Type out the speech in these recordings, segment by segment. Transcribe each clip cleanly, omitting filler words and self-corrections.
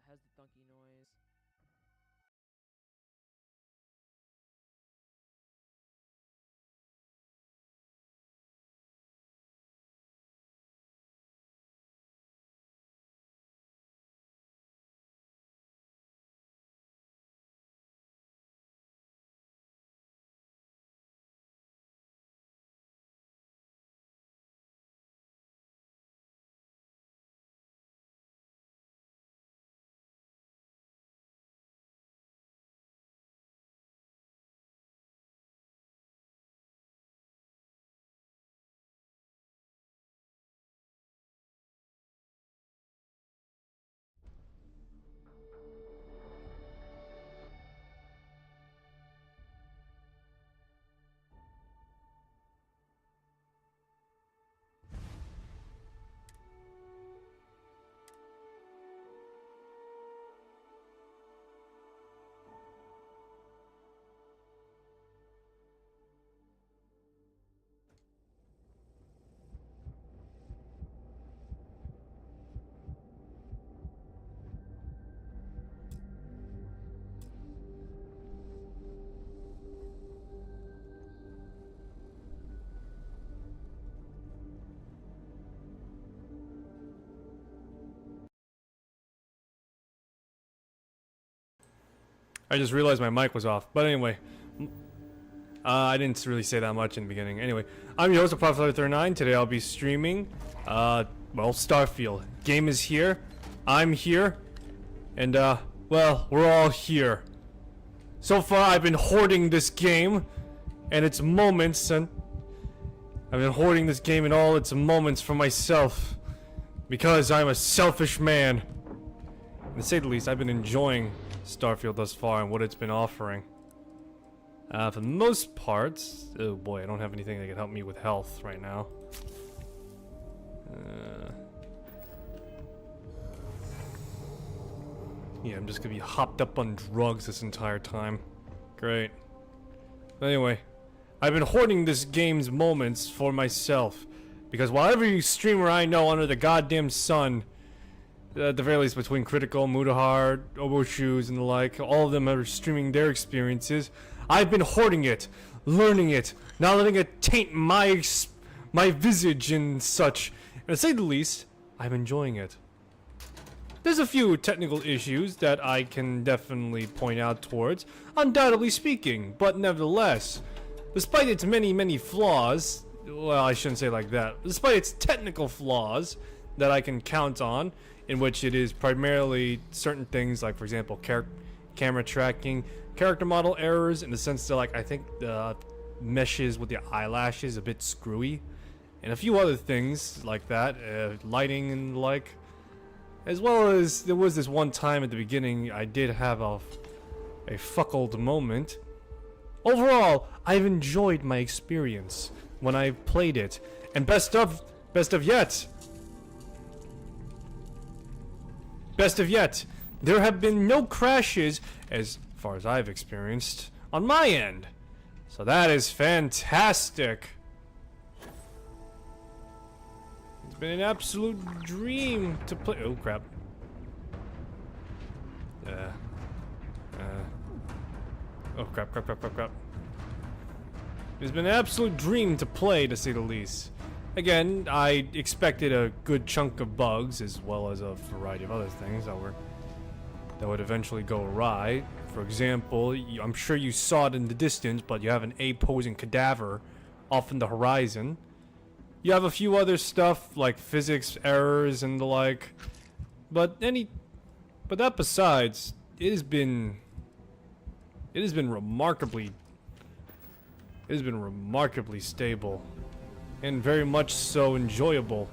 has the thunky noise. I just realized my mic was off. But anyway, I didn't really say that much in the beginning. Anyway, I'm your host of Prophet39. Today I'll be streaming, well, Starfield. Game is here. I'm here. And, well, we're all here. So far, I've been hoarding this game and its moments, and I've been hoarding this game and all its moments for myself. Because I'm a selfish man. And to say the least, I've been enjoying Starfield thus far and what it's been offering. For the most part, oh boy, I don't have anything that can help me with health right now. Yeah, I'm just gonna be hopped up on drugs this entire time. Great. But anyway, I've been hoarding this game's moments for myself. Because while every streamer I know under the goddamn sun, at the very least between Critical, Mutahar, Obo Shoes, and the like, all of them are streaming their experiences, I've been hoarding it, learning it, not letting it taint my visage and such. And to say the least, I'm enjoying it. There's a few technical issues that I can definitely point out towards, undoubtedly speaking, but nevertheless, despite its many flaws, well, I shouldn't say it like that, despite its technical flaws that I can count on, in which it is primarily certain things like, for example, camera tracking, character model errors, in the sense that, like, I think the meshes with the eyelashes a bit screwy, and a few other things like that, lighting and the like. As well as there was this one time at the beginning I did have a fuckled moment. Overall, I've enjoyed my experience when I've played it, and best of yet, there have been no crashes, as far as I've experienced, on my end. So that is fantastic. It's been an absolute dream to play. Oh crap. Oh crap. It's been an absolute dream to play, to say the least. Again, I expected a good chunk of bugs, as well as a variety of other things that would eventually go awry. For example, I'm sure you saw it in the distance, but you have an A-posing cadaver off in the horizon. You have a few other stuff like physics errors and the like, but that besides, it has been remarkably stable. And very much so enjoyable.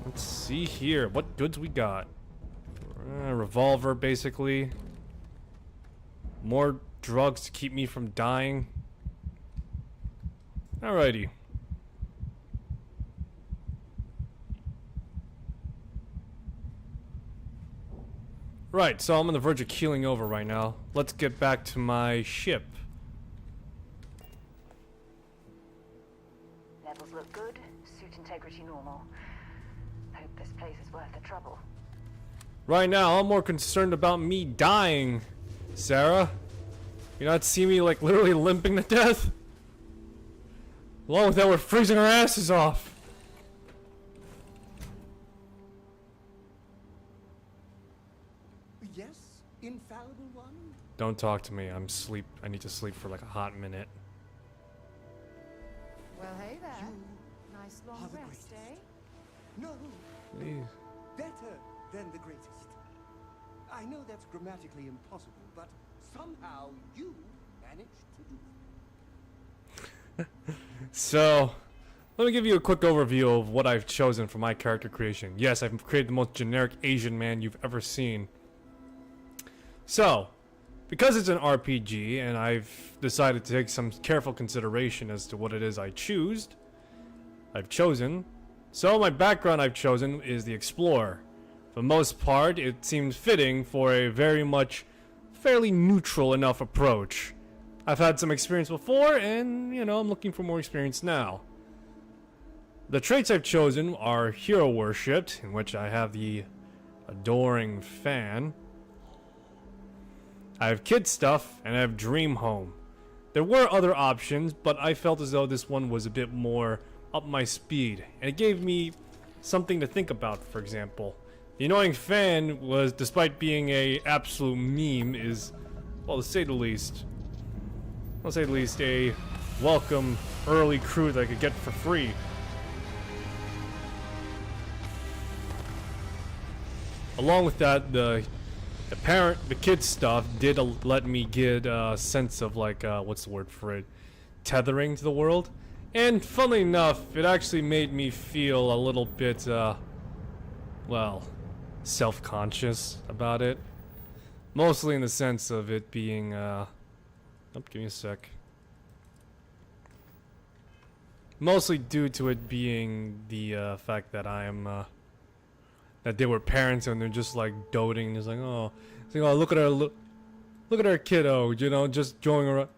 Let's see here. What goods we got? Revolver, basically. More drugs to keep me from dying. Alrighty. Right, so I'm on the verge of keeling over right now. Let's get back to my ship. Levels look good, suit integrity normal. hope this place is worth the trouble. Right now, I'm more concerned about me dying, Sarah. You not see me like literally limping to death? Along with that, we're freezing our asses off. Yes, infallible one? Don't talk to me. I need to sleep for like a hot minute. Well, hey there. You Nice are long the rest, greatest. eh? No, Please. better than the greatest. I know that's grammatically impossible, but somehow you managed to do it. So, let me give you a quick overview of what I've chosen for my character creation. Yes, I've created the most generic Asian man you've ever seen. So, because it's an RPG and I've decided to take some careful consideration as to what it is I've chosen. So my background I've chosen is the Explorer. For the most part, it seems fitting for a very much fairly neutral enough approach. I've had some experience before and, you know, I'm looking for more experience now. The traits I've chosen are hero worshipped, in which I have the adoring fan. I have kid stuff, and I have dream home. There were other options, but I felt as though this one was a bit more up my speed, and it gave me something to think about. For example, the annoying fan was, despite being a absolute meme, is, well, to say the least, a welcome early crew that I could get for free. Along with that, the kid stuff did let me get a sense of like, what's the word for it? Tethering to the world. And funnily enough, it actually made me feel a little bit, well, self-conscious about it. Mostly in the sense of it being, oh, give me a sec. Mostly due to it being the, fact that I am, that they were parents and they're just like doting. It's like, oh, look at our kiddo, you know, just going around.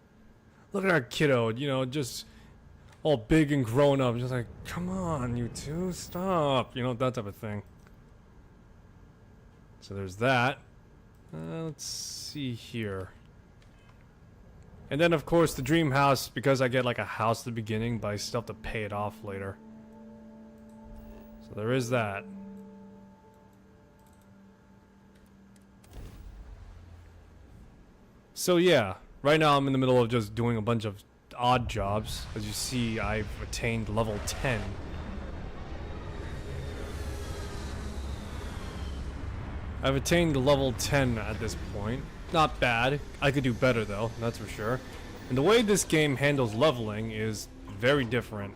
Look at our kiddo, you know, just all big and grown up. Just like, come on, you two, stop, you know, that type of thing. So there's that. Let's see here. And then of course the dream house, because I get like a house at the beginning, but I still have to pay it off later. So there is that. So yeah, right now I'm in the middle of just doing a bunch of odd jobs. As you see, I've attained level 10. I've attained level 10 at this point. Not bad. I could do better though, that's for sure. And the way this game handles leveling is very different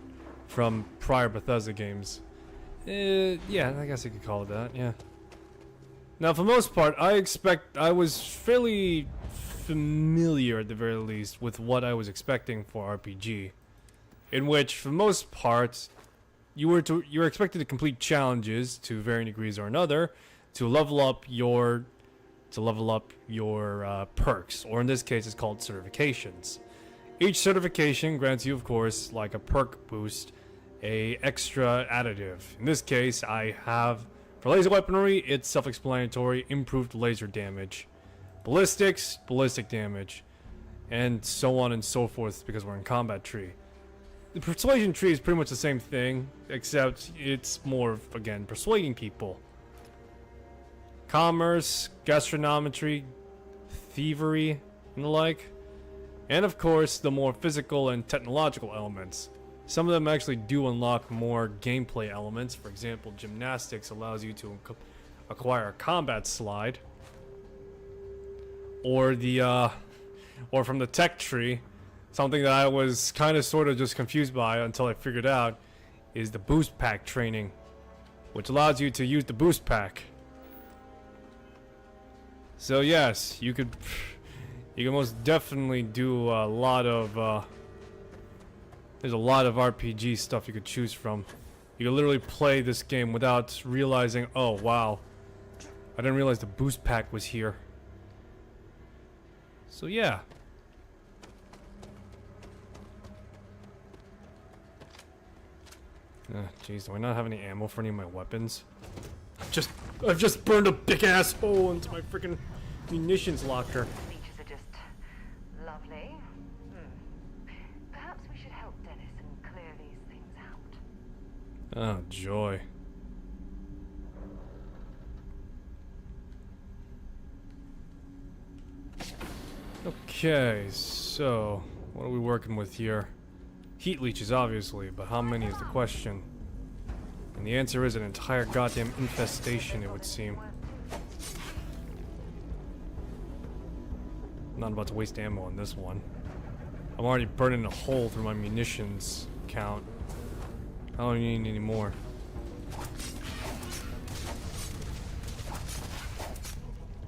from prior Bethesda games. Yeah, I guess you could call it that, yeah. Now, for the most part, I was fairly familiar, at the very least, with what I was expecting for RPG. In which, for the most part, you were expected to complete challenges to varying degrees or another to level up your perks, or in this case, it's called certifications. Each certification grants you, of course, like a perk boost, a extra additive. In this case, I have, for laser weaponry, it's self-explanatory, improved laser damage. Ballistics, ballistic damage. And so on and so forth, because we're in combat tree. The persuasion tree is pretty much the same thing, except it's more of, again, persuading people. Commerce, gastronometry, thievery, and the like. And of course, the more physical and technological elements. Some of them actually do unlock more gameplay elements. For example, gymnastics allows you to acquire a combat slide. Or from the tech tree, something that I was kind of sort of just confused by until I figured out, is the boost pack training, which allows you to use the boost pack. So yes, you can most definitely do a lot of, there's a lot of RPG stuff you could choose from. You can literally play this game without realizing, oh wow, I didn't realize the boost pack was here. So yeah. Jeez, do I not have any ammo for any of my weapons? I've just burned a big ass hole into my freaking munitions locker. Beaches are just lovely. Perhaps we should help Dennis and clear these things out. Oh, joy. Okay, so what are we working with here? Heat leeches, obviously, but how many is the question? And the answer is an entire goddamn infestation, it would seem. I'm not about to waste ammo on this one. I'm already burning a hole through my munitions count. I don't need any more.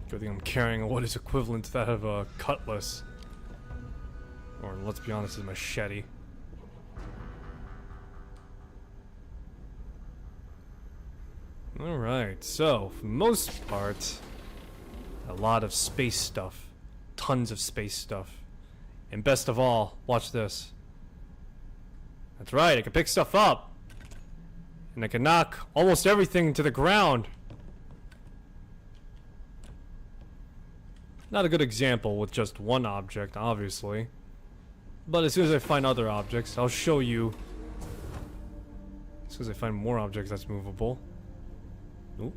Good thing I'm carrying what is equivalent to that of a cutlass. Or, let's be honest, a machete. Alright, so, for the most part, a lot of space stuff. Tons of space stuff. And best of all, watch this. That's right, I can pick stuff up. And I can knock almost everything to the ground. Not a good example with just one object, obviously. But as soon as I find other objects, I'll show you. As soon as I find more objects that's movable. Ooh.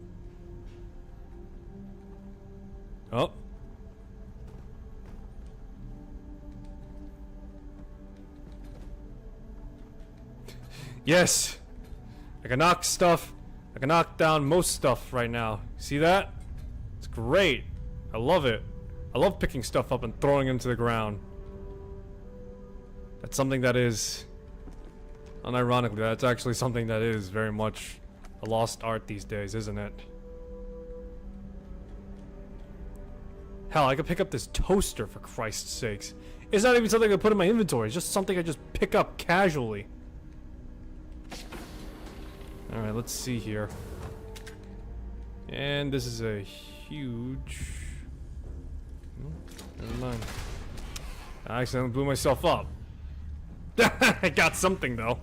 Oh. Yes! I can knock stuff. I can knock down most stuff right now. See that? It's great. I love it. I love picking stuff up and throwing them to the ground. That's something that is... Unironically, that's actually something that is very much a lost art these days, isn't it? Hell, I could pick up this toaster, for Christ's sakes. It's not even something I put in my inventory. It's just something I just pick up casually. Alright, let's see here. And this is a huge... Never mind. I accidentally blew myself up. I got something though.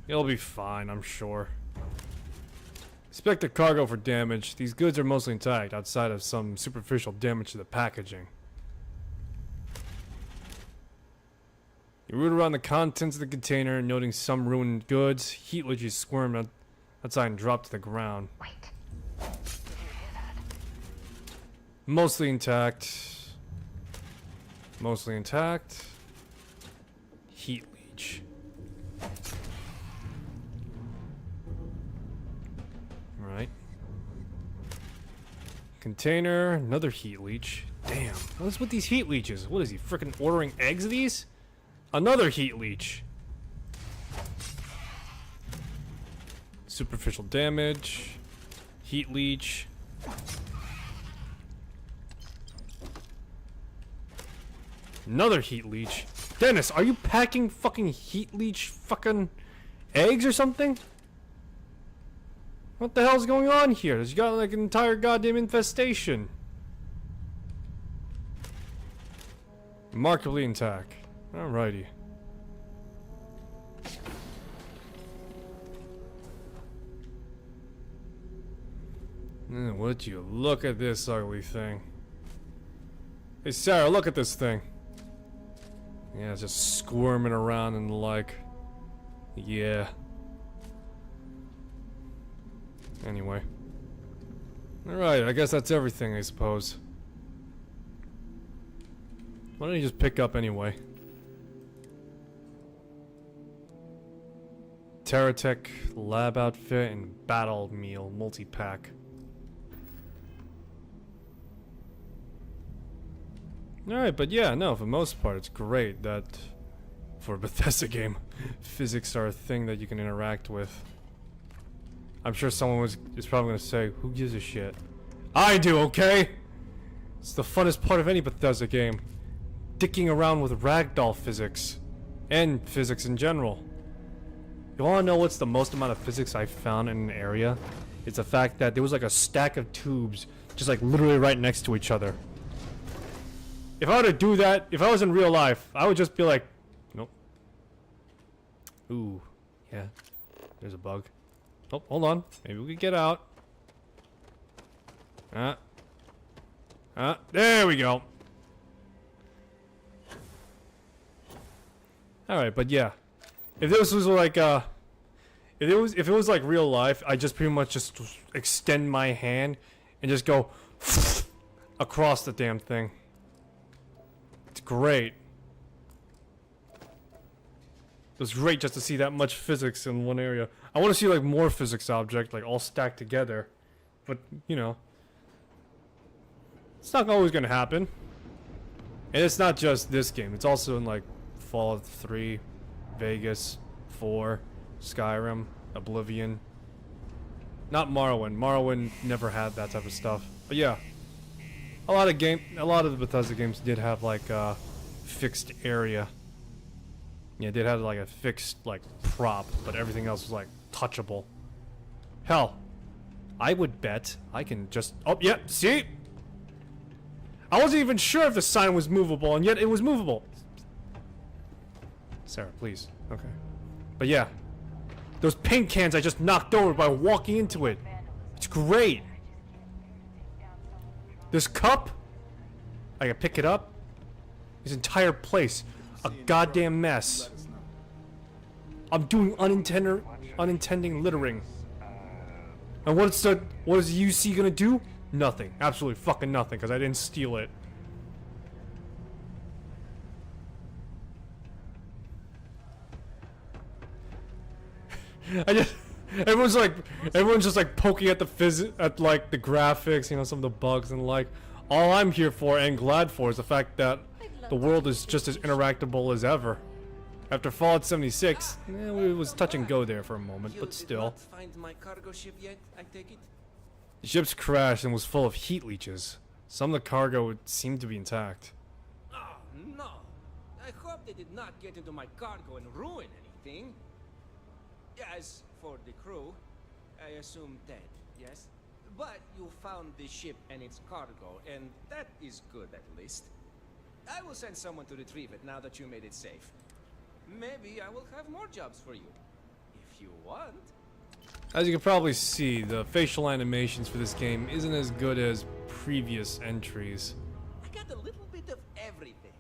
It'll be fine, I'm sure. Expect the cargo for damage. These goods are mostly intact, outside of some superficial damage to the packaging. You root around the contents of the container, noting some ruined goods. Heat leeches squirm outside and drop to the ground. Wait. Did you hear that? Mostly intact. Mostly intact. Heat leech. Alright. Container, another heat leech. Damn, what's with these heat leeches? What is he, frickin' ordering eggs of these? Another heat leech. Superficial damage. Heat leech. Another heat leech. Dennis, are you packing fucking heat leech fucking eggs or something? What the hell's going on here? There's got like an entire goddamn infestation. Remarkably intact. Alrighty. Would you look at this ugly thing? Hey Sarah, look at this thing. Yeah, it's just squirming around and like... Yeah. Anyway. Alright, I guess that's everything, I suppose. Why don't you just pick up anyway? Terratech, lab outfit, and battle meal multi-pack. Alright, but yeah, no, for the most part, it's great that for a Bethesda game, physics are a thing that you can interact with. I'm sure someone is probably going to say, who gives a shit? I do, okay? It's the funnest part of any Bethesda game. Dicking around with ragdoll physics. And physics in general. You wanna know what's the most amount of physics I've found in an area? It's the fact that there was like a stack of tubes just like literally right next to each other. If I were to do that, if I was in real life, I would just be like, nope. Ooh, yeah. There's a bug. Oh, hold on. Maybe we can get out. There we go. Alright, but yeah. If this was like, if it was like real life, I just pretty much just extend my hand and just go across the damn thing. It's great. It was great just to see that much physics in one area. I want to see like more physics object, like all stacked together. But, you know, it's not always gonna happen. And it's not just this game. It's also in like Fallout 3, Vegas, 4, Skyrim, Oblivion. Not Morrowind. Morrowind never had that type of stuff. But yeah, a lot of the Bethesda games did have like a fixed area. Yeah, it did have like a fixed like prop, but everything else was like touchable. Hell, I would bet I can just. Oh yeah, see. I wasn't even sure if the sign was movable, and yet it was movable. Sarah, please. Okay. But yeah, those paint cans I just knocked over by walking into it. It's great. This cup, I can pick it up. This entire place, a goddamn mess. I'm doing unintending littering. And what is the UC gonna do? Nothing. Absolutely fucking nothing, because I didn't steal it. Everyone's just like poking at like the graphics, you know, some of the bugs and like. All I'm here for and glad for is the fact that the world is just as interactable as ever. After Fallout 76, it was touch and go there for a moment, but still. Find my cargo ship yet, I take it? The ship's crashed and was full of heat leeches. Some of the cargo would seem to be intact. Oh, no. I hope they did not get into my cargo and ruin anything. As for the crew, I assume dead, yes? But you found the ship and its cargo, and that is good at least. I will send someone to retrieve it now that you made it safe. Maybe I will have more jobs for you. If you want. As you can probably see, the facial animations for this game isn't as good as previous entries. I got a little bit of everything.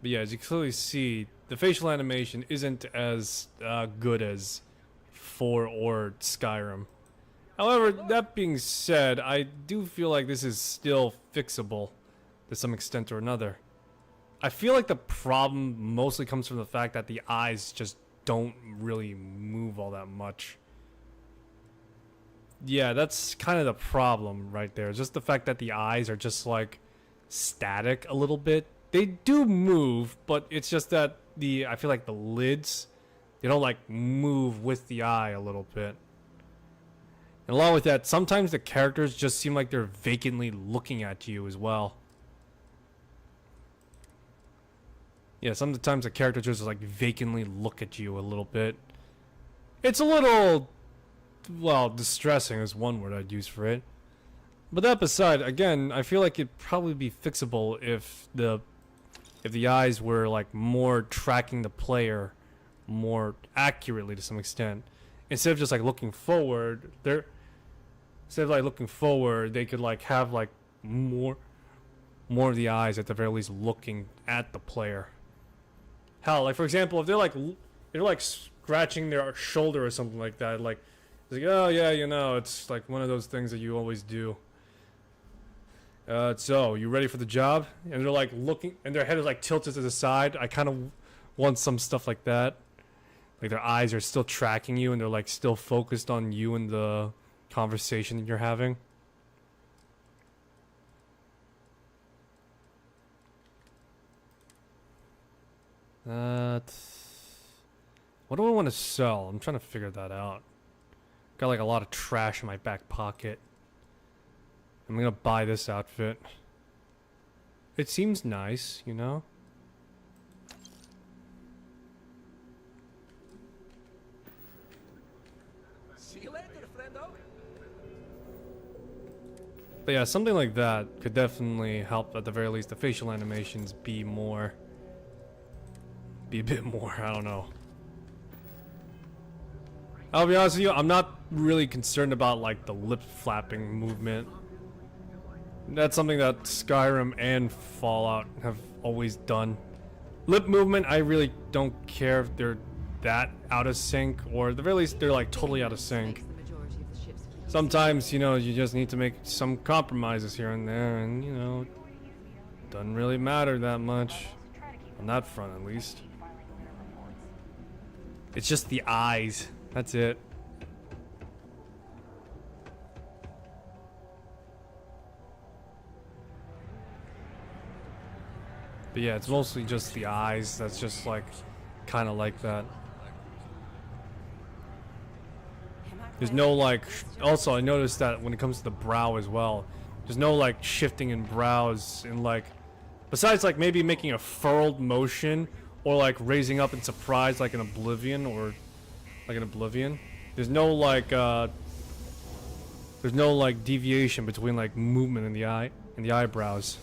But yeah, as you clearly see, the facial animation isn't as good as 4 or Skyrim. However, that being said, I do feel like this is still fixable to some extent or another. I feel like the problem mostly comes from the fact that the eyes just don't really move all that much. Yeah, that's kind of the problem right there. Just the fact that the eyes are just like static a little bit. They do move, but it's just that I feel like the lids, they don't like move with the eye a little bit. And along with that, sometimes the characters just seem like they're vacantly looking at you as well. Yeah, sometimes the characters just like vacantly look at you a little bit. It's a little, well, distressing is one word I'd use for it. But that beside, again, I feel like it'd probably be fixable if the eyes were like more tracking the player more accurately to some extent. Instead of just like looking forward, they could like have like more of the eyes at the very least looking at the player. Hell, like for example, if they're like scratching their shoulder or something like that, like it's like, oh yeah, you know, it's like one of those things that you always do. So you ready for the job? And they're like looking, and their head is like tilted to the side. I kind of want some stuff like that. Like their eyes are still tracking you, and they're like still focused on you and the conversation that you're having. What do I want to sell? I'm trying to figure that out. Got like a lot of trash in my back pocket. I'm gonna buy this outfit. It seems nice, you know? See you later, friendo. But yeah, something like that could definitely help, at the very least, the facial animations be more be a bit more. I don't know. I'll be honest with you, I'm not really concerned about like the lip flapping movement. That's something that Skyrim and Fallout have always done. Lip movement, I really don't care if they're that out of sync, or at the very least they're like totally out of sync. Sometimes, you know, you just need to make some compromises here and there, and you know, doesn't really matter that much. On that front, at least. It's just the eyes. That's it. But yeah, it's mostly just the eyes. That's just like, kind of like that. There's no like, also I noticed that when it comes to the brow as well, there's no like shifting in brows and like, besides like maybe making a furrowed motion or like raising up in surprise like in Oblivion or like in Oblivion. There's no like deviation between like movement in the eye and the eyebrows.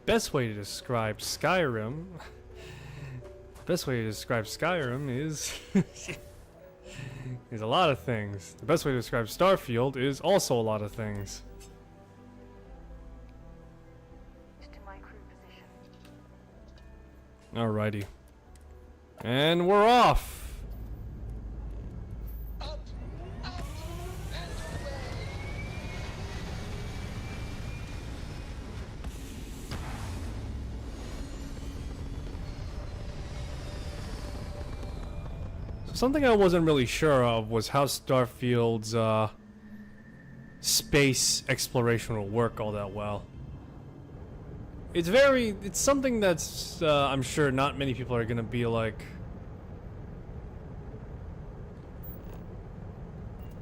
Best way to describe Skyrim. Best way to describe Skyrim is is a lot of things. The best way to describe Starfield is also a lot of things. To my crew position. Alrighty. And we're off. Something I wasn't really sure of was how Starfield's space exploration will work all that well. It's something that's I'm sure not many people are gonna be like.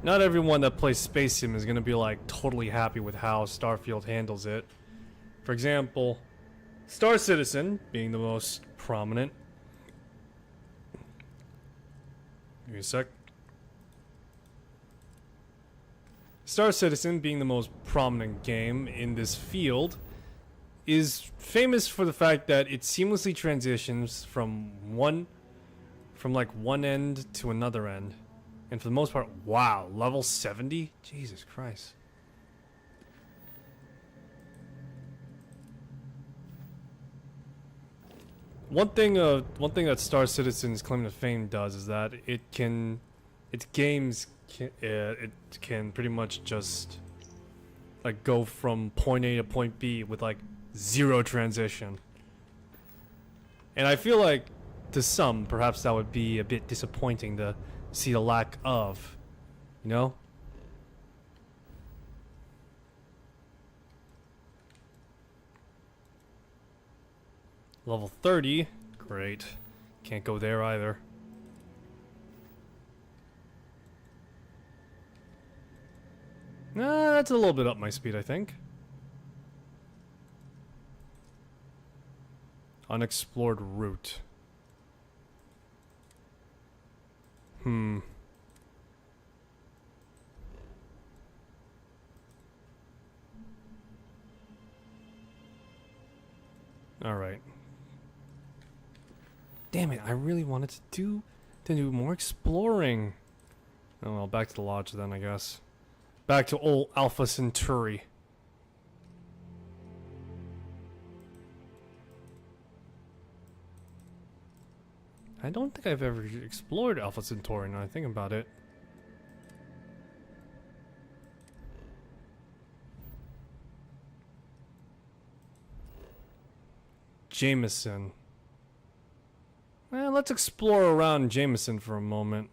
Not everyone that plays Space Sim is gonna be like totally happy with how Starfield handles it. For example, Star Citizen being the most prominent. Give me a sec. Star Citizen, being the most prominent game in this field, is famous for the fact that it seamlessly transitions from one end to another end. And for the most part, wow, level 70? Jesus Christ. One thing that Star Citizen's claim to fame does is that it can pretty much just like go from point A to point B with like zero transition. And I feel like to some, perhaps that would be a bit disappointing to see the lack of, you know? Level 30. Great. Can't go there either. Nah, that's a little bit up my speed, I think. Unexplored route. Alright. Damn it, I really wanted to do more exploring. Oh well, back to the lodge then, I guess. Back to old Alpha Centauri. I don't think I've ever explored Alpha Centauri now I think about it. Jameson. Well, let's explore around Jameson for a moment.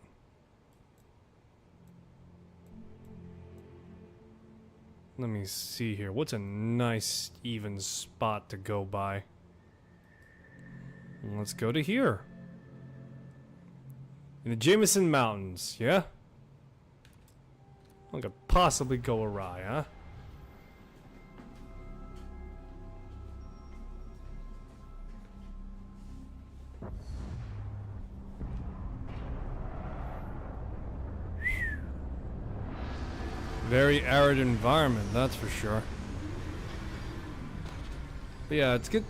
Let me see here. What's a nice, even spot to go by? Let's go to here. In the Jameson Mountains, yeah? What could possibly go awry, huh? very arid environment, that's for sure. But yeah, it's good.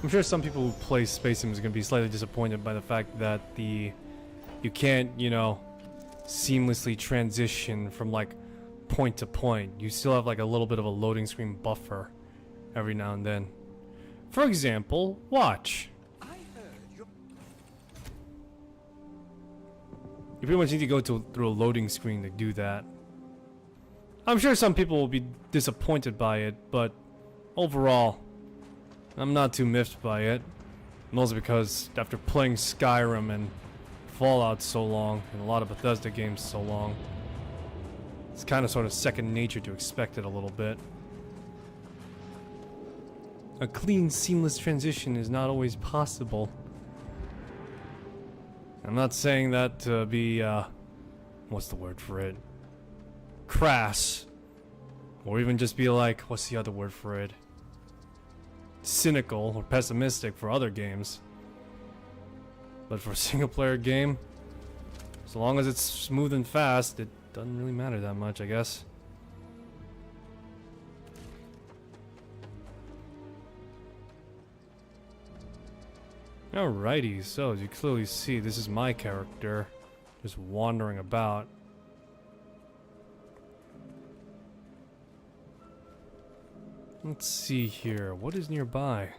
I'm sure some people who play Space Sims are gonna be slightly disappointed by the fact that you can't, you know, seamlessly transition from like point to point. You still have like a little bit of a loading screen buffer every now and then. For example, watch. I heard your You pretty much need to go through a loading screen to do that. I'm sure some people will be disappointed by it, but overall, I'm not too miffed by it. Mostly because after playing Skyrim and Fallout so long, and a lot of Bethesda games so long, it's kind of sort of second nature to expect it a little bit. A clean, seamless transition is not always possible. I'm not saying that to be, what's the word for it? Crass. Or even just be like, what's the other word for it? Cynical or pessimistic for other games. But for a single player game, so long as it's smooth and fast, it doesn't really matter that much, I guess. Alrighty, so as you clearly see, this is my character just wandering about. Let's see here, what is nearby?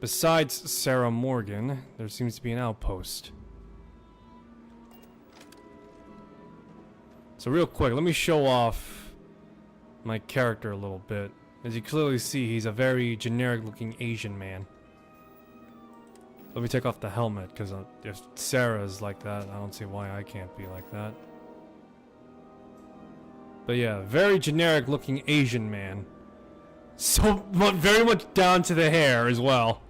Besides Sarah Morgan, there seems to be an outpost. So real quick, let me show off my character a little bit. As you clearly see, he's a very generic looking Asian man. Let me take off the helmet, because if Sarah's like that, I don't see why I can't be like that. But yeah, very generic looking Asian man. So, very much down to the hair as well.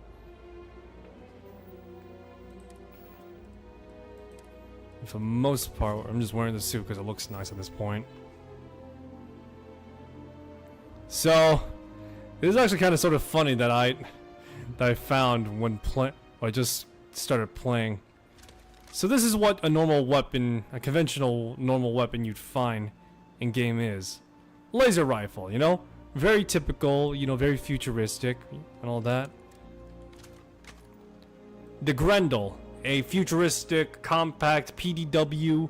For the most part, I'm just wearing the suit because it looks nice at this point. So, this is actually kind of sort of funny that I found when I just started playing. So this is what a normal weapon, a conventional normal weapon you'd find in game is. Laser rifle, you know? Very typical, you know, very futuristic and all that. The Grendel, a futuristic, compact PDW.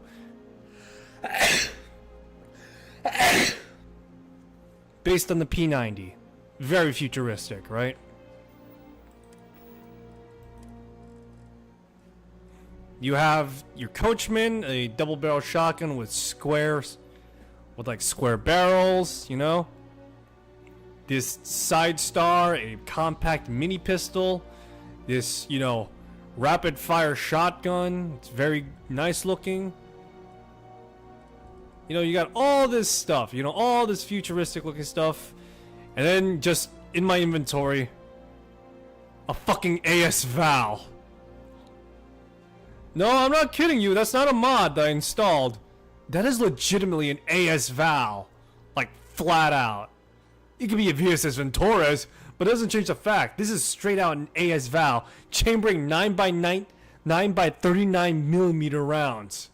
Based on the P90. Very futuristic, right? You have your Coachman, a double-barrel shotgun with squares, with like square barrels, you know? This Side Star, a compact mini pistol. This, you know, rapid-fire shotgun. It's very nice looking. You know, you got all this stuff, you know, all this futuristic looking stuff. And then just in my inventory, a fucking AS Val. No, I'm not kidding you. That's not a mod that I installed. That is legitimately an AS Val. Like, flat out. It could be a VSS Ventores, but it doesn't change the fact. This is straight out an AS Val. Chambering 9x 39 millimeter rounds.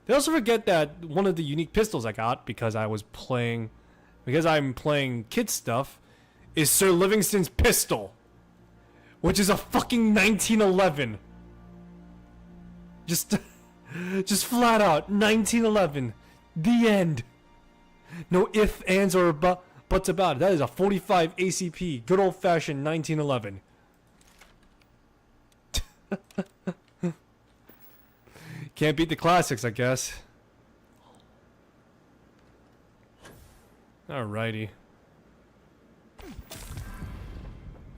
They also forget that one of the unique pistols I got, because I'm playing kid stuff, is Sir Livingston's pistol. Which is a fucking 1911. Just flat out, 1911. The end. No ifs, ands, or buts about it. That is a 45 ACP. Good old-fashioned 1911. Can't beat the classics, I guess. Alrighty.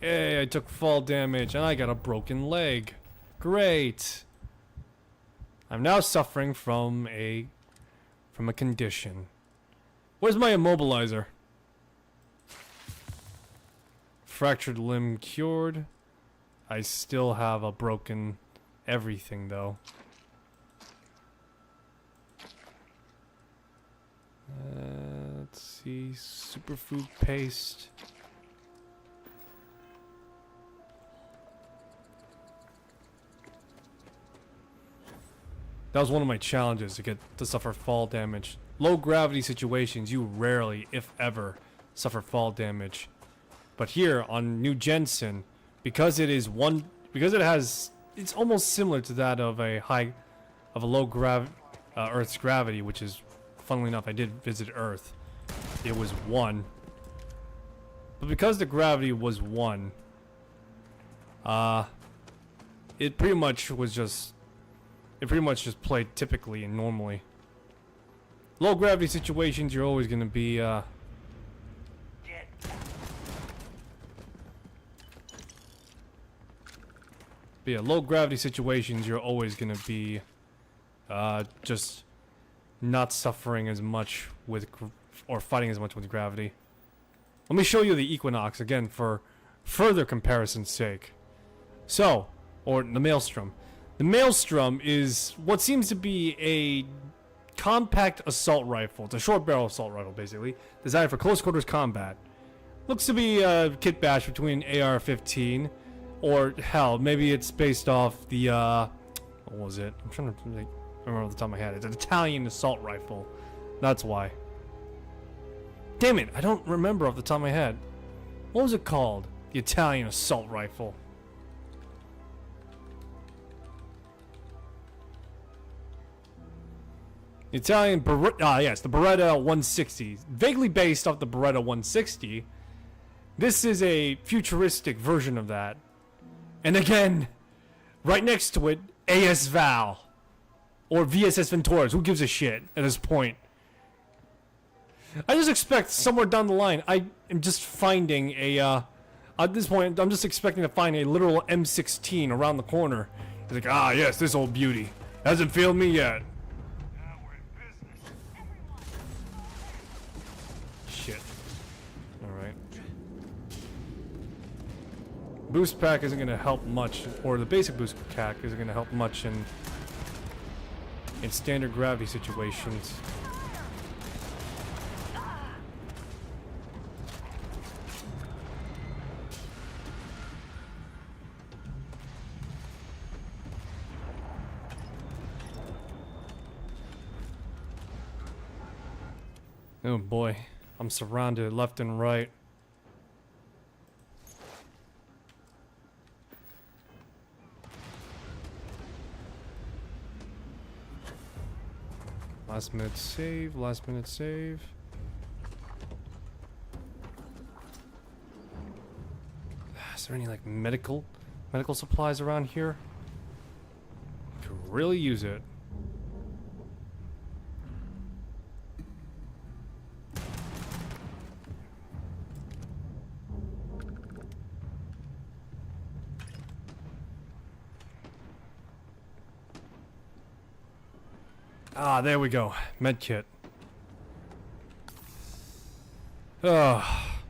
Hey, I took fall damage and I got a broken leg. Great. I'm now suffering from a condition. Where's my immobilizer? Fractured limb cured. I still have a broken everything though. Let's see, superfood paste. That was one of my challenges, to suffer fall damage. Low gravity situations, you rarely, if ever, suffer fall damage. But here on New Jensen, because it's almost similar to that of a Earth's gravity, which is, funnily enough, I did visit Earth. It was 1. But because the gravity was 1, it pretty much just played typically and normally. Low gravity situations, you're always gonna be, but yeah, low gravity situations, you're always gonna be, just not suffering as much with, or fighting as much with gravity. Let me show you the Equinox again for further comparison's sake. So, or the Maelstrom. The Maelstrom is what seems to be a compact assault rifle. It's a short barrel assault rifle, basically, designed for close quarters combat. Looks to be a kit bash between AR-15, or hell, maybe it's based off the what was it? I'm trying to remember off the top of my head. It's an Italian assault rifle. That's why. Damn it, I don't remember off the top of my head. What was it called? The Italian assault rifle. The Italian yes, the Beretta 160. Vaguely based off the Beretta 160. This is a futuristic version of that. And again, right next to it, AS Val. Or VSS Venturas. Who gives a shit at this point? I just expect somewhere down the line, I am just finding a, at this point, I'm just expecting to find a literal M16 around the corner. It's like, ah, yes, this old beauty. Hasn't failed me yet. Shit. Alright. Boost pack isn't going to help much, or the basic boost pack isn't going to help much in standard gravity situations. Oh boy, I'm surrounded left and right. Last minute save, last minute save. Is there any like medical supplies around here? Could really use it. Ah, there we go. Medkit. Ah,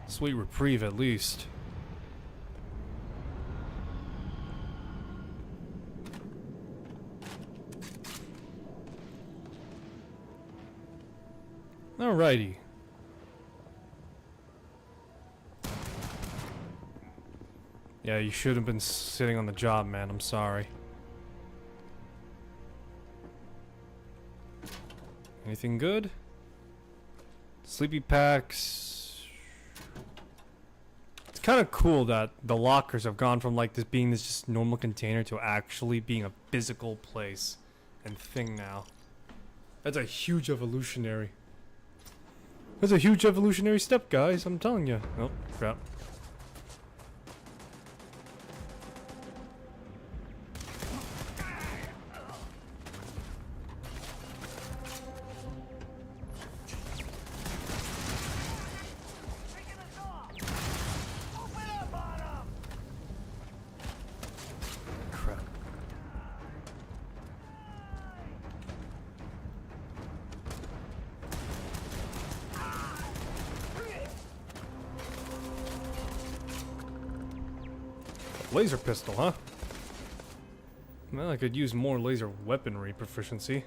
sweet reprieve at least. Alrighty. Yeah, you should have been sitting on the job, man. I'm sorry. Anything good? Sleepy packs. It's kind of cool that the lockers have gone from like this being this just normal container to actually being a physical place and thing now. That's a huge evolutionary. That's a huge evolutionary step, guys. I'm telling you. Oh, crap. Laser pistol, huh? Well, I could use more laser weaponry proficiency.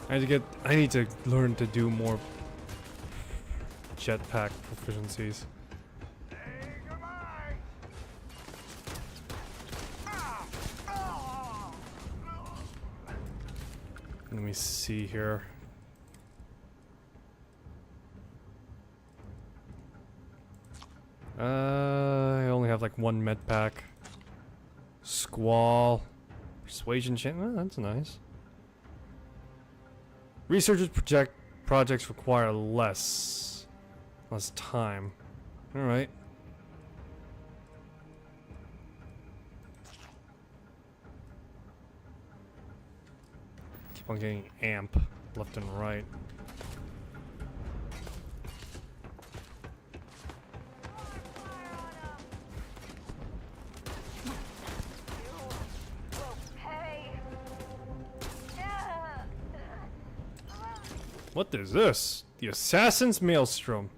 I need to learn to do more jetpack proficiencies. Let me see here. I only have like one med pack. Squall. Persuasion chain. Oh, that's nice. Researchers projects require less time. Alright. Keep on getting amp left and right. What is this? The Assassin's Maelstrom.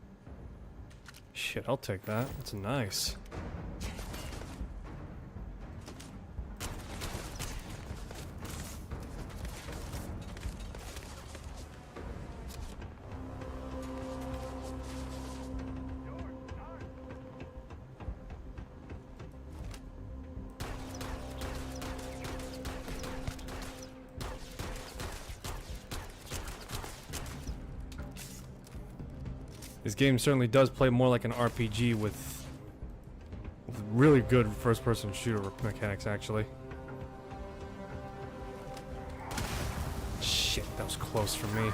Shit, I'll take that. That's nice. This game certainly does play more like an RPG with really good first-person shooter mechanics, actually. Shit, that was close for me.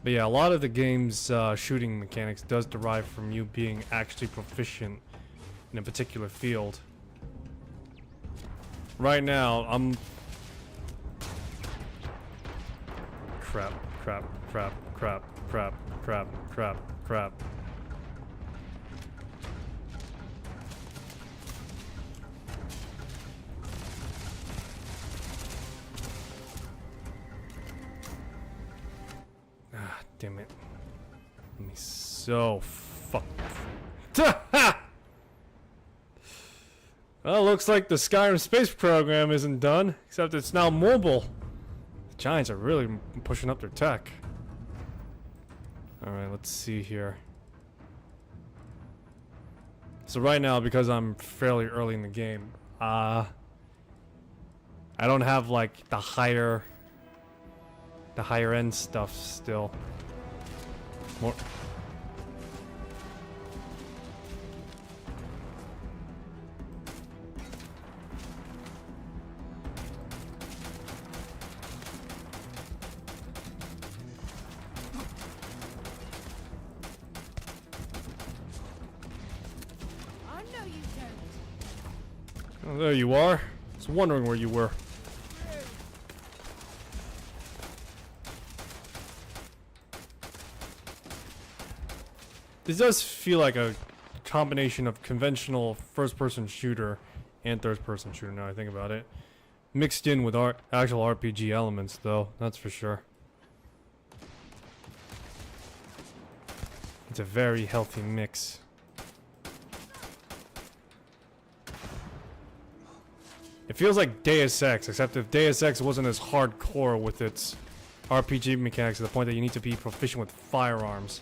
But yeah, a lot of the game's shooting mechanics does derive from you being actually proficient in a particular field. Right now, I'm... Crap, crap, crap, crap, crap, crap, crap, crap. Ah, damn it. Let me so fuck. Well, looks like the Skyrim space program isn't done, except it's now mobile. Giants are really pushing up their tech. Alright, let's see here. So right now, because I'm fairly early in the game, I don't have like the higher end stuff still. More. Oh, there you are. I was wondering where you were. This does feel like a combination of conventional first-person shooter and third-person shooter, now I think about it. Mixed in with actual RPG elements, though, that's for sure. It's a very healthy mix. It feels like Deus Ex, except if Deus Ex wasn't as hardcore with its RPG mechanics to the point that you need to be proficient with firearms.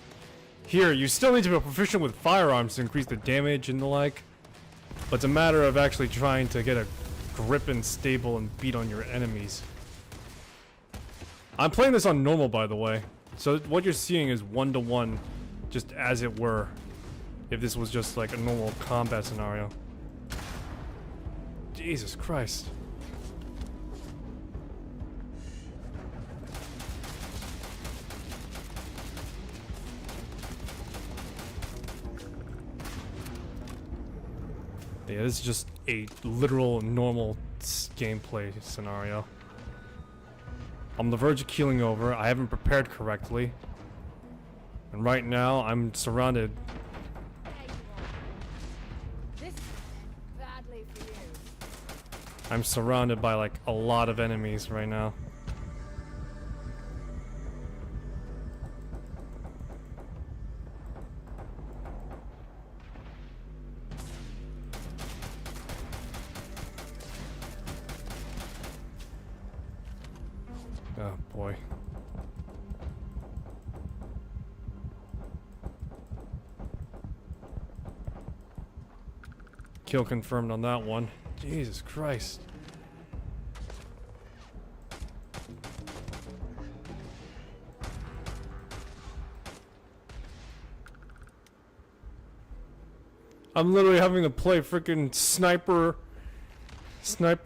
Here, you still need to be proficient with firearms to increase the damage and the like, but it's a matter of actually trying to get a grip and stable and beat on your enemies. I'm playing this on normal, by the way, so what you're seeing is 1-to-1, just as it were, if this was just like a normal combat scenario. Jesus Christ. Yeah, this is just a literal normal gameplay scenario. I'm on the verge of keeling over. I haven't prepared correctly. And right now, I'm surrounded. I'm surrounded by like a lot of enemies right now. Oh boy. Kill confirmed on that one. Jesus Christ. I'm literally having to play freaking sniper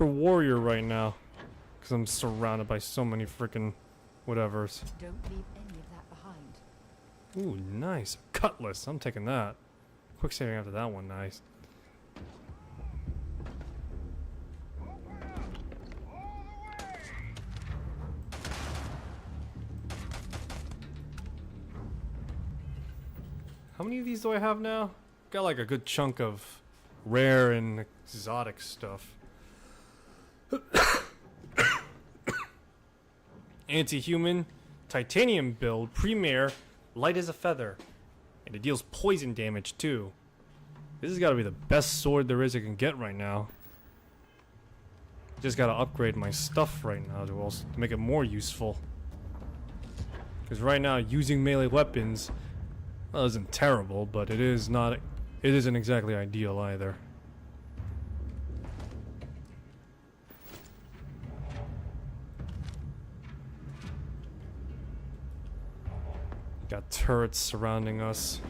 warrior right now. Because I'm surrounded by so many freaking whatevers. Don't leave any of that behind. Ooh, nice. Cutlass. I'm taking that. Quick saving after that one. Nice. How many of these do I have now? Got like a good chunk of rare and exotic stuff. Anti-human, titanium build, premier, light as a feather. And it deals poison damage too. This has got to be the best sword there is I can get right now. Just got to upgrade my stuff right now to make it more useful. Because right now using melee weapons, well, isn't terrible, but it isn't exactly ideal either. Got turrets surrounding us.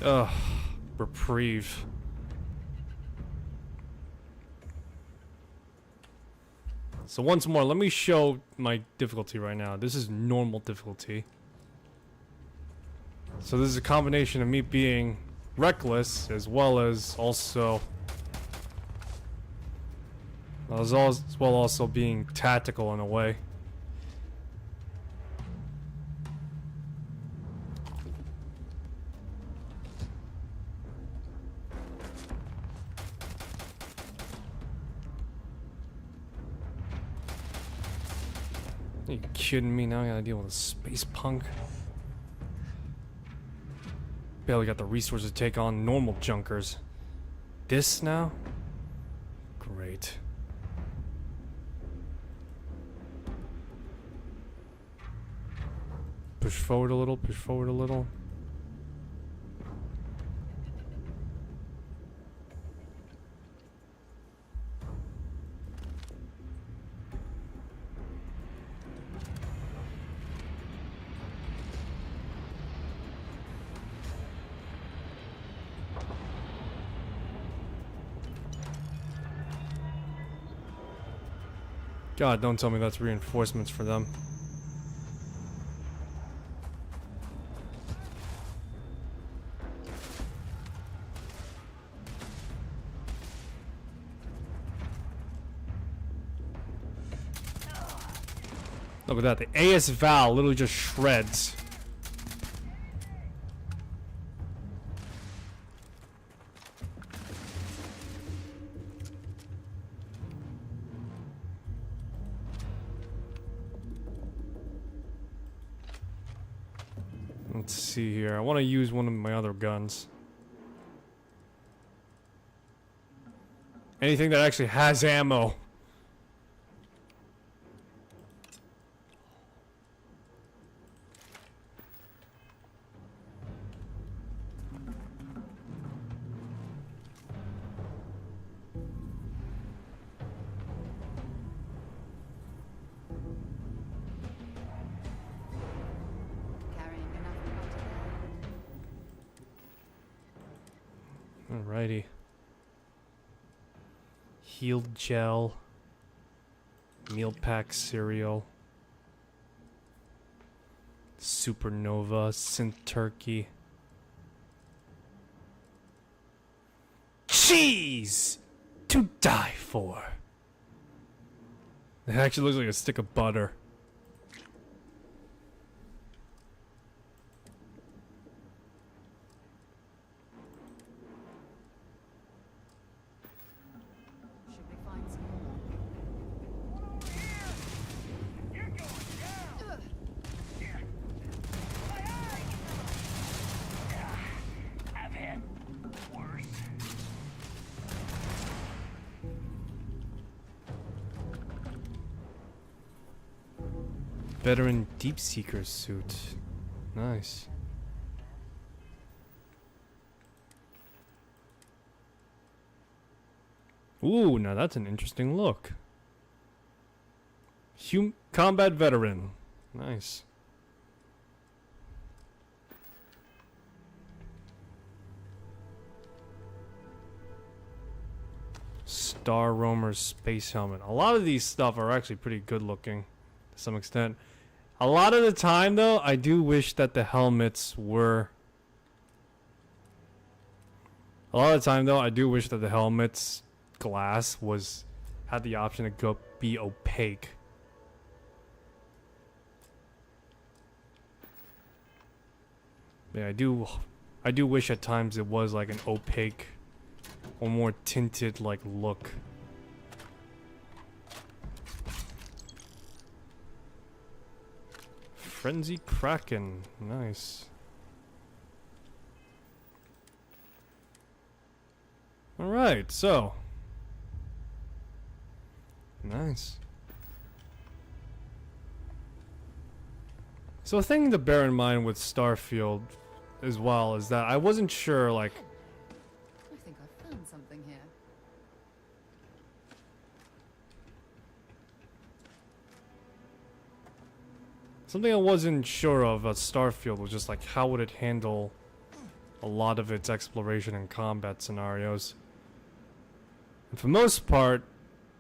Ugh, reprieve. So once more, let me show my difficulty right now. This is normal difficulty. So this is a combination of me being reckless as well as also being tactical in a way. Are you kidding me? Now I gotta deal with a space punk. Barely got the resources to take on normal junkers. This now? Great. Push forward a little, push forward a little. God, don't tell me that's reinforcements for them. Look at that, the AS Val literally just shreds. Let's see here. I want to use one of my other guns. Anything that actually has ammo. Alrighty. Healed gel. Meal pack cereal. Supernova. Synth turkey. Cheese! To die for. It actually looks like a stick of butter. Veteran Deep Seeker suit. Nice. Ooh, now that's an interesting look. Combat Veteran. Nice. Star Roamer's space helmet. A lot of these stuff are actually pretty good looking to some extent. A lot of the time though, I do wish that the helmets were... A lot of the time though, I do wish that the helmet's glass had the option to be opaque. Yeah, I do wish at times it was like an opaque or more tinted like look. Frenzy Kraken, nice. Alright, so nice. So a thing to bear in mind with Starfield as well is that I wasn't sure, like, I think I found something here. something I wasn't sure of about Starfield was just like how would it handle a lot of its exploration and combat scenarios. And for most part,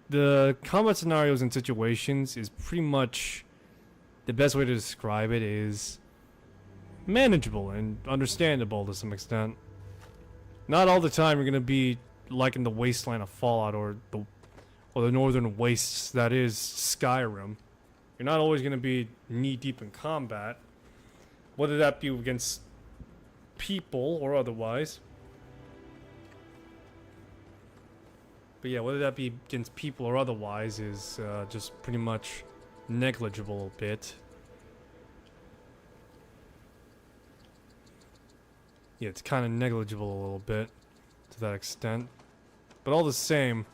the combat scenarios and situations is pretty much the best way to describe it is manageable and understandable to some extent. Not all the time you're gonna be like in the wasteland of Fallout or the northern wastes that is Skyrim. You're not always gonna be knee deep in combat, whether that be against people or otherwise. But yeah, whether that be against people or otherwise is just pretty much negligible a bit. Yeah, it's kind of negligible a little bit to that extent. But all the same,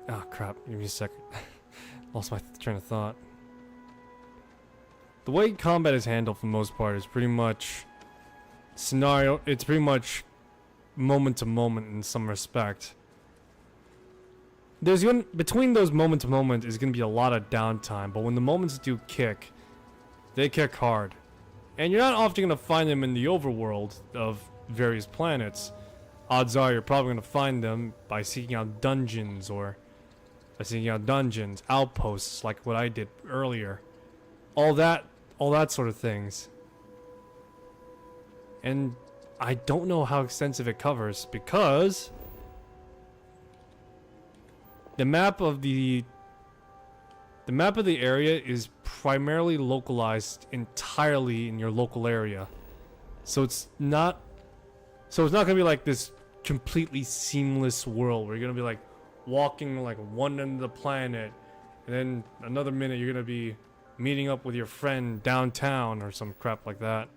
oh crap, give me a second. Lost my train of thought. The way combat is handled for the most part is pretty much it's pretty much moment to moment in some respect. Between those moment to moment is going to be a lot of downtime, but when the moments do kick, they kick hard. And you're not often going to find them in the overworld of various planets. Odds are you're probably going to find them by seeking out dungeons outposts like what I did earlier. All that sort of things. And I don't know how extensive it covers because the map of the area is primarily localized entirely in your local area. So it's not going to be like this completely seamless world where you're going to be like walking like one end of the planet and then another minute you're going to be meeting up with your friend downtown or some crap like that.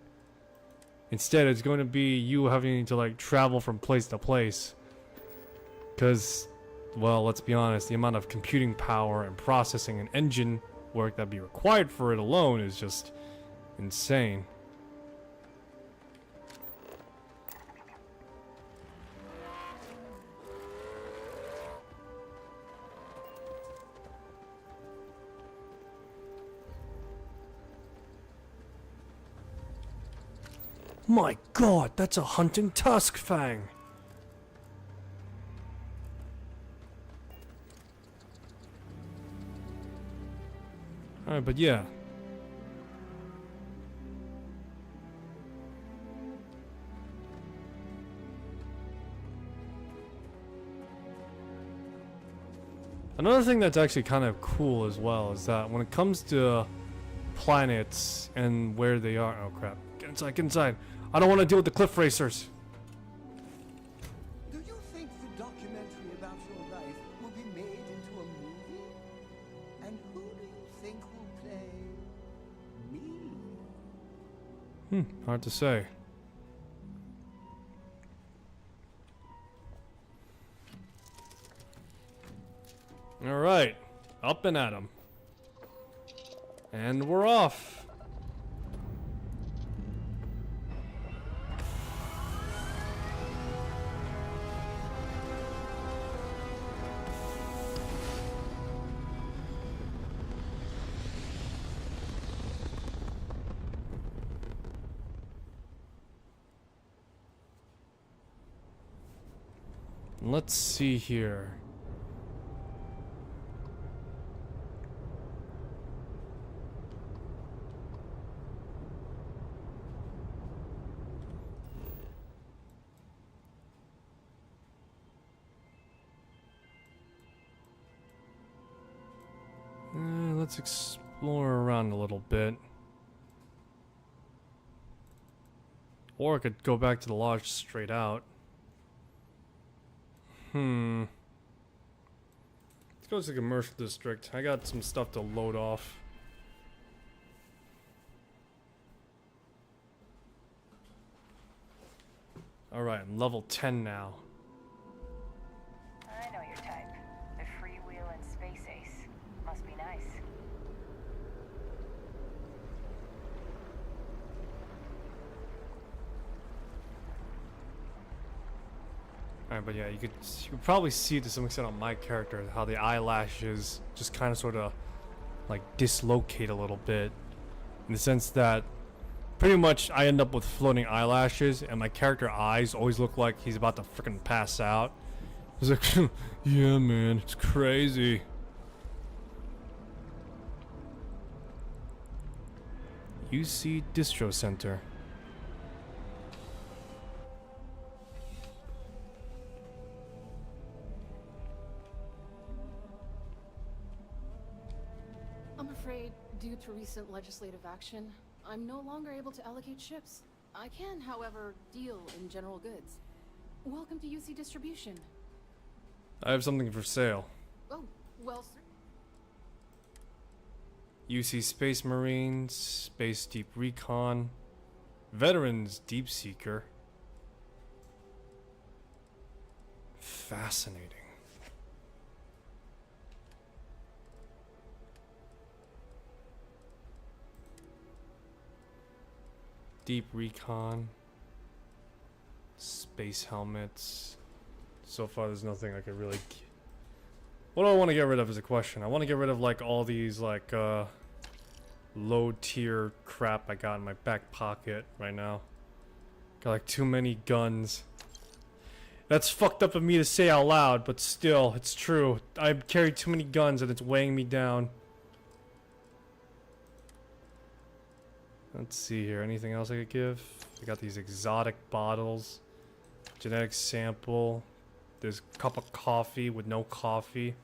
Instead, it's going to be you having to like travel from place to place. Cause, well, let's be honest, the amount of computing power and processing and engine work that'd be required for it alone is just insane. My god, that's a hunting tusk fang! Alright, but yeah. Another thing that's actually kind of cool as well is that when it comes to planets and where they are... Oh crap. Get inside, get inside! I don't want to deal with the cliff racers! Do you think the documentary about your life will be made into a movie? And who do you think will play me? Hard to say. Alright, up and at 'em. And we're off. Let's see here. Let's explore around a little bit. Or I could go back to the lodge straight out. Let's go to the commercial district. I got some stuff to load off. Alright, I'm level 10 now. I know your type. The freewheel and space ace. Must be nice. Alright, but yeah, you could probably see to some extent on my character how the eyelashes just kind of sort of like dislocate a little bit. In the sense that pretty much I end up with floating eyelashes and my character eyes always look like he's about to freaking pass out. He's like, yeah man, it's crazy. UC Distro Center. I'm afraid, due to recent legislative action, I'm no longer able to allocate ships. I can, however, deal in general goods. Welcome to UC Distribution. I have something for sale. Oh, well, sir. UC Space Marines, Space Deep Recon, Veterans Deep Seeker. Fascinating. Deep Recon, space helmets. So far there's nothing I could really... What do I want to get rid of is a question. I want to get rid of like all these like low tier crap I got in my back pocket right now. Got like too many guns. That's fucked up of me to say out loud, but still, it's true. I carry too many guns and it's weighing me down. Let's see here. Anything else I could give? I got these exotic bottles. Genetic sample. There's a cup of coffee with no coffee.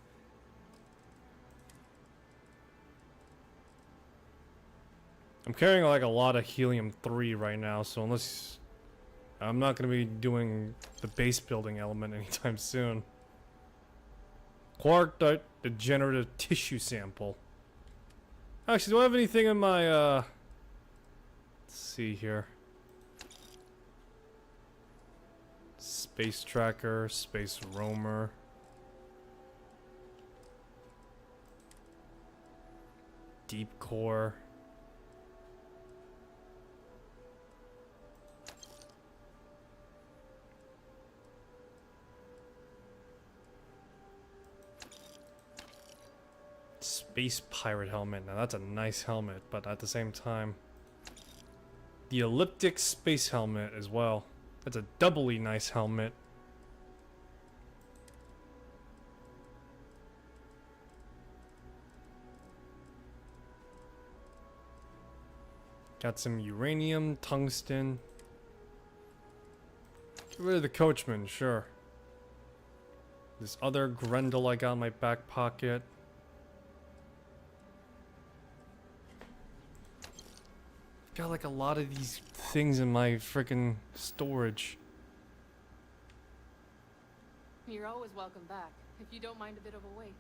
I'm carrying like a lot of helium-3 right now, so unless... I'm not going to be doing the base building element anytime soon. Quark degenerative tissue sample. Actually, do I have anything in my, let's see here. Space tracker, space roamer. Deep core. Space pirate helmet. Now that's a nice helmet, but at the same time, the elliptic space helmet as well. That's a doubly nice helmet. Got some uranium, tungsten. Get rid of the coachman, sure. This other Grendel I got in my back pocket. Got like a lot of these things in my freaking storage. You're always welcome back, if you don't mind a bit of a wait.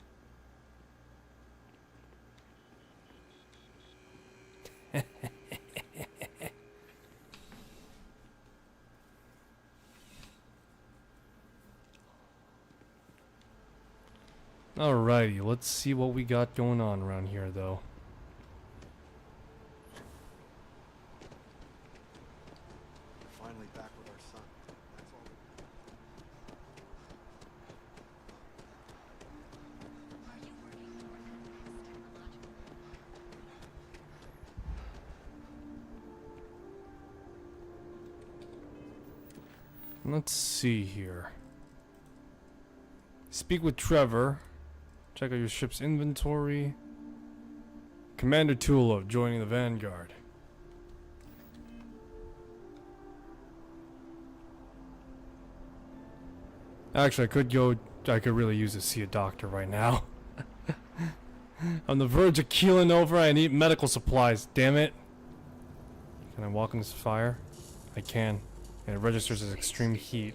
Alrighty, let's see what we got going on around here, though. Finally back with our son. That's all. Are you working toward the next technological? Let's see here. Speak with Trevor. Check out your ship's inventory. Commander Tulo joining the Vanguard. Actually, I could really use to see a doctor right now. On the verge of keeling over, I need medical supplies, damn it. Can I walk in this fire? I can. And it registers as extreme heat.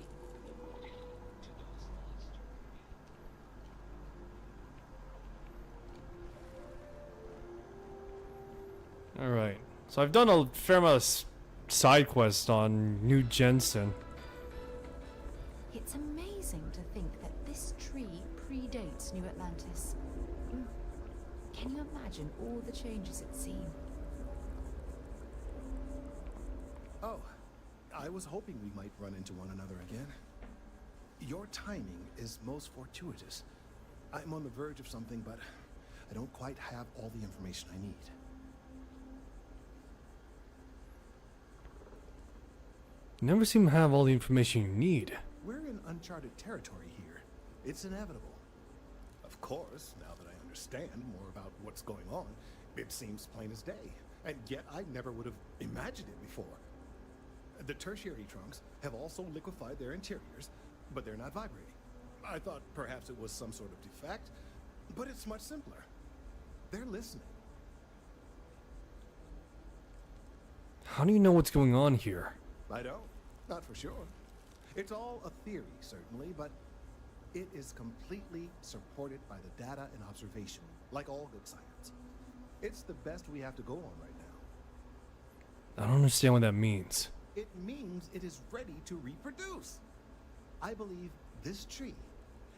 Alright, so I've done a fair amount of side quests on New Jensen. It's amazing to think that this tree predates New Atlantis. Can you imagine all the changes it's seen? Oh, I was hoping we might run into one another again. Your timing is most fortuitous. I'm on the verge of something, but I don't quite have all the information I need. You never seem to have all the information you need. We're in uncharted territory here. It's inevitable. Of course, now that I understand more about what's going on, it seems plain as day. And yet I never would have imagined it before. The tertiary trunks have also liquefied their interiors, but they're not vibrating. I thought perhaps it was some sort of defect, but it's much simpler. They're listening. How do you know what's going on here? I don't. Not for sure. It's all a theory, certainly, but it is completely supported by the data and observation, like all good science. It's the best we have to go on right now. I don't understand what that means. It means it is ready to reproduce. I believe this tree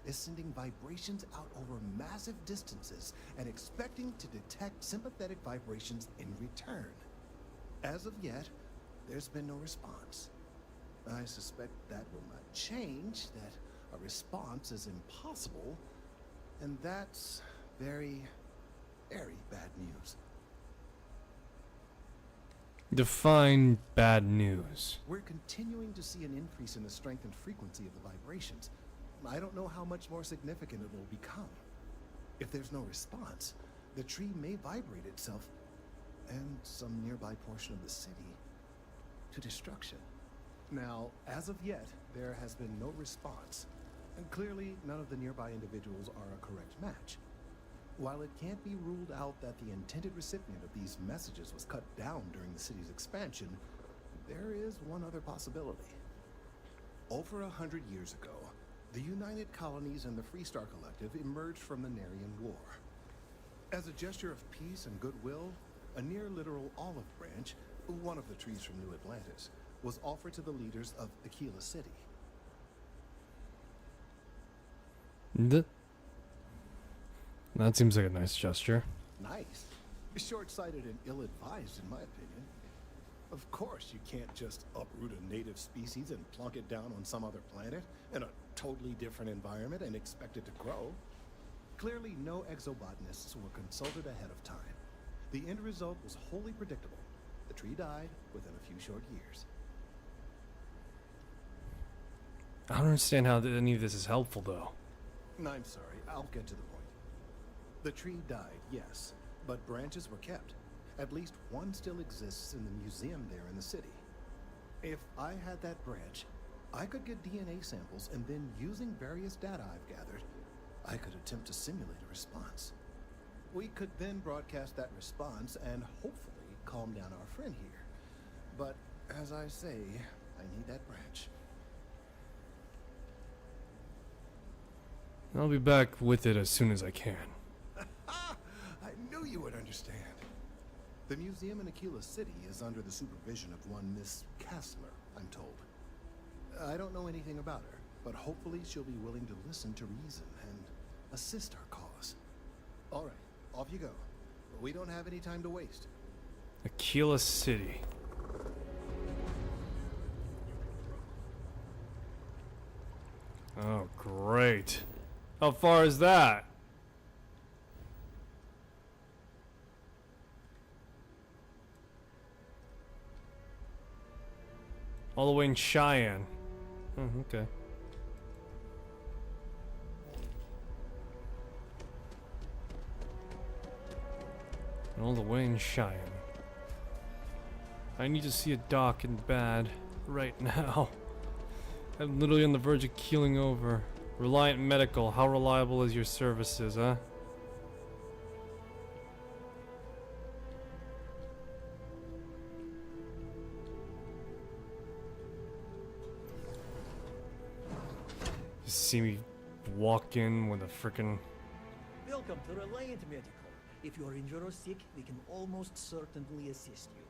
is sending vibrations out over massive distances and expecting to detect sympathetic vibrations in return. As of yet, there's been no response. I suspect that will not change, that a response is impossible, and that's very, very bad news. Define bad news. We're continuing to see an increase in the strength and frequency of the vibrations. I don't know how much more significant it will become. If there's no response, the tree may vibrate itself and some nearby portion of the city to destruction. Now, as of yet, there has been no response, and clearly none of the nearby individuals are a correct match. While it can't be ruled out that the intended recipient of these messages was cut down during the city's expansion, there is one other possibility. Over 100 years ago, the United Colonies and the Freestar Collective emerged from the Narian War. As a gesture of peace and goodwill, a near-literal olive branch, one of the trees from New Atlantis, was offered to the leaders of Aquila City. That seems like a nice gesture. Nice. Short-sighted and ill-advised, in my opinion. Of course, you can't just uproot a native species and plunk it down on some other planet in a totally different environment and expect it to grow. Clearly, no exobotanists were consulted ahead of time. The end result was wholly predictable. The tree died within a few short years. I don't understand how any of this is helpful, though. I'm sorry, I'll get to the point. The tree died, yes, but branches were kept. At least one still exists in the museum there in the city. If I had that branch, I could get DNA samples, and then using various data I've gathered, I could attempt to simulate a response. We could then broadcast that response and hopefully calm down our friend here. But as I say, I need that branch. I'll be back with it as soon as I can. I knew you would understand. The museum in Aquila City is under the supervision of one Miss Kastler, I'm told. I don't know anything about her, but hopefully she'll be willing to listen to reason and assist our cause. All right, off you go. But we don't have any time to waste. Aquila City. Oh, great. How far is that? All the way in Cheyenne. Oh, okay. All the way in Cheyenne. I need to see a doc in bad right now. I'm literally on the verge of keeling over. Reliant Medical, how reliable is your services, huh? You see me walk in with a frickin' Welcome to Reliant Medical. If you're injured or sick, we can almost certainly assist you.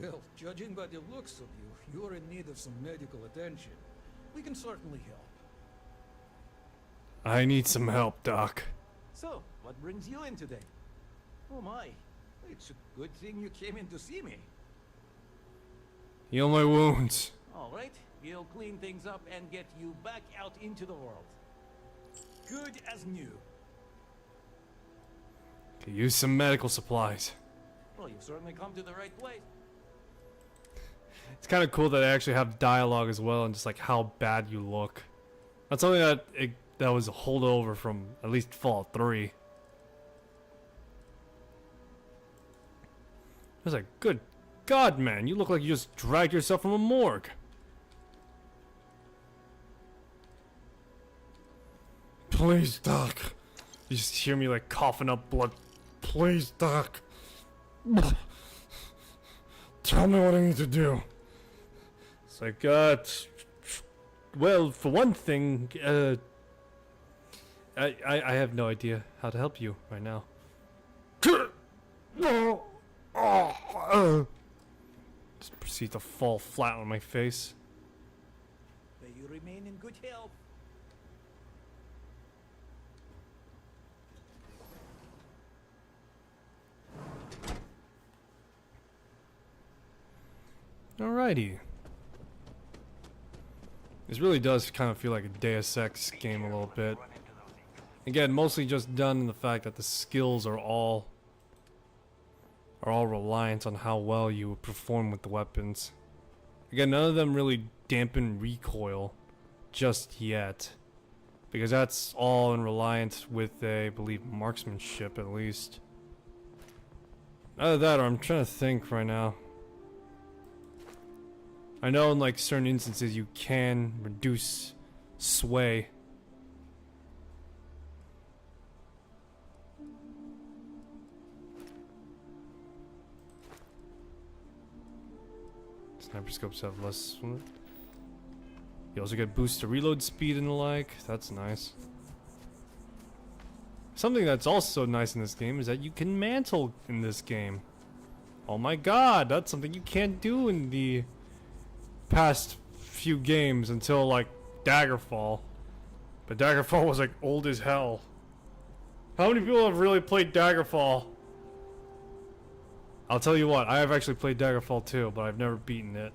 Well, judging by the looks of you, you're in need of some medical attention. We can certainly help. I need some help, Doc. So, what brings you in today? Oh my, it's a good thing you came in to see me. Heal my wounds. All right, we'll clean things up and get you back out into the world. Good as new. Could use some medical supplies. Well, you've certainly come to the right place. It's kind of cool that they actually have dialogue as well, and just like how bad you look. That's something that was a holdover from at least Fallout 3. I was like, good God, man, you look like you just dragged yourself from a morgue. Please, Doc. You just hear me like coughing up blood. Please, Doc. Tell me what I need to do. It's like, well, for one thing, I have no idea how to help you right now. Just proceed to fall flat on my face. May you remain in good health. Alrighty. This really does kind of feel like a Deus Ex game a little bit. Again, mostly just done in the fact that the skills are all reliant on how well you perform with the weapons. Again, none of them really dampen recoil just yet, because that's all in reliance with I believe marksmanship at least. Either that, or I'm trying to think right now. I know in like certain instances you can reduce sway. Sniper scopes have less. You also get boost to reload speed and the like. That's nice. Something that's also nice in this game is that you can mantle in this game. Oh my god, that's something you can't do in the past few games until like Daggerfall. But Daggerfall was like old as hell. How many people have really played Daggerfall? I'll tell you what, I have actually played Daggerfall 2, but I've never beaten it.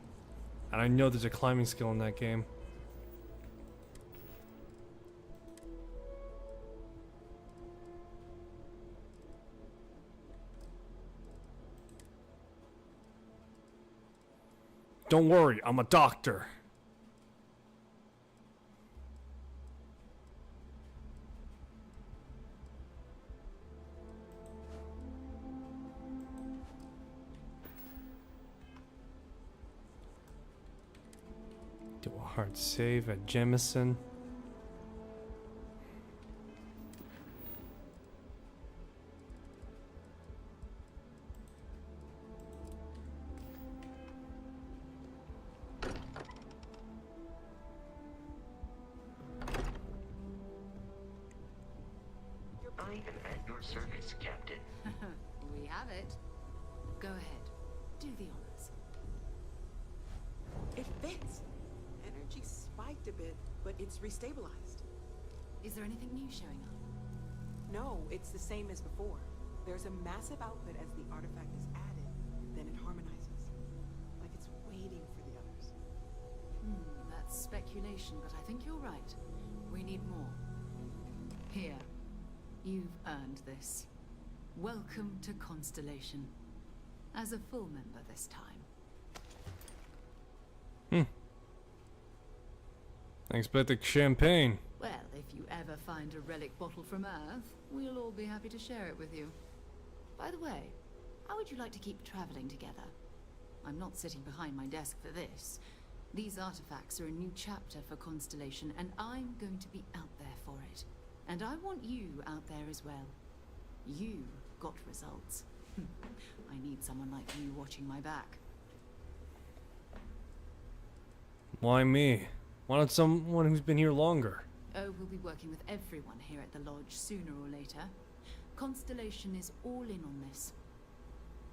And I know there's a climbing skill in that game. Don't worry, I'm a doctor. Do a hard save at Jemison. I am at your service, Captain. We have it. Go ahead. Do the honors. It fits. Energy spiked a bit, but it's restabilized. Is there anything new showing up? No, it's the same as before. There's a massive output as the artifact is added, then it harmonizes. Like it's waiting for the others. That's speculation, but I think you're right. We need more. Here. You've earned this. Welcome to Constellation. As a full member this time. Expected champagne. Well, if you ever find a relic bottle from Earth, we'll all be happy to share it with you. By the way, how would you like to keep traveling together? I'm not sitting behind my desk for this. These artifacts are a new chapter for Constellation, and I'm going to be out there for it. And I want you out there as well. You got results. I need someone like you watching my back. Why me? Why not someone who's been here longer? Oh, we'll be working with everyone here at the lodge sooner or later. Constellation is all in on this.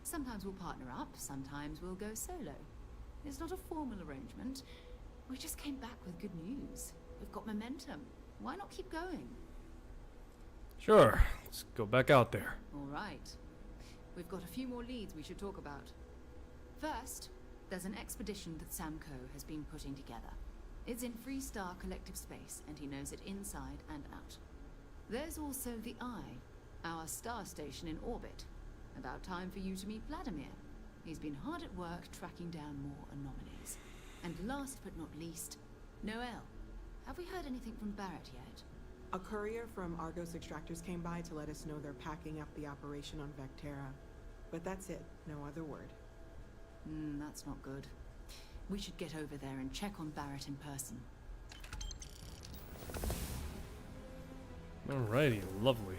Sometimes we'll partner up, sometimes we'll go solo. It's not a formal arrangement. We just came back with good news. We've got momentum. Why not keep going? Sure, let's go back out there. All right. We've got a few more leads we should talk about. First, there's an expedition that Samco has been putting together. It's in Freestar Collective Space, and he knows it inside and out. There's also the Eye, our star station in orbit. About time for you to meet Vladimir. He's been hard at work tracking down more anomalies. And last but not least, Noel. Have we heard anything from Barrett yet? A courier from Argos Extractors came by to let us know they're packing up the operation on Vectera. But that's it, no other word. That's not good. We should get over there and check on Barrett in person. Alrighty, lovely.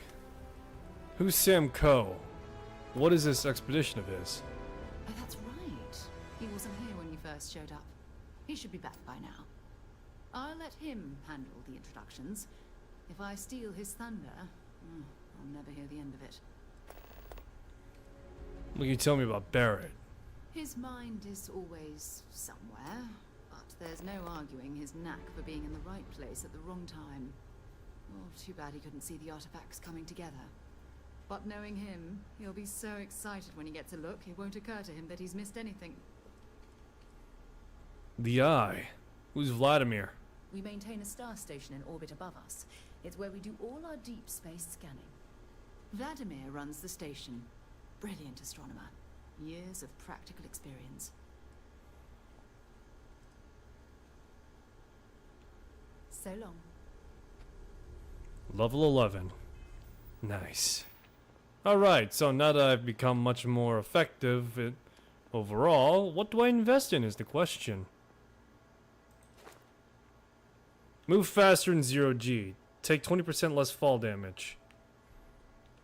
Who's Sam Coe? What is this expedition of his? Oh, that's right. He wasn't here when you first showed up. He should be back by now. I'll let him handle the introductions. If I steal his thunder, I'll never hear the end of it. What can you tell me about Barrett? His mind is always somewhere, but there's no arguing his knack for being in the right place at the wrong time. Oh, too bad he couldn't see the artifacts coming together. But knowing him, he'll be so excited when he gets a look, it won't occur to him that he's missed anything. The Eye. Who's Vladimir? We maintain a star station in orbit above us. It's where we do all our deep space scanning. Vladimir runs the station. Brilliant astronomer. Years of practical experience. So long. Level 11. Nice. Alright, so now that I've become much more effective overall, what do I invest in is the question. Move faster in 0G. Take 20% less fall damage.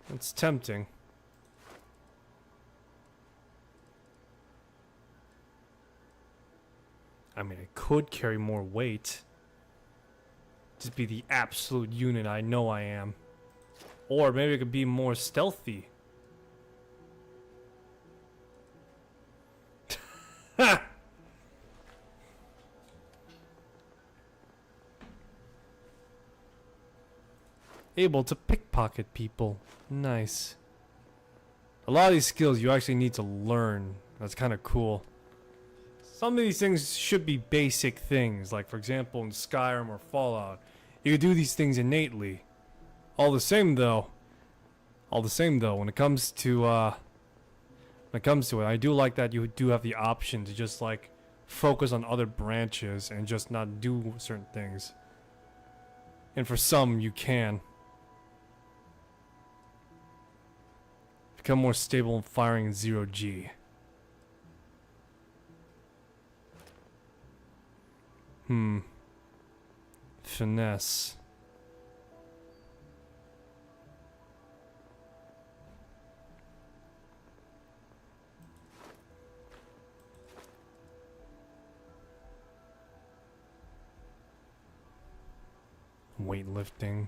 That's tempting. I mean, I could carry more weight. Just be the absolute unit I know I am. Or maybe I could be more stealthy. Ha! Able to pickpocket people. Nice. A lot of these skills you actually need to learn. That's kind of cool. Some of these things should be basic things, like for example in Skyrim or Fallout. You could do these things innately. All the same though, when it comes to it, I do like that you do have the option to just like focus on other branches and just not do certain things. And for some you can. Become more stable in firing in 0G. Finesse. Weightlifting.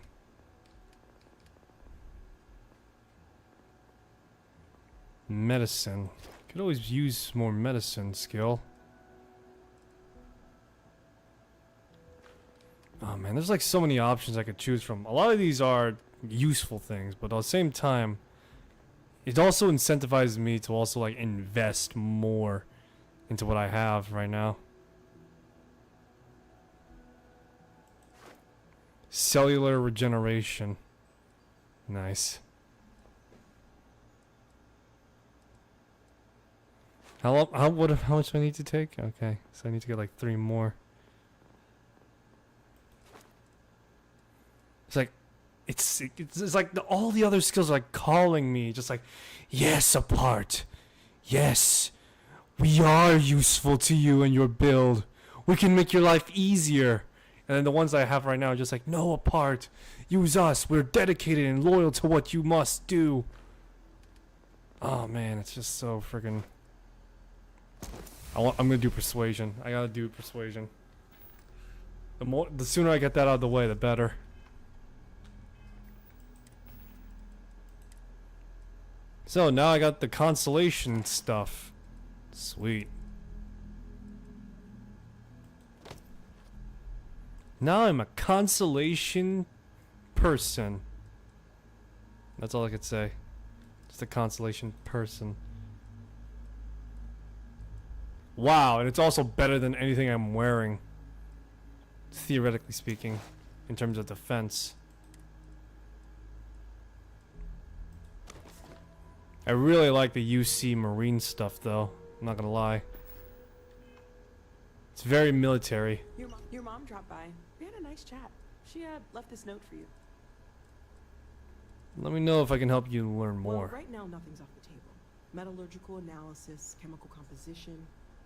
Medicine. Could always use more medicine skill. Oh man, there's like so many options I could choose from. A lot of these are useful things, but at the same time, it also incentivizes me to also like invest more into what I have right now. Cellular regeneration. Nice. How much do I need to take? Okay, so I need to get like 3 more. It's like it's like all the other skills are like calling me, just like, yes, apart. Yes, we are useful to you and your build. We can make your life easier. And then the ones I have right now are just like, no, apart. Use us. We're dedicated and loyal to what you must do. Oh man, it's just so freaking. I'm gonna do persuasion. I gotta do persuasion. The sooner I get that out of the way, the better. So now I got the constellation stuff. Sweet. Now I'm a constellation person. That's all I could say. Just a constellation person. Wow, and it's also better than anything I'm wearing. Theoretically speaking, in terms of defense. I really like the UC Marine stuff though, I'm not gonna lie. It's very military. Your mom dropped by. We had a nice chat. She left this note for you. Let me know if I can help you learn more. Well, right now nothing's off the table. Metallurgical analysis, chemical composition.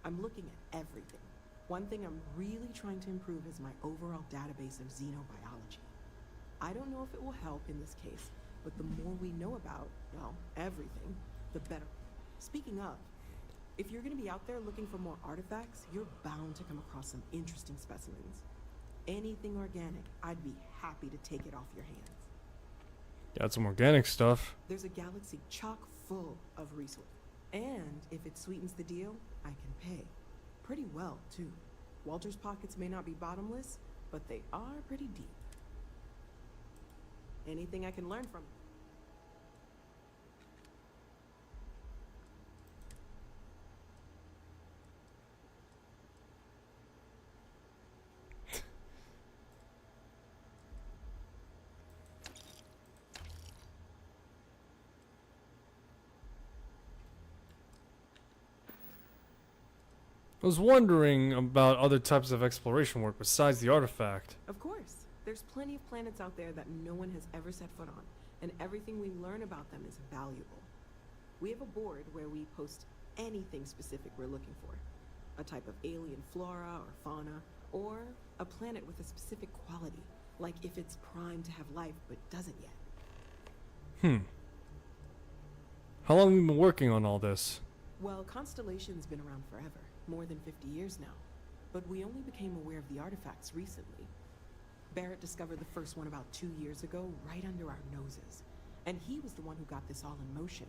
I'm looking at everything. One thing I'm really trying to improve is my overall database of xenobiology. I don't know if it will help in this case, but the more we know about, well, everything, the better. Speaking of, if you're going to be out there looking for more artifacts, you're bound to come across some interesting specimens. Anything organic, I'd be happy to take it off your hands. Got some organic stuff. There's a galaxy chock full of resources. And if it sweetens the deal, I can pay. Pretty well, too. Walter's pockets may not be bottomless, but they are pretty deep. Anything I can learn from. I was wondering about other types of exploration work besides the artifact. Of course. There's plenty of planets out there that no one has ever set foot on, and everything we learn about them is valuable. We have a board where we post anything specific we're looking for. A type of alien flora or fauna, or a planet with a specific quality, like if it's primed to have life but doesn't yet. How long have you been working on all this? Well, Constellation's been around forever, more than 50 years now. But we only became aware of the artifacts recently. Barrett discovered the first one about 2 years ago, right under our noses. And he was the one who got this all in motion.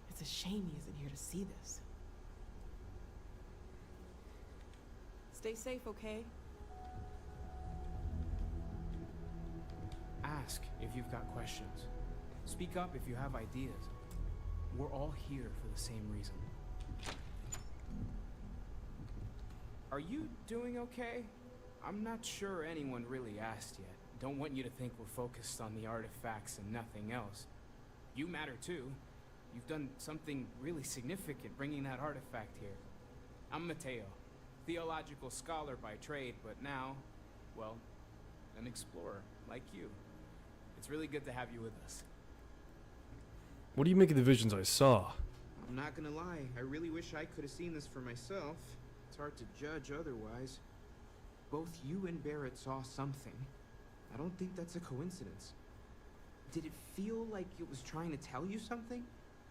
It's a shame he isn't here to see this. Stay safe, okay? Ask if you've got questions. Speak up if you have ideas. We're all here for the same reason. Are you doing okay? I'm not sure anyone really asked yet. Don't want you to think we're focused on the artifacts and nothing else. You matter too. You've done something really significant bringing that artifact here. I'm Mateo, theological scholar by trade, but now, well, an explorer like you. It's really good to have you with us. What do you make of the visions I saw? I'm not gonna lie, I really wish I could have seen this for myself. It's hard to judge otherwise. Both you and Barrett saw something. I don't think that's a coincidence. Did it feel like it was trying to tell you something?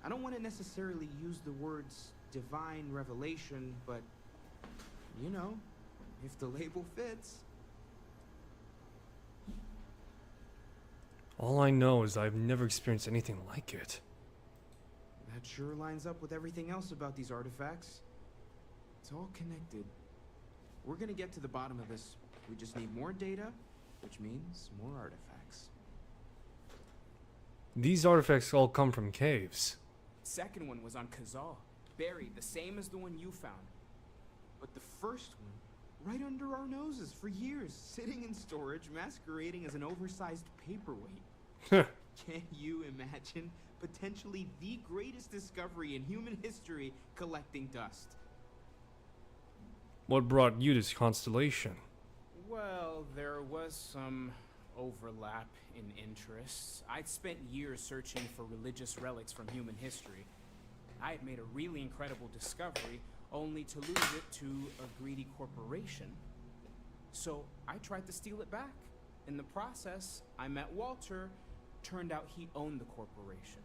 I don't want to necessarily use the words divine revelation, but, you know, if the label fits. All I know is I've never experienced anything like it. That sure lines up with everything else about these artifacts. It's all connected. We're gonna get to the bottom of this. We just need more data, which means more artifacts. These artifacts all come from caves. Second one was on Kazal, buried the same as the one you found. But the first one, right under our noses for years, sitting in storage, masquerading as an oversized paperweight. Can you imagine potentially the greatest discovery in human history collecting dust? What brought you to Constellation? Well, there was some overlap in interests. I'd spent years searching for religious relics from human history. I had made a really incredible discovery, only to lose it to a greedy corporation. So I tried to steal it back. In the process, I met Walter. Turned out he owned the corporation.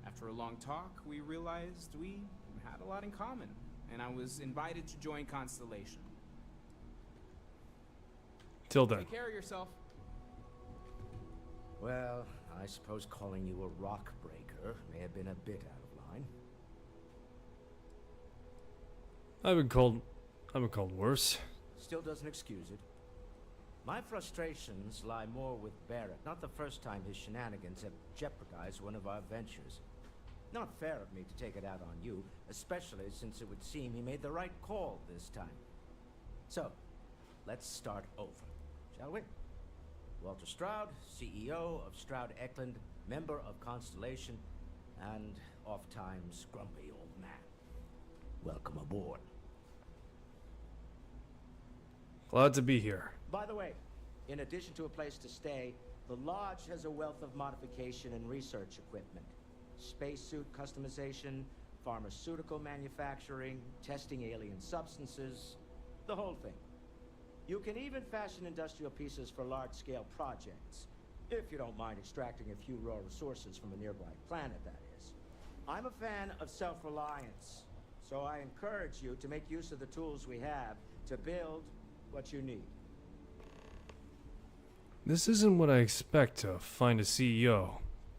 After a long talk, we realized we had a lot in common, and I was invited to join Constellation. Till then. Take care of yourself. Well, I suppose calling you a rock breaker may have been a bit out of line. I've been called worse. Still doesn't excuse it. My frustrations lie more with Barrett. Not the first time his shenanigans have jeopardized one of our ventures. Not fair of me to take it out on you, especially since it would seem he made the right call this time. So, let's start over, shall we? Walter Stroud, CEO of Stroud Eklund, member of Constellation, and oft-times grumpy old man. Welcome aboard. Glad to be here. By the way, in addition to a place to stay, the Lodge has a wealth of modification and research equipment. Spacesuit customization, pharmaceutical manufacturing, testing alien substances, the whole thing. You can even fashion industrial pieces for large-scale projects, if you don't mind extracting a few raw resources from a nearby planet, that is. I'm a fan of self-reliance, so I encourage you to make use of the tools we have to build what you need. This isn't what I expect to find a CEO.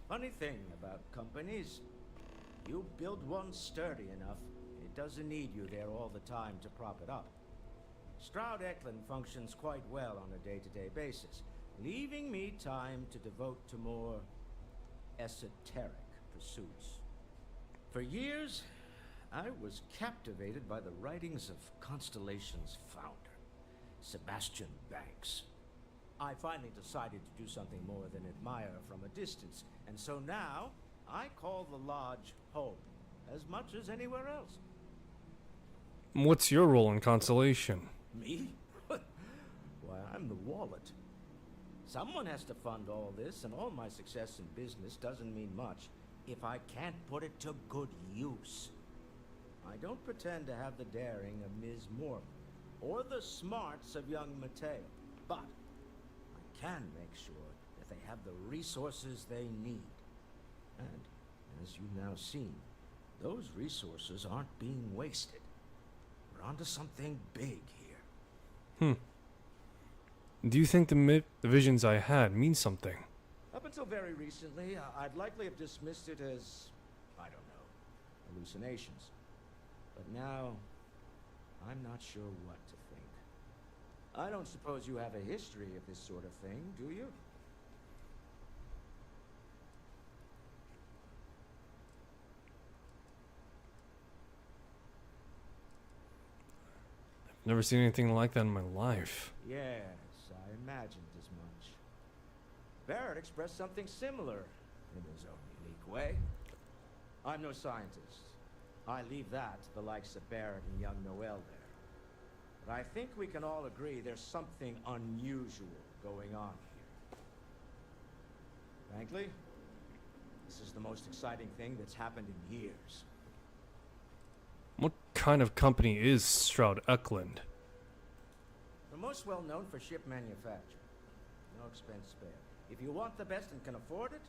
Funny thing about companies, you build one sturdy enough, it doesn't need you there all the time to prop it up. Stroud Eklund functions quite well on a day-to-day basis, leaving me time to devote to more esoteric pursuits. For years, I was captivated by the writings of Constellation's founder, Sebastian Banks. I finally decided to do something more than admire from a distance, and so now I call the Lodge home as much as anywhere else. What's your role in Constellation? Me? Why, I'm the wallet. Someone has to fund all this, and all my success in business doesn't mean much if I can't put it to good use. I don't pretend to have the daring of Ms. Morgan, or the smarts of young Mateo, but I can make sure that they have the resources they need. And, as you've now seen, those resources aren't being wasted. We're onto something big here. Do you think the visions I had mean something? Up until very recently, I'd likely have dismissed it as, I don't know, hallucinations. But now, I'm not sure what to think. I don't suppose you have a history of this sort of thing, do you? Never seen anything like that in my life. Yes, I imagined as much. Barrett expressed something similar in his own unique way. I'm no scientist. I leave that to the likes of Barrett and young Noel there. But I think we can all agree there's something unusual going on here. Frankly, this is the most exciting thing that's happened in years. What kind of company is Stroud Eklund? We're most well known for ship manufacture. No expense spared. If you want the best and can afford it,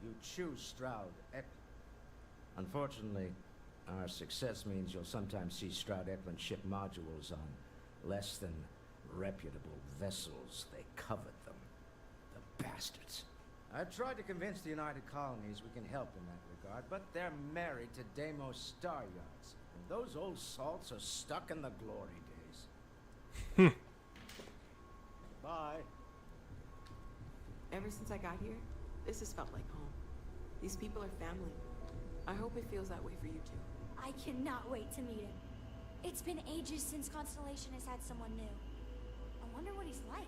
you choose Stroud Eklund. Unfortunately, our success means you'll sometimes see Stroud Eklund ship modules on less than reputable vessels. They covet them. The bastards. I've tried to convince the United Colonies we can help in that regard, but they're married to Deimos Star Yachts. And those old salts are stuck in the glory days. Bye. Ever since I got here, this has felt like home. These people are family. I hope it feels that way for you too. I cannot wait to meet him. It's been ages since Constellation has had someone new. I wonder what he's like.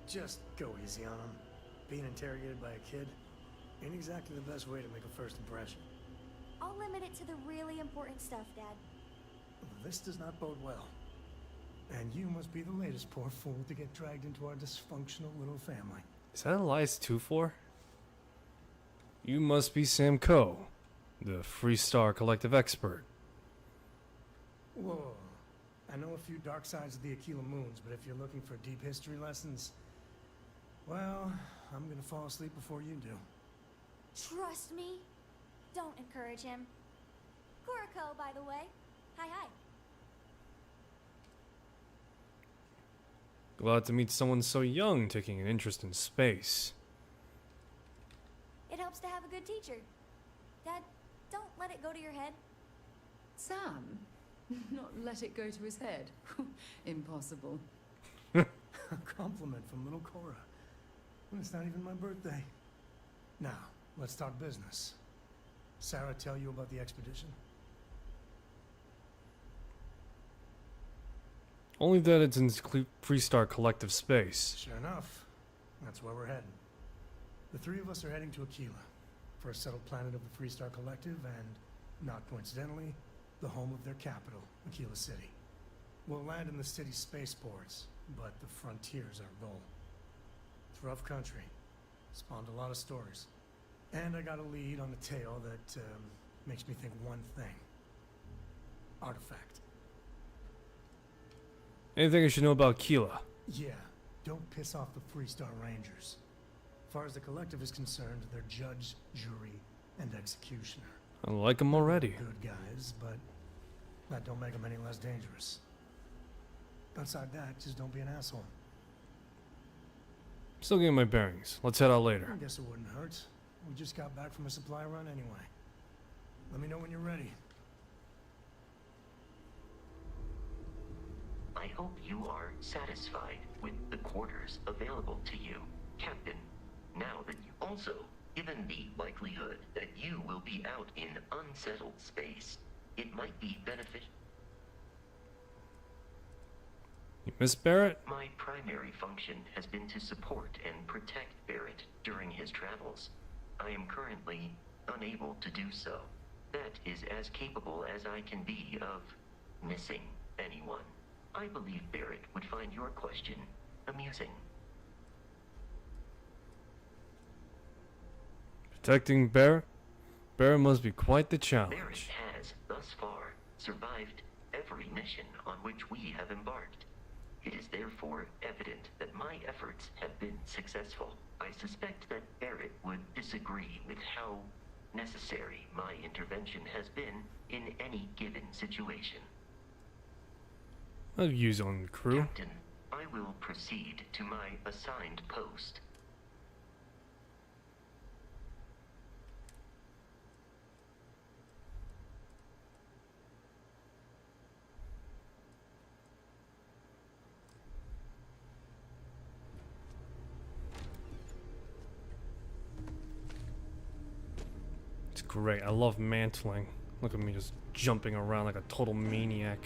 Just go easy on him. Being interrogated by a kid ain't exactly the best way to make a first impression. I'll limit it to the really important stuff, Dad. This does not bode well. And you must be the latest poor fool to get dragged into our dysfunctional little family. Is that Elias 2-4? You must be Sam Coe, the Freestar Collective expert. Whoa. I know a few dark sides of the Aquila Moons, but if you're looking for deep history lessons, well, I'm gonna fall asleep before you do. Trust me. Don't encourage him. Kuriko, by the way. Hi, hi. Glad to meet someone so young taking an interest in space. It helps to have a good teacher. Dad, don't let it go to your head. Sam? Not let it go to his head. Impossible. A compliment from little Cora. And it's not even my birthday. Now, let's talk business. Sarah tell you about the expedition? Only that it's in Freestar Collective space. Sure enough. That's where we're heading. The three of us are heading to Aquila, for a settled planet of the Freestar Collective and, not coincidentally, the home of their capital, Aquila City. We'll land in the city's spaceports, but the frontier's our goal. It's rough country. Spawned a lot of stories. And I got a lead on a tale that makes me think one thing. Artifact. Anything I should know about Keela? Yeah, don't piss off the Freestar Rangers. As far as the Collective is concerned, they're judge, jury, and executioner. I like them already. Good guys, but that don't make them any less dangerous. Outside that, just don't be an asshole. Still getting my bearings. Let's head out later. I guess it wouldn't hurt. We just got back from a supply run anyway. Let me know when you're ready. I hope you are satisfied with the quarters available to you, Captain. Now that you also, given the likelihood that you will be out in unsettled space, it might be beneficial. You miss Barrett? My primary function has been to support and protect Barrett during his travels. I am currently unable to do so. That is as capable as I can be of missing anyone. I believe Barrett would find your question amusing. Protecting Barrett? Barrett must be quite the challenge. Barrett has, thus far, survived every mission on which we have embarked. It is therefore evident that my efforts have been successful. I suspect that Barrett would disagree with how necessary my intervention has been in any given situation. I'll use on the crew. Captain, I will proceed to my assigned post. It's great. I love mantling. Look at me just jumping around like a total maniac.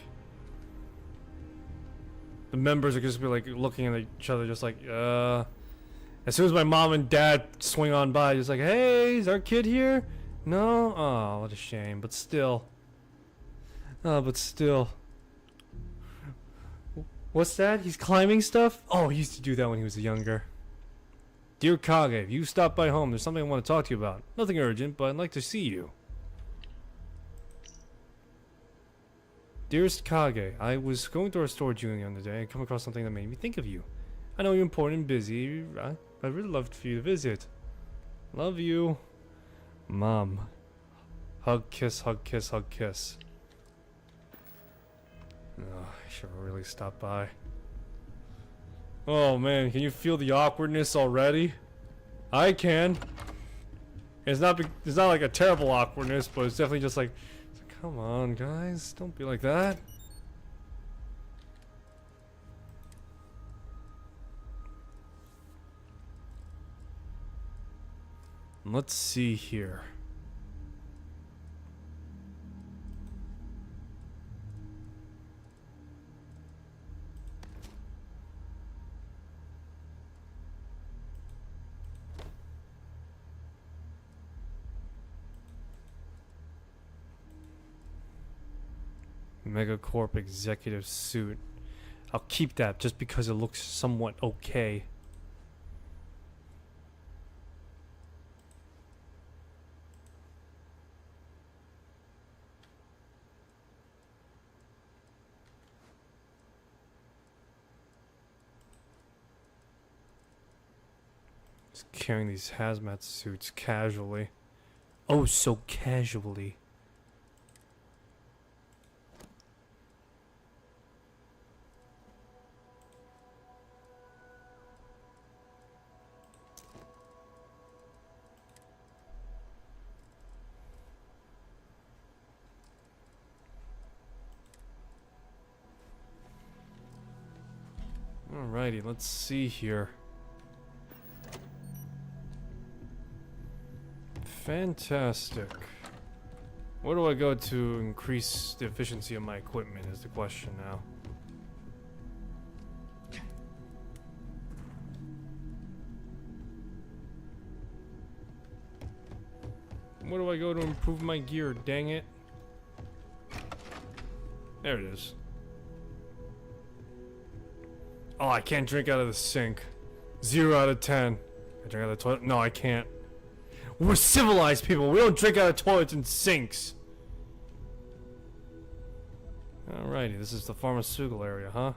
The members are just be like looking at each other just like, as soon as my mom and dad swing on by, just like, hey, is our kid here? No? Oh, what a shame. But still. Oh, but still. What's that? He's climbing stuff? Oh, he used to do that when he was younger. Dear Kage, if you stop by home, there's something I want to talk to you about. Nothing urgent, but I'd like to see you. Dearest Kage, I was going through our storage unit the other day and come across something that made me think of you. I know you're important and busy. I'd really love for you to visit. Love you. Mom. Hug, kiss, hug, kiss, hug, kiss. Oh, I should really stop by. Oh man, can you feel the awkwardness already? I can. It's not like a terrible awkwardness, but it's definitely just like, come on, guys, don't be like that. Let's see here. Megacorp executive suit. I'll keep that just because it looks somewhat okay. Just carrying these hazmat suits casually. Oh, so casually. Alrighty, let's see here. Fantastic. Where do I go to increase the efficiency of my equipment is the question now. Where do I go to improve my gear? Dang it. There it is. Oh, I can't drink out of the sink. 0 out of 10. I drink out of the toilet? No, I can't. We're civilized people. We don't drink out of toilets and sinks. Alrighty, this is the pharmaceutical area, huh?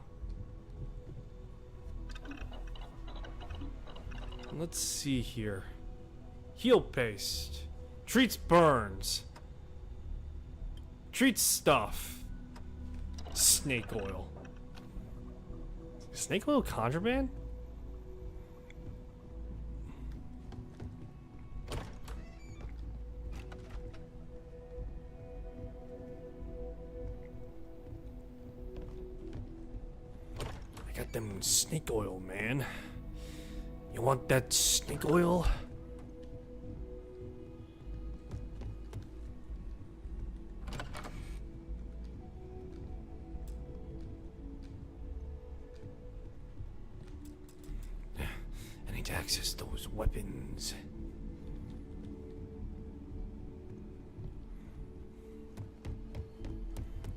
Let's see here. Heal paste. Treats burns. Treats stuff. Snake oil. Snake oil contraband? I got them snake oil, man. You want that snake oil? I need to access those weapons.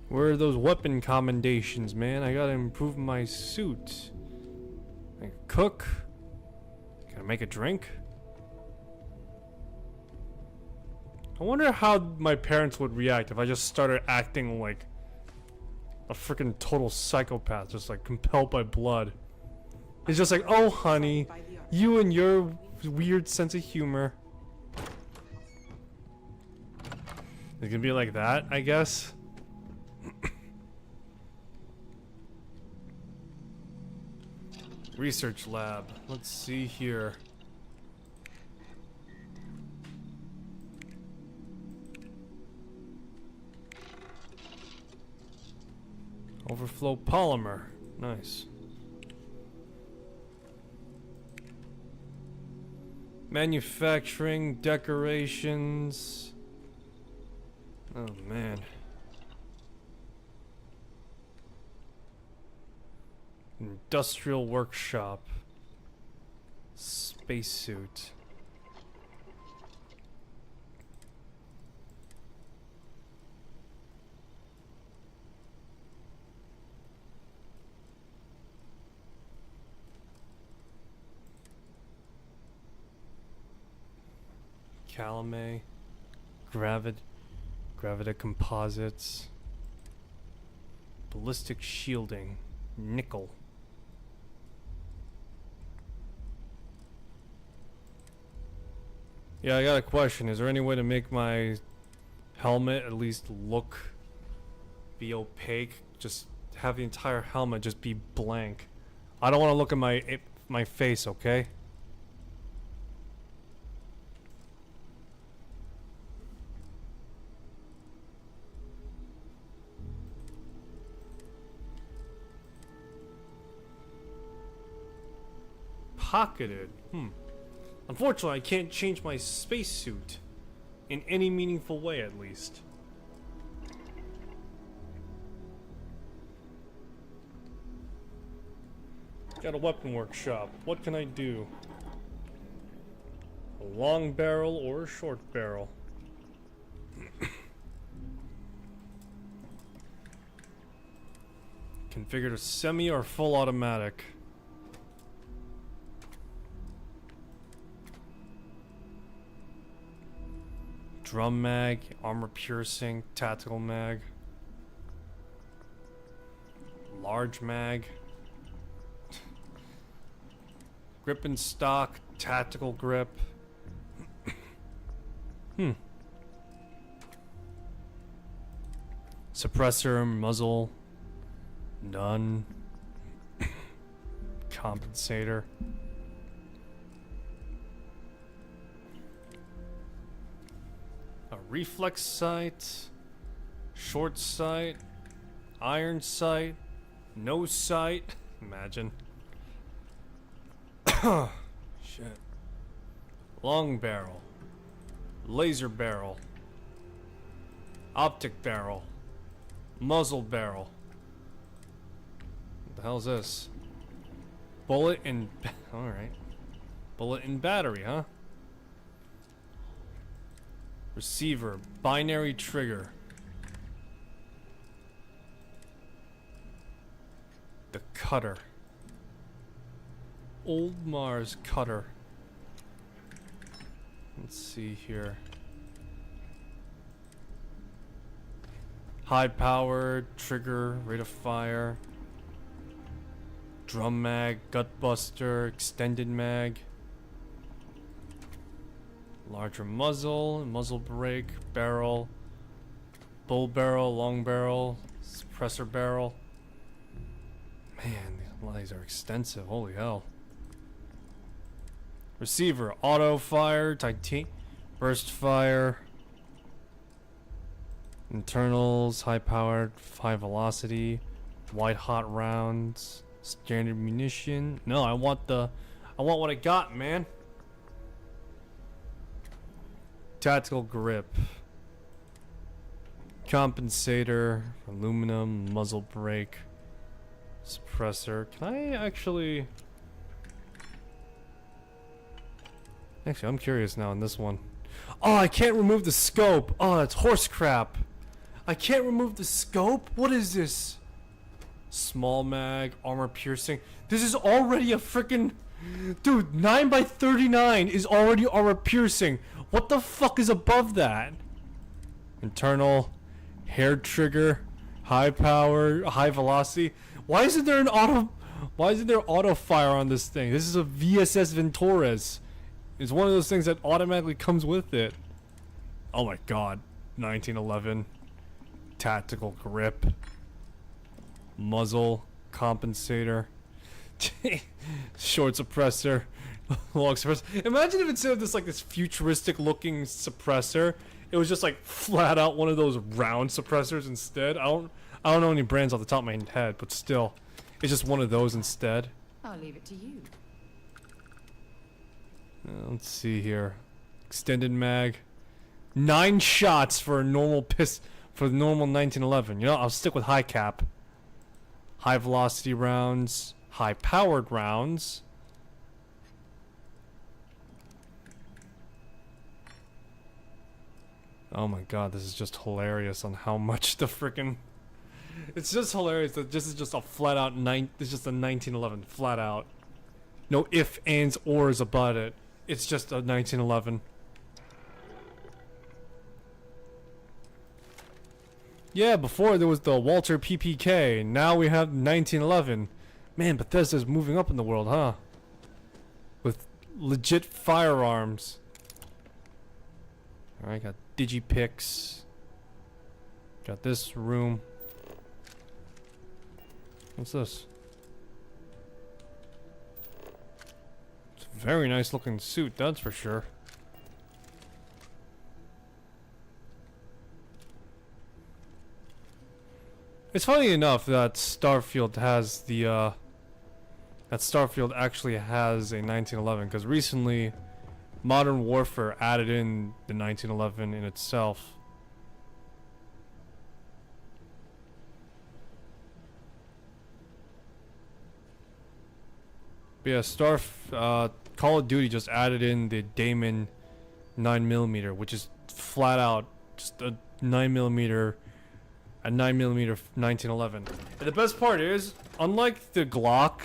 Where are those weapon commendations, man? I gotta improve my suit. I can cook. Can I make a drink? I wonder how my parents would react if I just started acting like a freaking total psychopath, just like compelled by blood. It's just like, oh honey, you and your weird sense of humor. It's gonna be like that, I guess. Research lab. Let's see here. Overflow polymer. Nice. Manufacturing, decorations. Oh man. Industrial workshop. Spacesuit. Calumet. Gravita composites. Ballistic shielding. Nickel. Yeah, I got a question. Is there any way to make my helmet at least be opaque? Just have the entire helmet just be blank. I don't want to look at my face, okay? Pocketed. Unfortunately, I can't change my spacesuit in any meaningful way, at least. Got a weapon workshop. What can I do? A long barrel or a short barrel? Configured a semi or full automatic. Drum mag, armor piercing, tactical mag. Large mag. Grip and stock, tactical grip. Suppressor, muzzle. None. Compensator. A reflex sight. Short sight. Iron sight. No sight. Imagine. Shit. Long barrel. Laser barrel. Optic barrel. Muzzle barrel. What the hell is this? Bullet and... Alright. Bullet and battery, huh? Receiver. Binary trigger. The cutter. Old Mars cutter. Let's see here. High power, trigger, rate of fire. Drum mag, gut buster, extended mag. Larger muzzle, muzzle brake, barrel. Bull barrel, long barrel, suppressor barrel. Man, these are extensive, holy hell. Receiver, auto fire, burst fire. Internals, high powered, high velocity, white hot rounds, standard munition. No, I want what I got, man. Tactical grip. Compensator, aluminum, muzzle brake, suppressor. Can I actually... Actually, I'm curious now on this one. Oh, I can't remove the scope. Oh, that's horse crap. I can't remove the scope? What is this? Small mag, armor piercing. This is already a freaking... Dude, 9x39 is already armor piercing. What the fuck is above that? Internal, hair trigger, high power, high velocity. Why isn't there auto fire on this thing? This is a VSS Ventores. It's one of those things that automatically comes with it. Oh my god. 1911. Tactical grip. Muzzle. Compensator. Short suppressor. Long suppressor. Imagine if instead of this futuristic looking suppressor, it was just like flat out one of those round suppressors instead. I don't know any brands off the top of my head, but still. It's just one of those instead. I'll leave it to you. Let's see here. Extended mag. 9 shots for a normal for the normal 1911. You know, I'll stick with high cap. High velocity rounds. High powered rounds. Oh my god, this is just hilarious on how much the frickin'... It's just hilarious that this is just a flat out it's just a 1911 flat out. No ifs, ands, ors about it. It's just a 1911. Yeah, before there was the Walter PPK. Now we have 1911. Man, Bethesda's moving up in the world, huh? With legit firearms. Alright, got Digipix. Got this room. What's this? It's a very nice looking suit, that's for sure. It's funny enough that Starfield has the, that Starfield actually has a 1911, because recently Modern Warfare added in the 1911 in itself. But yeah, Call of Duty just added in the Damon 9mm, which is flat out just a 9mm, a 9mm 1911. And the best part is, unlike the Glock,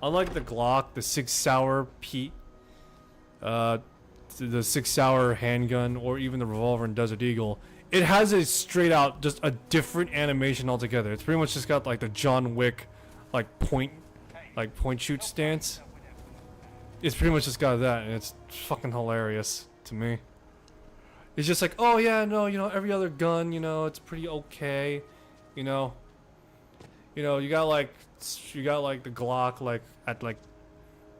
the Sig Sauer Pete, the Sig Sauer handgun, or even the revolver in Desert Eagle, it has a straight out, just a different animation altogether. It's pretty much just got like the John Wick, point shoot stance. It's pretty much just got that, and it's fucking hilarious to me. It's just like, oh yeah, no, every other gun, it's pretty okay, you got like the Glock,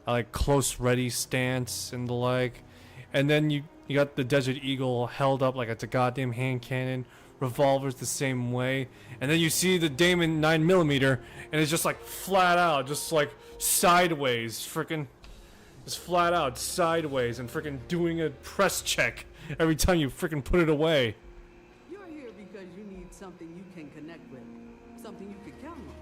at close ready stance and the like, and then you got the Desert Eagle held up like it's a goddamn hand cannon. Revolver's the same way, and then you see the Damon 9mm, and it's just like flat out, just like sideways, freaking, just flat out sideways, and freaking doing a press check every time you freaking put it away. You're here because you need something you can connect with, something you can count on.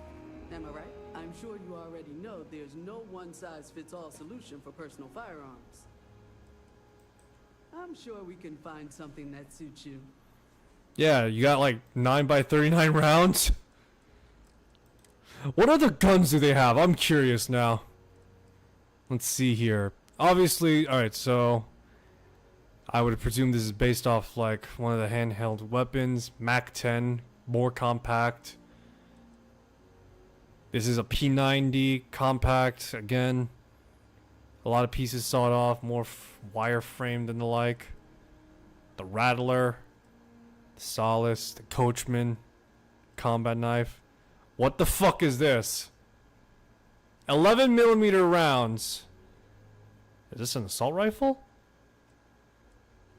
Am I right? I'm sure you already know there's no one-size-fits-all solution for personal firearms. I'm sure we can find something that suits you. Yeah, you got like 9x39 rounds. What other guns do they have? I'm curious now. Let's see here. Obviously, alright, so I would presume this is based off like one of the handheld weapons. MAC-10, more compact. This is a P90 compact, again. A lot of pieces sawed off, more wireframed and the like. The Rattler. The Solace, the Coachman, combat knife. What the fuck is this? 11mm rounds. Is this an assault rifle?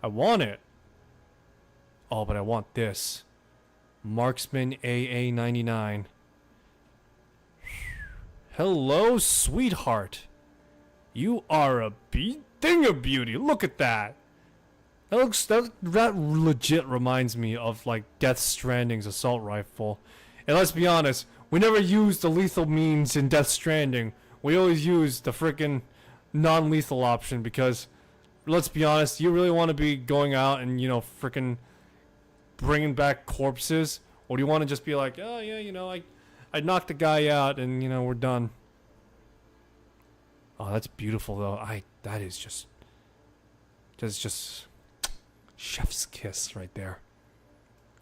I want it. Oh, but I want this. Marksman AA-99. Hello, sweetheart. You are a thing of beauty. Look at that. That legit reminds me of like Death Stranding's assault rifle. And let's be honest, we never used the lethal means in Death Stranding. We always used the freaking non-lethal option because, let's be honest, you really want to be going out and freaking bringing back corpses, or do you want to just be like, oh yeah, I knocked the guy out and we're done. Oh, that's beautiful though. That is just chef's kiss right there.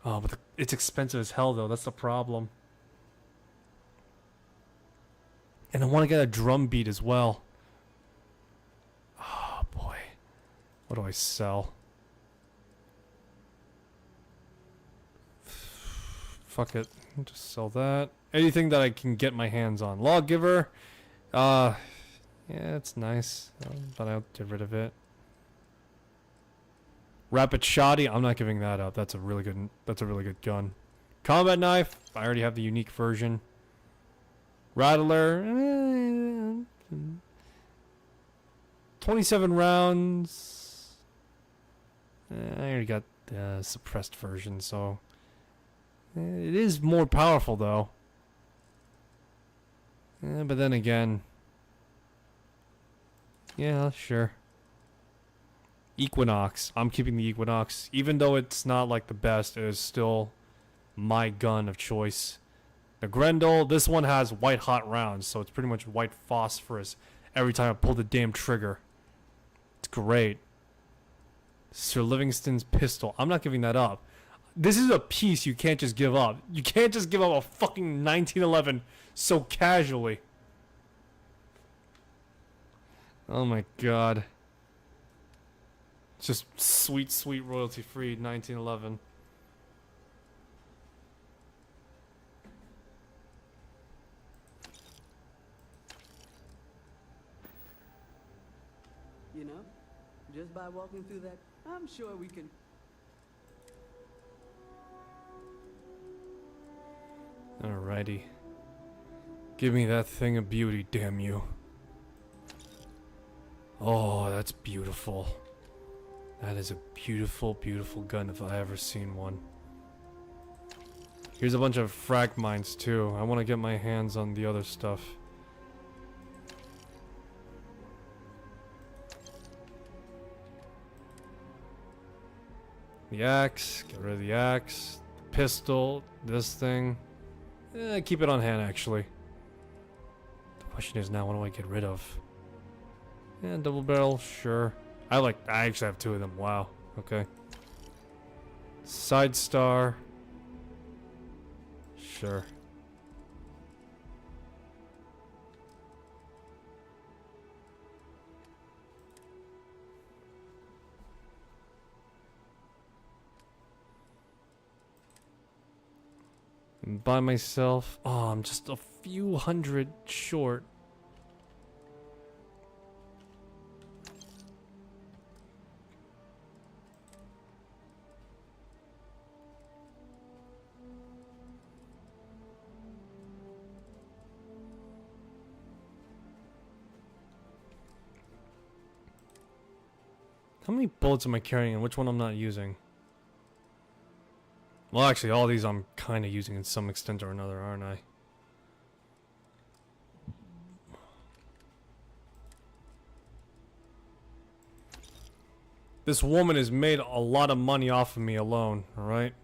Oh, but it's expensive as hell though. That's the problem. And I want to get a drum beat as well. Oh boy, what do I sell? Fuck it, just sell that. Anything that I can get my hands on. Lawgiver. Yeah, it's nice, but I'll get rid of it. Rapid Shoddy, I'm not giving that up. That's a really good gun. Combat knife, I already have the unique version. Rattler, 27 rounds. I already got the suppressed version, so it is more powerful though. But then again, yeah, sure. Equinox. I'm keeping the Equinox. Even though it's not like the best, it is still my gun of choice. The Grendel, this one has white hot rounds, so it's pretty much white phosphorus every time I pull the damn trigger. It's great. Sir Livingston's pistol. I'm not giving that up. This is a piece you can't just give up. You can't just give up a fucking 1911 so casually. Oh my god. Just sweet, sweet royalty-free 1911. Just by walking through that, I'm sure we can... Alrighty. Give me that thing of beauty, damn you. Oh, that's beautiful. That is a beautiful, beautiful gun if I ever seen one. Here's a bunch of frag mines too. I want to get my hands on the other stuff. The axe, get rid of the axe. The pistol, this thing. Keep it on hand actually. The question is now, what do I get rid of? Yeah, double barrel, sure. I actually have two of them. Wow. Okay. Side star. Sure. And by myself. Oh, I'm just a few hundred short. How many bullets am I carrying and which one I'm not using? Well, actually, all these I'm kind of using in some extent or another, aren't I? This woman has made a lot of money off of me alone, alright?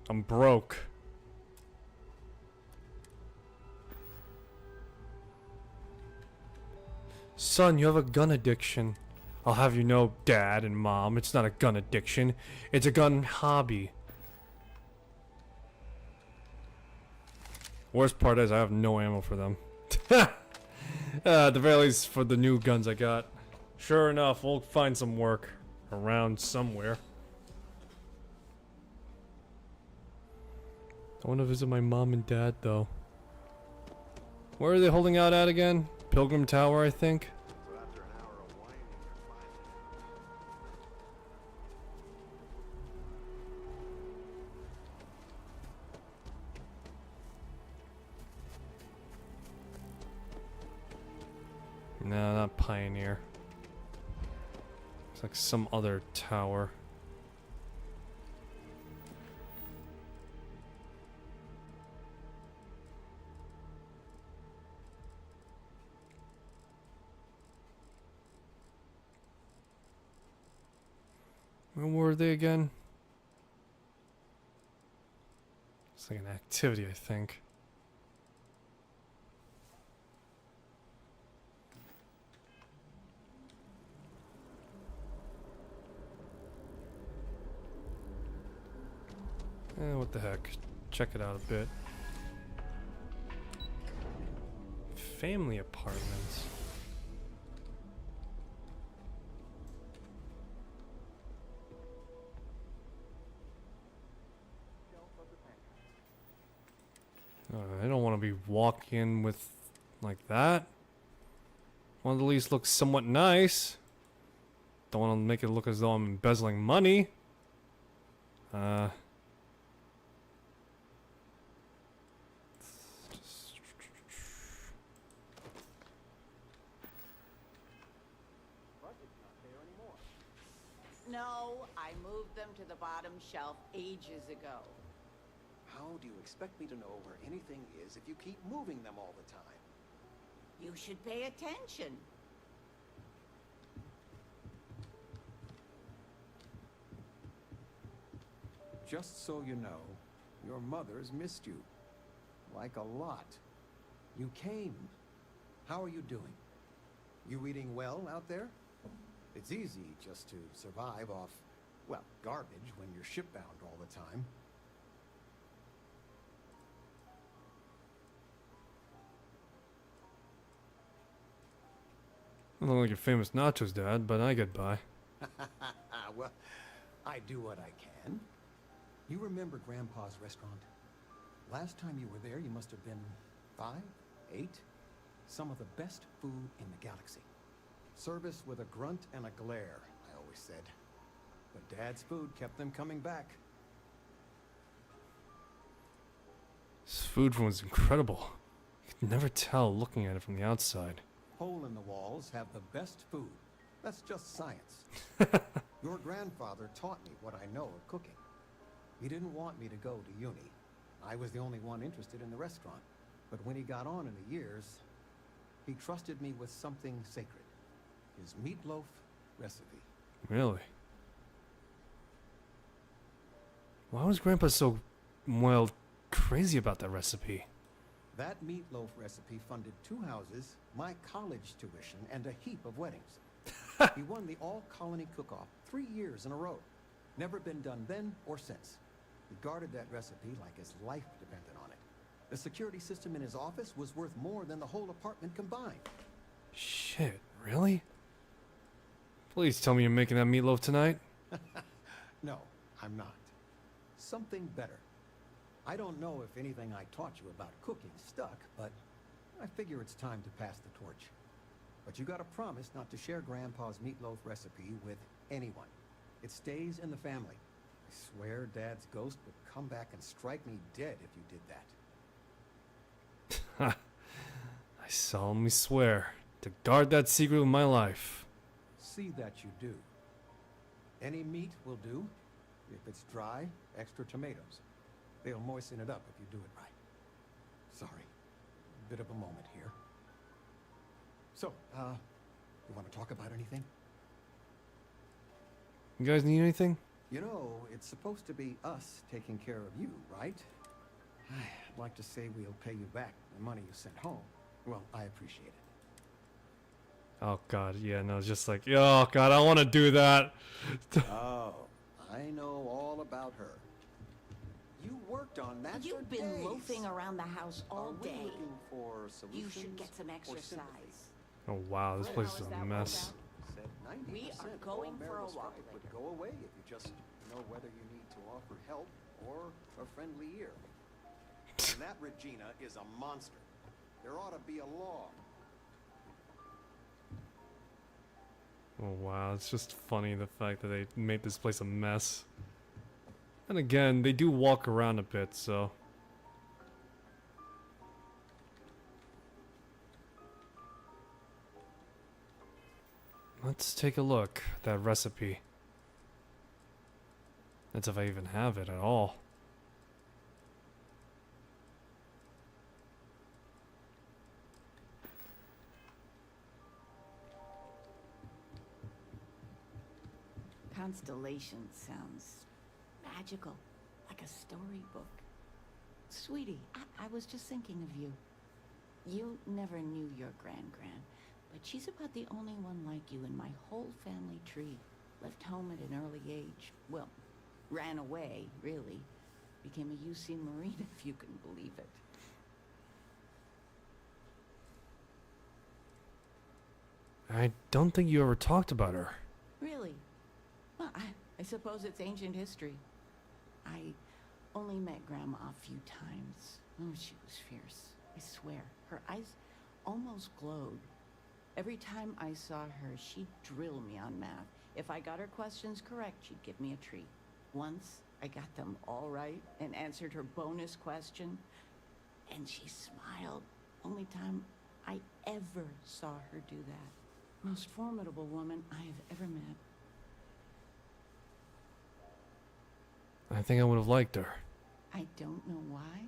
I'm broke. Son, you have a gun addiction. I'll have you know, Dad and Mom, it's not a gun addiction. It's a gun hobby. Worst part is I have no ammo for them. At the very least for the new guns I got. Sure enough, we'll find some work around somewhere. I want to visit my mom and dad though. Where are they holding out at again? Pilgrim Tower, I think. No, not Pioneer. It's like some other tower. Where were they again? It's like an activity, I think. What the heck? Check it out a bit. Family apartments. I don't want to be walking with like that. Want to at least look somewhat nice. Don't want to make it look as though I'm embezzling money. No, I moved them to the bottom shelf ages ago. How do you expect me to know where anything is if you keep moving them all the time? You should pay attention. Just so you know, your mother's missed you. Like a lot. You came. How are you doing? You eating well out there? It's easy just to survive off, well, garbage when you're shipbound all the time. I don't like your famous nachos, Dad, but I get by. Well, I do what I can. You remember Grandpa's restaurant? Last time you were there, you must have been 5, 8? Some of the best food in the galaxy. Service with a grunt and a glare, I always said. But Dad's food kept them coming back. This food was incredible. You could never tell looking at it from the outside. hole in the walls have the best food. That's just science. Your grandfather taught me what I know of cooking. He didn't want me to go to uni. I was the only one interested in the restaurant. But when he got on in the years, he trusted me with something sacred. His meatloaf recipe. Really? Why was Grandpa so, well, crazy about that recipe? That meatloaf recipe funded 2 houses, my college tuition, and a heap of weddings. He won the all-colony cook-off 3 years in a row. Never been done then or since. He guarded that recipe like his life depended on it. The security system in his office was worth more than the whole apartment combined. Shit, really? Please tell me you're making that meatloaf tonight. No, I'm not. Something better. I don't know if anything I taught you about cooking stuck, but I figure it's time to pass the torch. But you gotta promise not to share Grandpa's meatloaf recipe with anyone. It stays in the family. I swear Dad's ghost would come back and strike me dead if you did that. I solemnly swear to guard that secret with my life. See that you do. Any meat will do. If it's dry, extra tomatoes. They'll moisten it up if you do it right. Sorry. Bit of a moment here. So, you want to talk about anything? You guys need anything? You know, it's supposed to be us taking care of you, right? I'd like to say we'll pay you back the money you sent home. Well, I appreciate it. Oh god, yeah, no, it's just like, oh god, I want to do that. Oh, I know all about her. You worked on that for You've been days. loafing around the house all Are we day. looking for You solutions should get some or exercise. sympathy? Oh wow, this place is a mess. Said 90% We are of all going for a marital walk strife would go away if you just know whether you need to offer help or a friendly ear. And that Regina is a monster. There ought to be a law. Oh wow, it's just funny the fact that they made this place a mess. And again, they do walk around a bit, so... Let's take a look at that recipe. That's if I even have it at all. Constellation sounds magical, like a storybook. Sweetie, I was just thinking of you. You never knew your gran-gran, but she's about the only one like you in my whole family tree. Left home at an early age. Well, ran away, really. Became a UC Marine, if you can believe it. I don't think you ever talked about her. Really? Well, I suppose it's ancient history. I only met Grandma a few times. Oh, she was fierce. I swear. Her eyes almost glowed. Every time I saw her, she'd drill me on math. If I got her questions correct, she'd give me a treat. Once, I got them all right and answered her bonus question, and she smiled. Only time I ever saw her do that. Most formidable woman I have ever met. I think I would have liked her. I don't know why,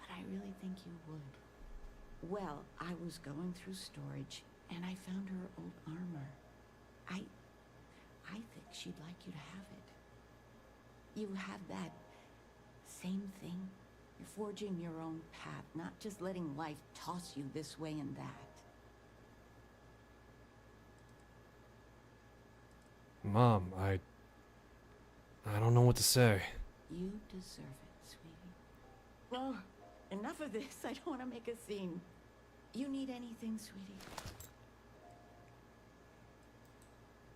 but I really think you would. Well, I was going through storage, and I found her old armor. I think she'd like you to have it. You have that same thing. You're forging your own path, not just letting life toss you this way and that. Mom, I don't know what to say. You deserve it, sweetie. Oh, enough of this. I don't want to make a scene. You need anything, sweetie?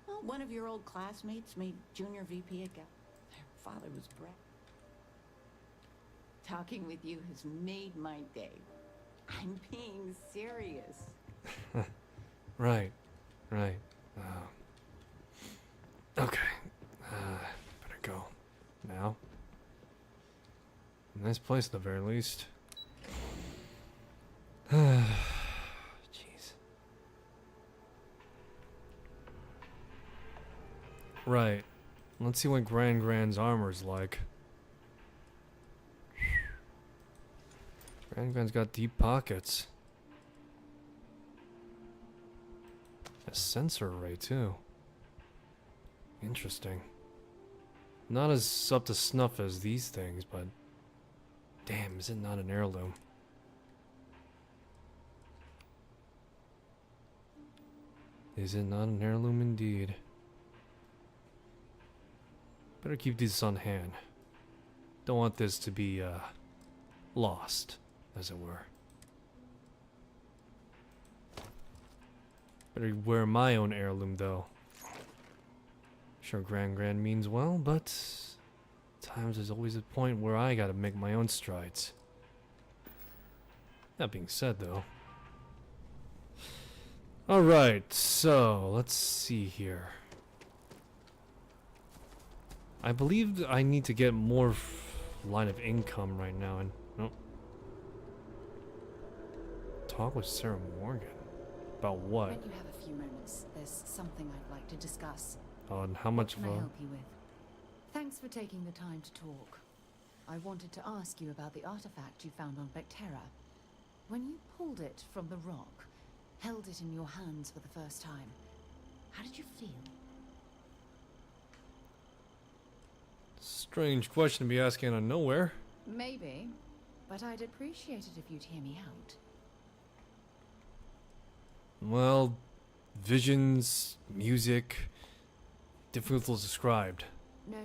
Well, one of your old classmates made junior VP at Gal. Their father was Brett. Talking with you has made my day. I'm being serious. Right. Okay. Better go. Now. Nice place at the very least. Jeez. Right. Let's see what Grand's armor's like. Grand's got deep pockets. A sensor array too. Interesting. Not as up to snuff as these things, but damn, is it not an heirloom? Is it not an heirloom indeed? Better keep this on hand. Don't want this to be lost, as it were. Better wear my own heirloom though. Sure, Grand means well, but times there's always a point where I gotta make my own strides. That being said though. Alright, so let's see here. I believe I need to get more line of income right now and talk with Sarah Morgan. About what? When you have a few moments, there's something I'd like to discuss. And how much What can I help you with? Thanks for taking the time to talk. I wanted to ask you about the artifact you found on Bactera. When you pulled it from the rock, held it in your hands for the first time, how did you feel? Strange question to be asking out of nowhere. Maybe, but I'd appreciate it if you'd hear me out. Well, visions, music, difficult to describe. No,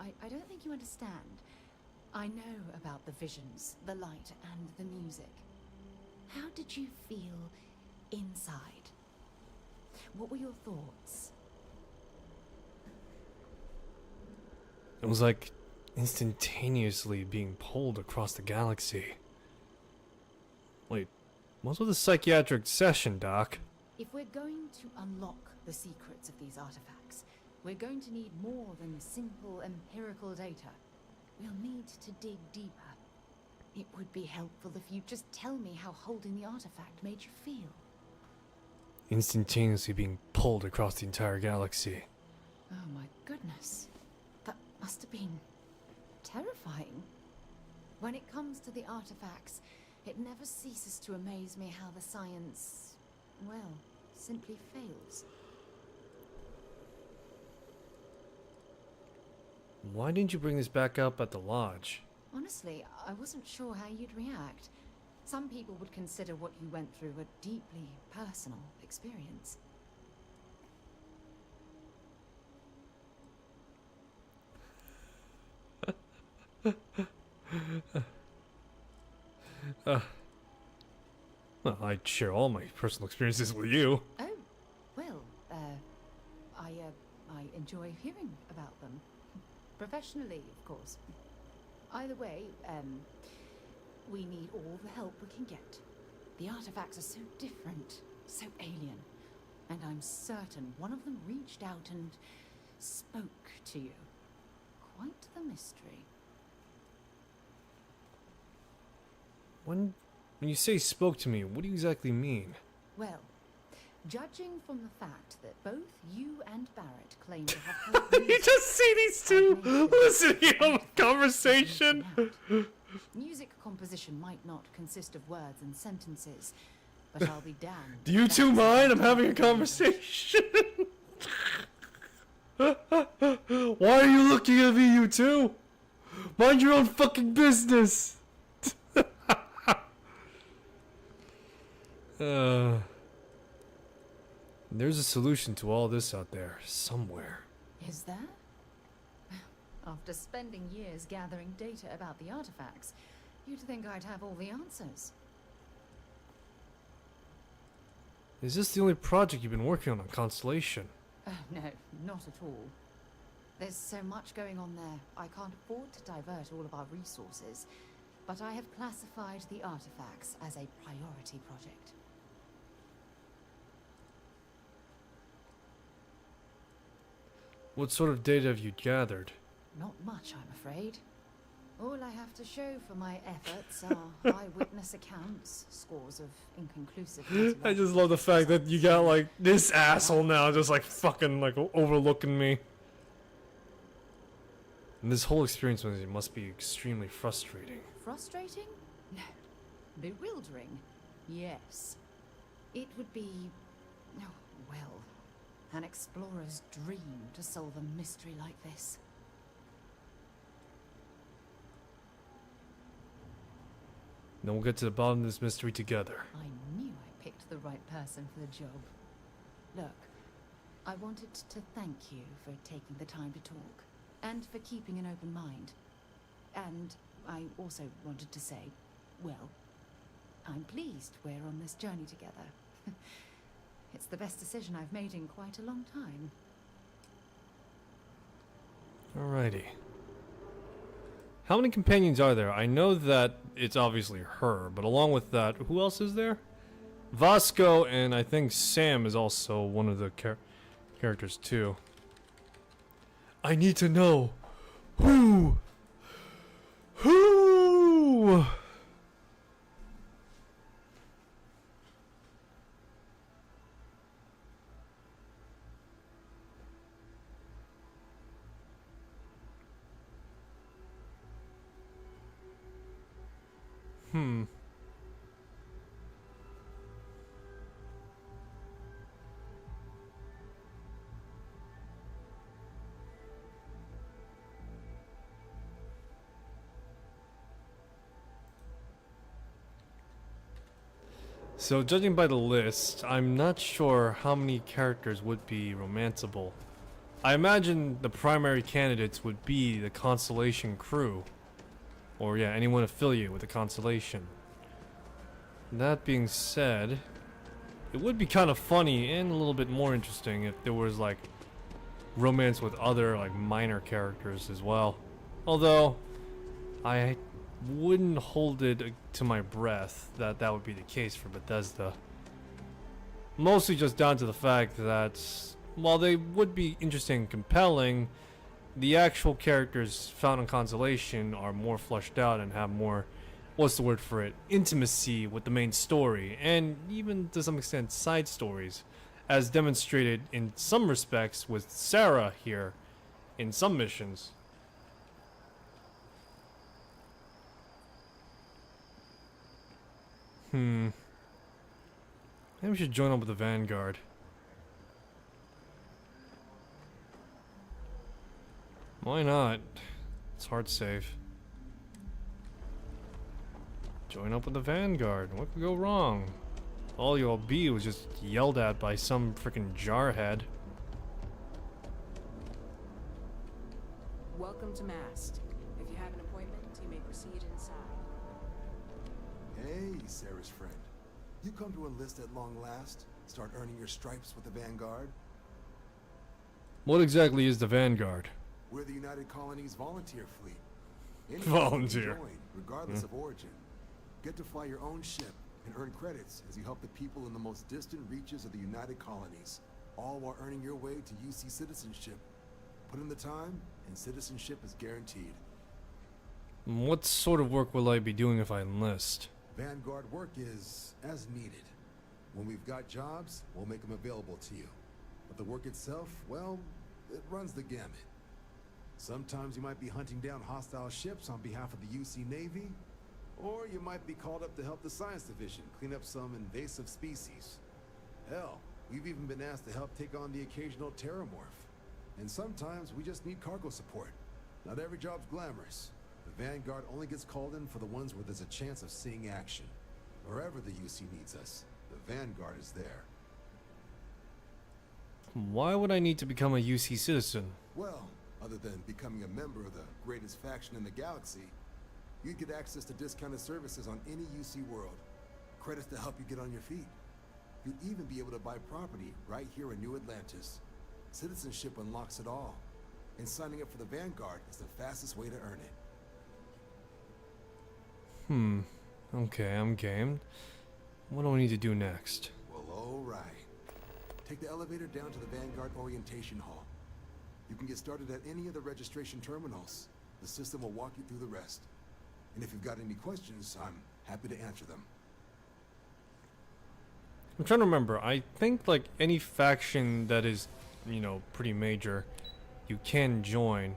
I don't think you understand. I know about the visions, the light, and the music. How did you feel inside? What were your thoughts? It was like instantaneously being pulled across the galaxy. Wait, what's with the psychiatric session, Doc? If we're going to unlock the secrets of these artifacts, we're going to need more than simple empirical data. We'll need to dig deeper. It would be helpful if you'd just tell me how holding the artifact made you feel. Instantaneously being pulled across the entire galaxy. Oh my goodness. That must have been terrifying. When it comes to the artifacts, it never ceases to amaze me how the science, well, simply fails. Why didn't you bring this back up at the lodge? Honestly, I wasn't sure how you'd react. Some people would consider what you went through a deeply personal experience. Well, I'd share all my personal experiences with you. Oh, well, I enjoy hearing about them. Professionally, of course. Either way, we need all the help we can get. The artifacts are so different, so alien. And I'm certain one of them reached out and spoke to you. Quite the mystery. When you say spoke to me, what do you exactly mean? Well, judging from the fact that both you and Barrett claim to have heard You just see these two listening to a conversation. Music composition might not consist of words and sentences, but I'll be damned. Do you two mind? I'm having a conversation. Why are you looking at me, you two? Mind your own fucking business. There's a solution to all this out there, somewhere. Is there? After spending years gathering data about the artifacts, you'd think I'd have all the answers. Is this the only project you've been working on Constellation? No, not at all. There's so much going on there, I can't afford to divert all of our resources. But I have classified the artifacts as a priority project. What sort of data have you gathered? Not much, I'm afraid. All I have to show for my efforts are eyewitness accounts, scores of inconclusive... I just love the fact that you got like this asshole now just like fucking like overlooking me. And this whole experience must be extremely frustrating. Frustrating? No. Bewildering? Yes. It would be... oh, well, an explorer's dream to solve a mystery like this. Then we'll get to the bottom of this mystery together. I knew I picked the right person for the job. Look, I wanted to thank you for taking the time to talk, and for keeping an open mind. And I also wanted to say, well, I'm pleased we're on this journey together. It's the best decision I've made in quite a long time. Alrighty. How many companions are there? I know that it's obviously her, but along with that, who else is there? Vasco, and I think Sam is also one of the characters too. I need to know who. So, judging by the list, I'm not sure how many characters would be romanceable. I imagine the primary candidates would be the Constellation crew. Or yeah, anyone affiliated with the Constellation. That being said, it would be kind of funny and a little bit more interesting if there was like romance with other like minor characters as well. Although, I wouldn't hold it to my breath that that would be the case for Bethesda. Mostly just down to the fact that while they would be interesting and compelling, the actual characters found in Constellation are more fleshed out and have more, what's the word for it, intimacy with the main story, and even to some extent side stories, as demonstrated in some respects with Sarah here in some missions. Maybe we should join up with the Vanguard. Why not? It's hard save. Join up with the Vanguard. What could go wrong? All you'll be was just yelled at by some freaking jarhead. Welcome to Mast. If you have an appointment, you may proceed inside. Hey, Sarah's friend. You come to enlist at long last? Start earning your stripes with the Vanguard? What exactly is the Vanguard? We're the United Colonies volunteer fleet. Anyone Volunteer. can join, regardless of origin. Get to fly your own ship and earn credits as you help the people in the most distant reaches of the United Colonies, all while earning your way to UC citizenship. Put in the time, and citizenship is guaranteed. What sort of work will I be doing if I enlist? Vanguard work is as needed. When we've got jobs, we'll make them available to you. But the work itself, well, it runs the gamut. Sometimes you might be hunting down hostile ships on behalf of the UC Navy, or you might be called up to help the Science Division clean up some invasive species. Hell, we've even been asked to help take on the occasional terramorph. And sometimes we just need cargo support. Not every job's glamorous. The Vanguard only gets called in for the ones where there's a chance of seeing action. Wherever the UC needs us, the Vanguard is there. Why would I need to become a UC citizen? Well, other than becoming a member of the greatest faction in the galaxy, you'd get access to discounted services on any UC world. Credits to help you get on your feet. You'd even be able to buy property right here in New Atlantis. Citizenship unlocks it all. And signing up for the Vanguard is the fastest way to earn it. Okay, I'm game. What do I need to do next? Well, alright. Take the elevator down to the Vanguard Orientation Hall. You can get started at any of the registration terminals. The system will walk you through the rest. And if you've got any questions, I'm happy to answer them. I'm trying to remember. I think like any faction that is, you know, pretty major, you can join.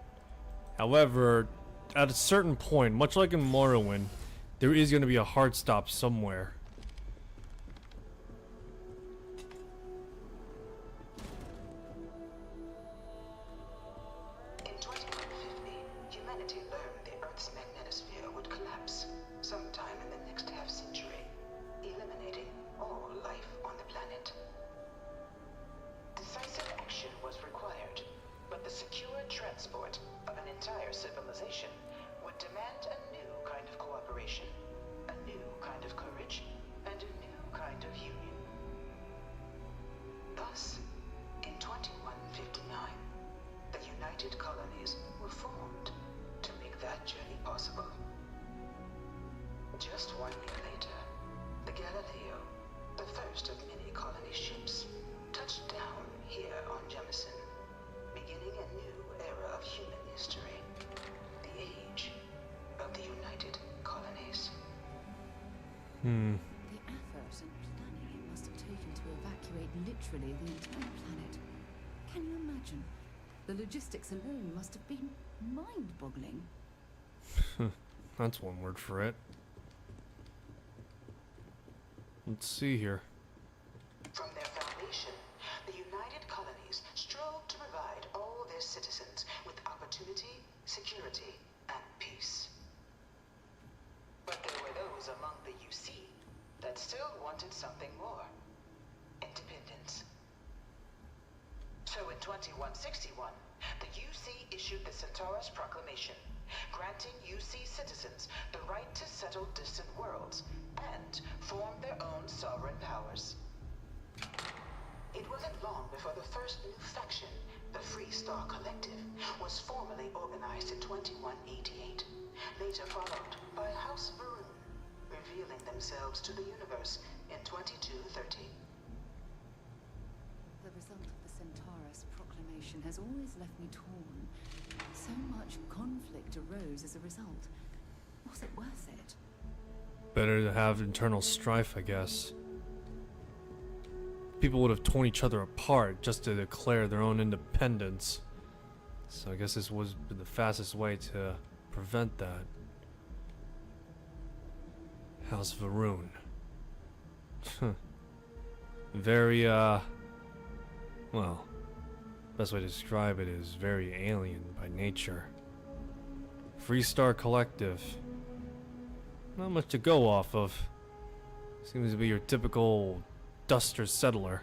However, at a certain point, much like in Morrowind, there is going to be a hard stop somewhere. In 2150, humanity learned the Earth's magnetosphere would collapse sometime in the next half-century, eliminating all life on the planet. Decisive action was required, but the secure transport of an entire civilization would demand a new kind of cooperation, a new kind of courage, and a new kind of union. Thus, in 2159, the United Colonies were formed to make that journey possible. Just 1 year later, the Galileo, the first of many colony ships, touched down here on Jemison, beginning a new era of human history, the age of the United Colonies. The effort and planning it must have taken to evacuate literally the entire planet. Can you imagine? The logistics alone must have been mind-boggling. That's one word for it. Let's see here. From their foundation, the United Colonies strove to provide all their citizens with opportunity, security, and peace. But there were those among the UC that still wanted something more. Independence. So in 2161, the UC issued the Centaurus Proclamation, granting UC citizens the right to settle distant worlds and form their own sovereign powers. It wasn't long before the first new faction, the Free Star Collective, was formally organized in 2188, later followed by House Varun, revealing themselves to the universe in 2230. The result of the Centaurus Proclamation has always left me torn. So much conflict arose as a result. Was it worth it? Better to have internal strife, I guess. People would have torn each other apart just to declare their own independence. So I guess this was the fastest way to prevent that. House Varun. Very, well, best way to describe it is very alien by nature. Free Star Collective. Not much to go off of. Seems to be your typical duster settler.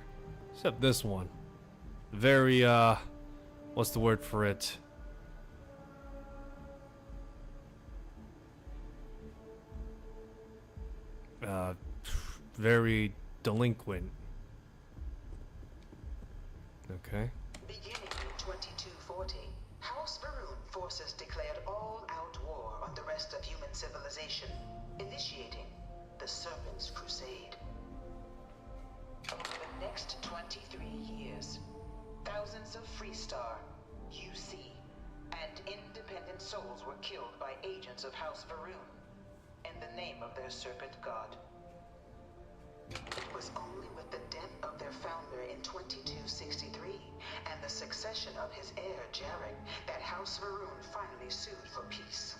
Except this one. Very, what's the word for it? Very delinquent. Okay. Beginning in 2240, House Varun forces declared all-out war on the rest of human civilization, initiating the Serpent's Crusade. Over the next 23 years, thousands of Free Star, UC, and independent souls were killed by agents of House Varun in the name of their serpent god. It was only with the death of their founder in 2263 and the succession of his heir, Jarek, that House Varun finally sued for peace.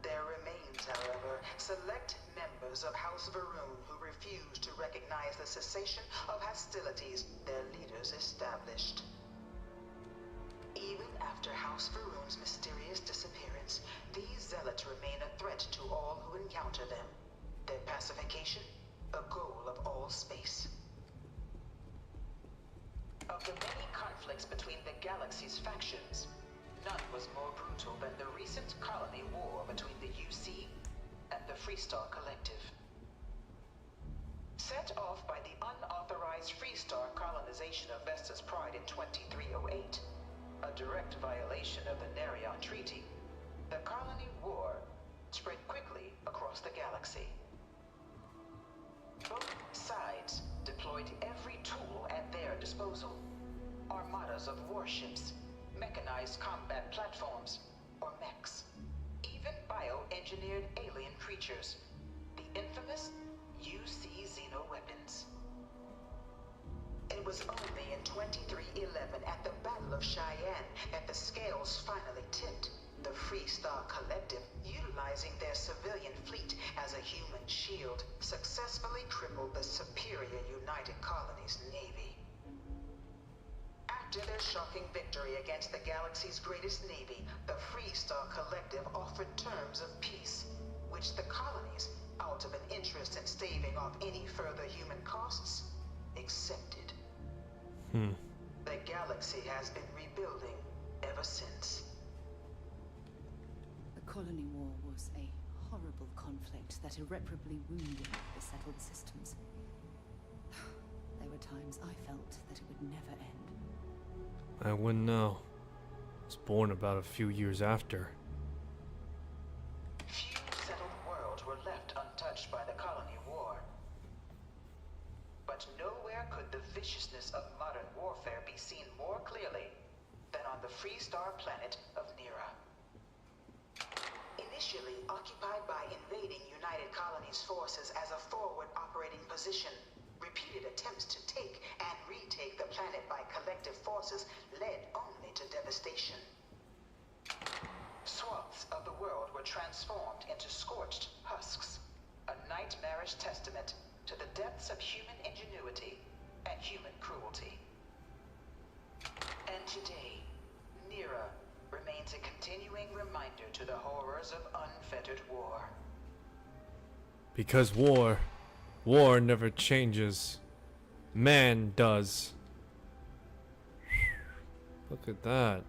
There remains, however, select members of House Varun who refuse to recognize the cessation of hostilities their leaders established. Even after House Varun's mysterious disappearance, these zealots remain a threat to all who encounter them. Their pacification, a goal of all space. Of the many conflicts between the galaxy's factions, none was more brutal than the recent colony war between the UC and the Free Star Collective. Set off by the unauthorized Free Star colonization of Vesta's Pride in 2308, a direct violation of the Nerion Treaty, the colony war spread quickly across the galaxy. Both sides deployed every tool at their disposal. Armadas of warships, mechanized combat platforms, or mechs. Even bioengineered alien creatures. The infamous UC xeno weapons. It was only in 2311 at the Battle of Cheyenne that the scales finally tipped. The Free Star Collective, utilizing their civilian fleet as a human shield, successfully crippled the superior United Colonies Navy. After their shocking victory against the galaxy's greatest navy, the Free Star Collective offered terms of peace, which the colonies, out of an interest in staving off any further human costs, accepted. The galaxy has been rebuilding ever since. The colony war was a horrible conflict that irreparably wounded the settled systems. There were times I felt that it would never end. I wouldn't know. I was born about a few years after. Few settled worlds were left untouched by the colony war. But nowhere could the viciousness of modern warfare be seen more clearly than on the Free Star planet of Nira. Initially occupied by invading United Colonies forces as a forward operating position, repeated attempts to take and retake the planet by collective forces led only to devastation. Swaths of the world were transformed into scorched husks, a nightmarish testament to the depths of human ingenuity and human cruelty. And today, Nira remains a continuing reminder to the horrors of unfettered war. Because war never changes. Man does. Look at that.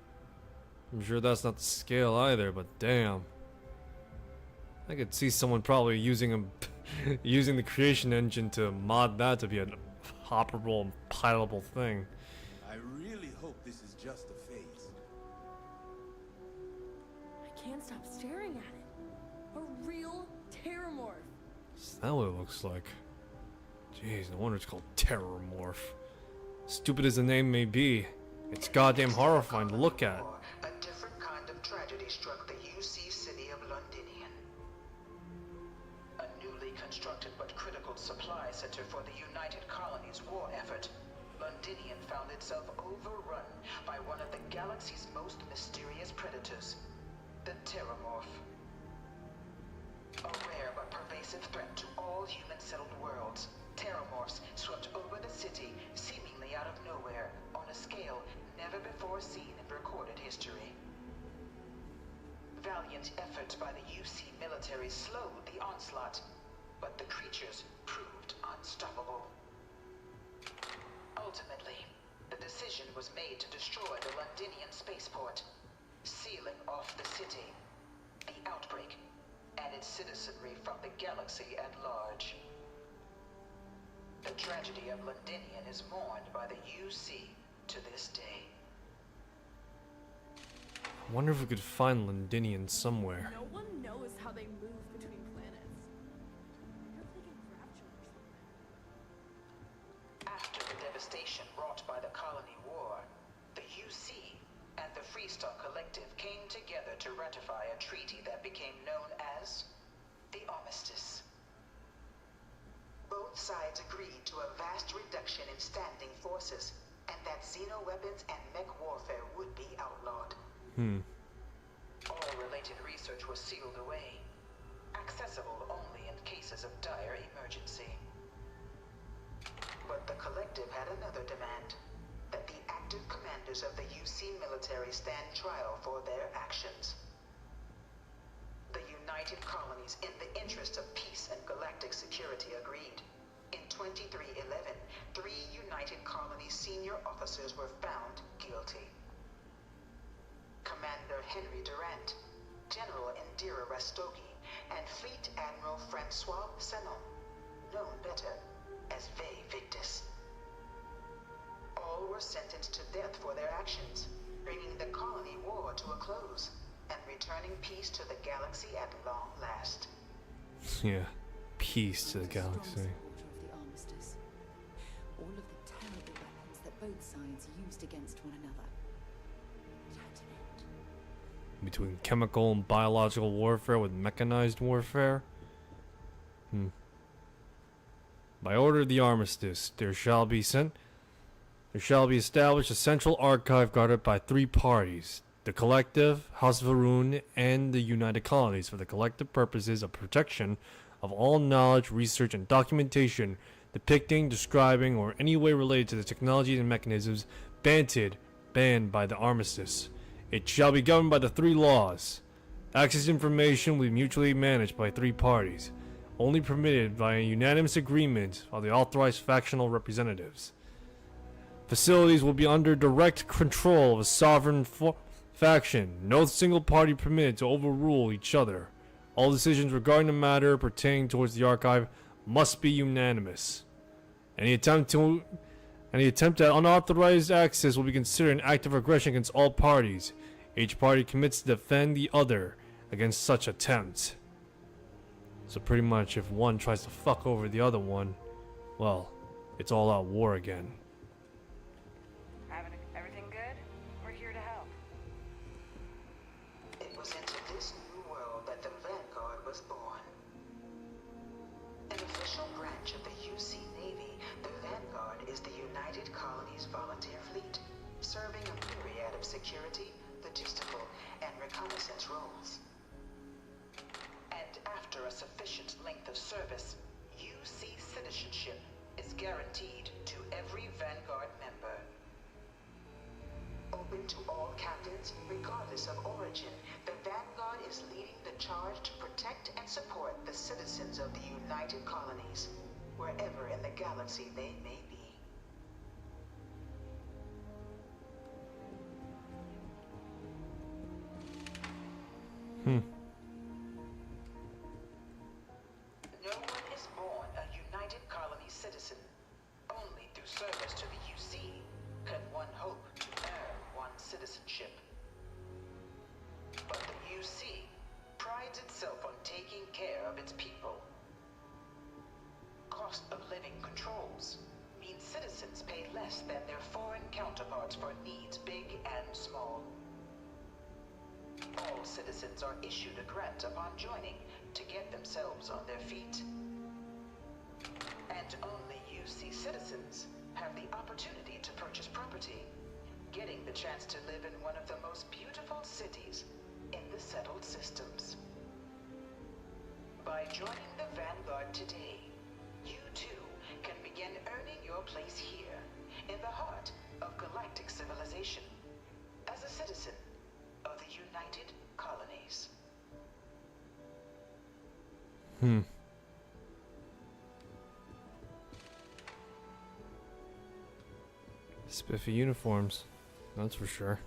I'm sure that's not the scale either, but damn. I could see someone probably using using the creation engine to mod that to be a operable and pilotable thing. I really hope this is just a phase. I can't stop staring at it. A real terramorph. Is that what it looks like? Jeez, no wonder it's called Terrormorph. Stupid as the name may be, it's goddamn horrifying to look at. A different kind of tragedy struck the UC city of Londinian. A newly constructed but critical supply center for the United Colonies war effort, Londinian found itself overrun by one of the galaxy's most mysterious predators, the Terramorph. A rare but pervasive threat to all human-settled worlds, Terramorphs swept over the city seemingly out of nowhere on a scale never before seen in recorded history. Valiant efforts by the UC military slowed the onslaught, but the creatures proved unstoppable. Ultimately, the decision was made to destroy the Londinian spaceport, sealing off the city, the outbreak, and its citizenry from the galaxy at large. The tragedy of Londinian is mourned by the UC to this day. I wonder if we could find Londinian somewhere. No one knows how they move between planets. They're taking rapture or something. After the devastation wrought by the colony war, the UC and the Free Star Collective came together to ratify a treaty that became known as the Armistice. Both sides agreed to a vast reduction in standing forces, and that xeno-weapons and mech warfare would be outlawed. All related research was sealed away, accessible only in cases of dire emergency. But the Collective had another demand, that the active commanders of the UC military stand trial for their actions. The United Colonies, in the interest of peace and galactic security, agreed. In 2311, 3 United Colonies senior officers were found guilty. Commander Henry Durant, General Indira Rastogi, and Fleet Admiral Francois Sanon, known better as Ve Victus. All were sentenced to death for their actions, bringing the colony war to a close and returning peace to the galaxy at long last. Yeah, peace to the galaxy. Of the armistice. All of the terrible weapons that both sides used against one another. It had to end. Between chemical and biological warfare with mechanized warfare? By order of the armistice, there shall be sent There shall be established a central archive guarded by 3 parties: the Collective, House of Varun, and the United Colonies, for the collective purposes of protection of all knowledge, research, and documentation depicting, describing, or any way related to the technologies and mechanisms banned by the armistice. It shall be governed by the 3 laws. Access to information will be mutually managed by 3 parties, only permitted by a unanimous agreement of the authorized factional representatives. Facilities will be under direct control of a sovereign faction. No single party permitted to overrule each other. All decisions regarding the matter pertaining towards the archive must be unanimous. Any attempt at unauthorized access will be considered an act of aggression against all parties. Each party commits to defend the other against such attempts. So pretty much if one tries to fuck over the other one, well, it's all out war again. Everything good? We're here to help. It was into this new world that the Vanguard was born. An official branch of the UC Navy, the Vanguard is the United Colonies Volunteer Fleet, serving a myriad of security, logistical, and reconnaissance roles. And after a sufficient length of service, UC citizenship is guaranteed to every Vanguard member. Open to all captains, regardless of origin, the Vanguard is leading the charge to protect and support the citizens of the United Colonies, wherever in the galaxy they may be. No one is born a United Colony citizen. Only through service to the UC can one hope to earn one's citizenship. But the UC prides itself on taking care of its people. Cost of living controls mean citizens pay less than their foreign counterparts for needs big and small. All citizens are issued a grant upon joining to get themselves on their feet. And only UC citizens have the opportunity to purchase property, getting the chance to live in one of the most beautiful cities in the settled systems. By joining the Vanguard today, you too can begin earning your place here, in the heart of galactic civilization, as a citizen of the United Colonies. Spiffy uniforms, that's for sure.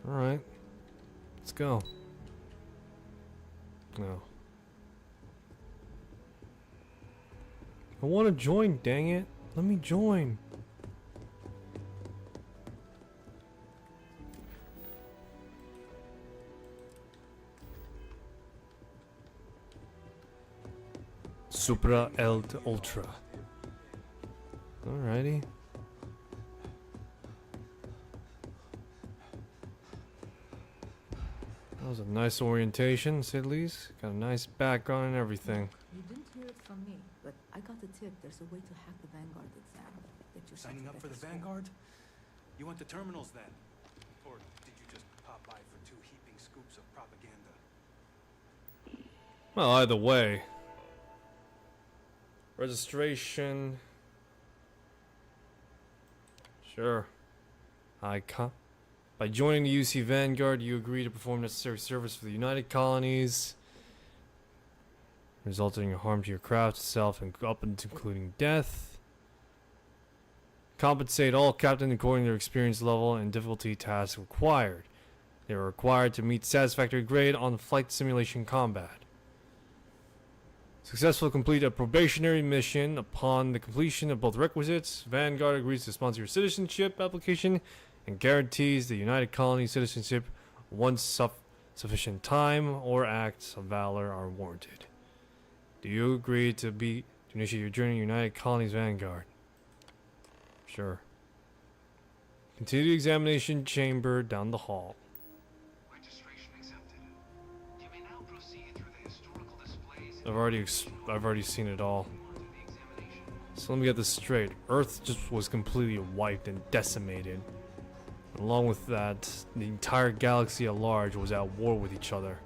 Alright, let's go. No. I want to join, dang it. Let me join. Supra Eld Ultra. Alrighty. That was a nice orientation, to say the least. Got a nice background and everything. You didn't hear it from me, but I got the tip. There's a way to hack the Vanguard exam. Get you Signing up for the Vanguard? You went to terminals then? Or did you just pop by for 2 heaping scoops of propaganda? Well, either way. Registration. Sure. By joining the UC Vanguard, you agree to perform necessary service for the United Colonies, resulting in harm to your craft itself and up and including death. Compensate all captains according to their experience level and difficulty tasks required. They are required to meet satisfactory grade on flight simulation combat. Successfully complete a probationary mission. Upon the completion of both requisites, Vanguard agrees to sponsor your citizenship application and guarantees the United Colony citizenship once sufficient time or acts of valor are warranted. Do you agree to initiate your journey to United Colonies Vanguard? Sure. Continue the examination chamber down the hall. I've already seen it all. So let me get this straight. Earth just was completely wiped and decimated. Along with that, the entire galaxy at large was at war with each other.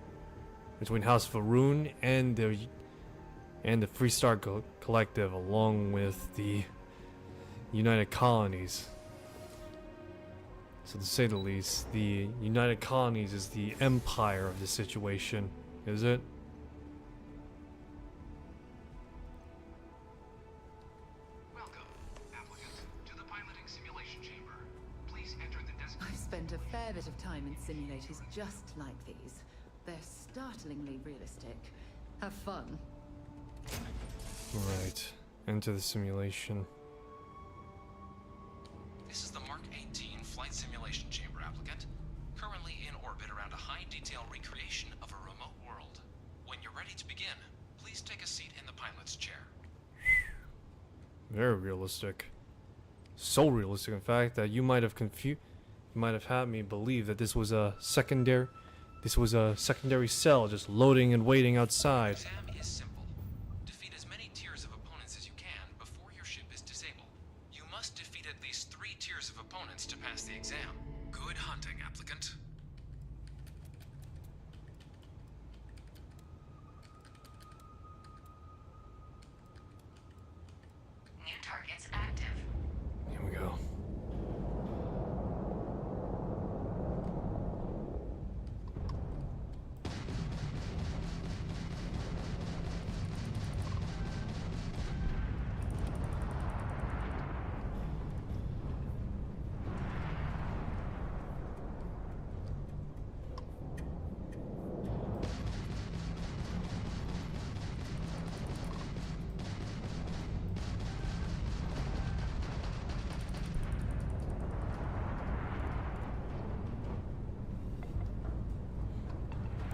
Between House Faroon and the Freestar Collective, along with the United Colonies. So to say the least, the United Colonies is the empire of the situation, is it? I've spent a fair bit of time in simulators just like these. They're startlingly realistic. Have fun. Right. Enter the simulation. This is the Mark 18 Flight Simulation Chamber applicant, currently in orbit around a high-detail recreation of a remote world. When you're ready to begin, please take a seat in the pilot's chair. Very realistic. So realistic, in fact, that you might have had me believe that this was a secondary cell just loading and waiting outside. The exam is simple. Defeat as many tiers of opponents as you can before your ship is disabled. You must defeat at least 3 tiers of opponents to pass the exam. Good hunting, applicant. New targets active. Here we go.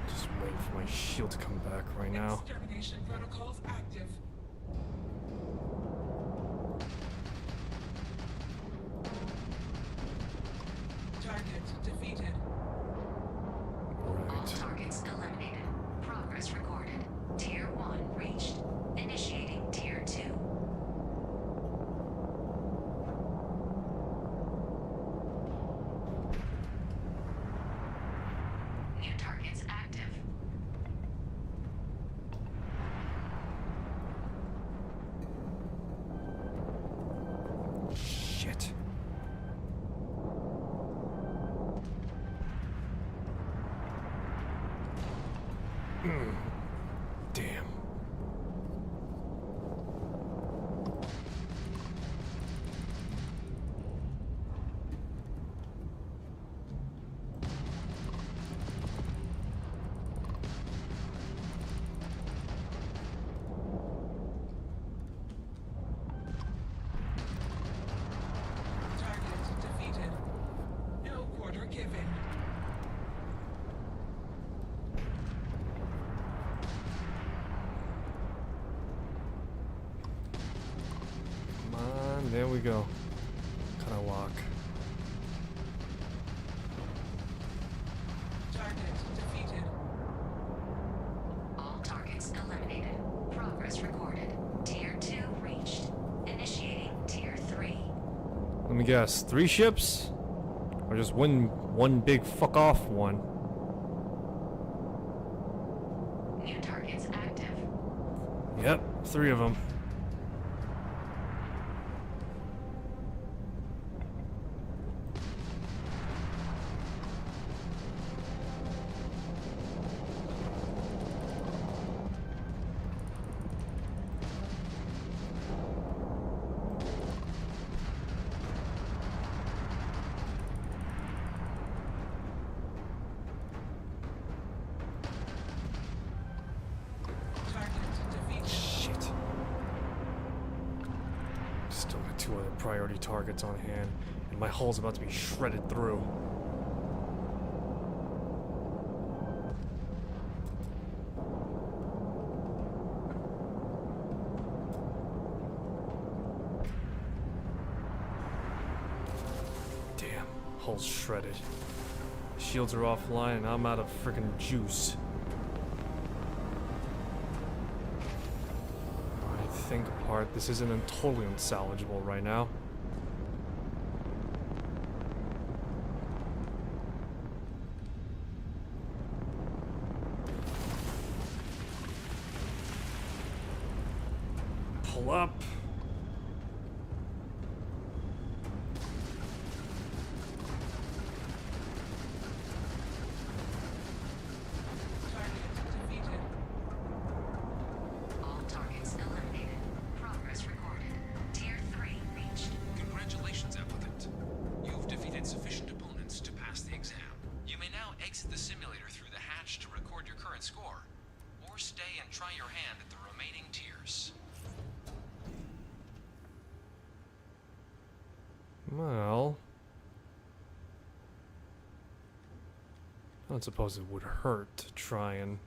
Just waiting for my shield to come back right now. Extermination protocols active. Target defeated. All targets eliminated. Progress recorded. Tier 1 reached. Initiating Tier 2. New targets active. Shit. Damn. Target defeated. No quarter given. Come on, there we go. Kind of walk. Target defeated. All targets eliminated. Progress recorded. Tier 2 reached. Initiating Tier 3. Let me guess, 3 ships? Or just one big fuck off one? New targets active. Yep, 3 of them. Shit. Still got 2 other priority targets on hand, and my hull's about to be shredded through. Damn, hull's shredded. Shields are offline, and I'm out of freaking juice. Alright. think apart. This isn't totally unsalvageable right now. Pull up. All targets eliminated. Progress recorded. Tier 3 reached. Congratulations, applicant. You've defeated sufficient opponents to pass the exam. You may now exit the simulator through the hatch to record your current score, or stay and try your hand at the remaining tiers. Well, I don't suppose it would hurt to try and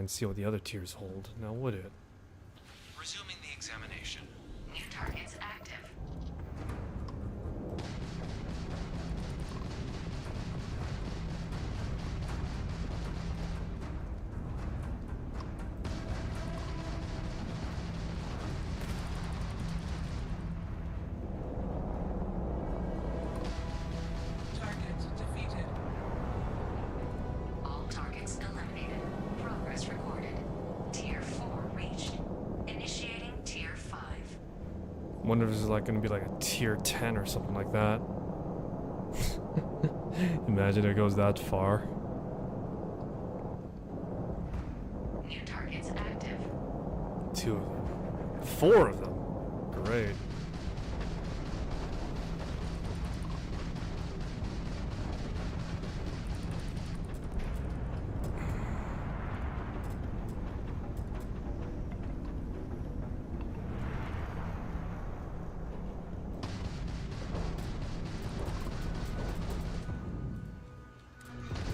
see what the other tiers hold. Now, would it? Resuming the examination. New targets active. Target defeated. All targets eliminated. Progress recorded. Tier 4 reached. Initiating Tier 5. Wonder if this is like gonna be like a tier 10 or something like that. Imagine it goes that far. New targets active. 2 of them. 4 of them. Great.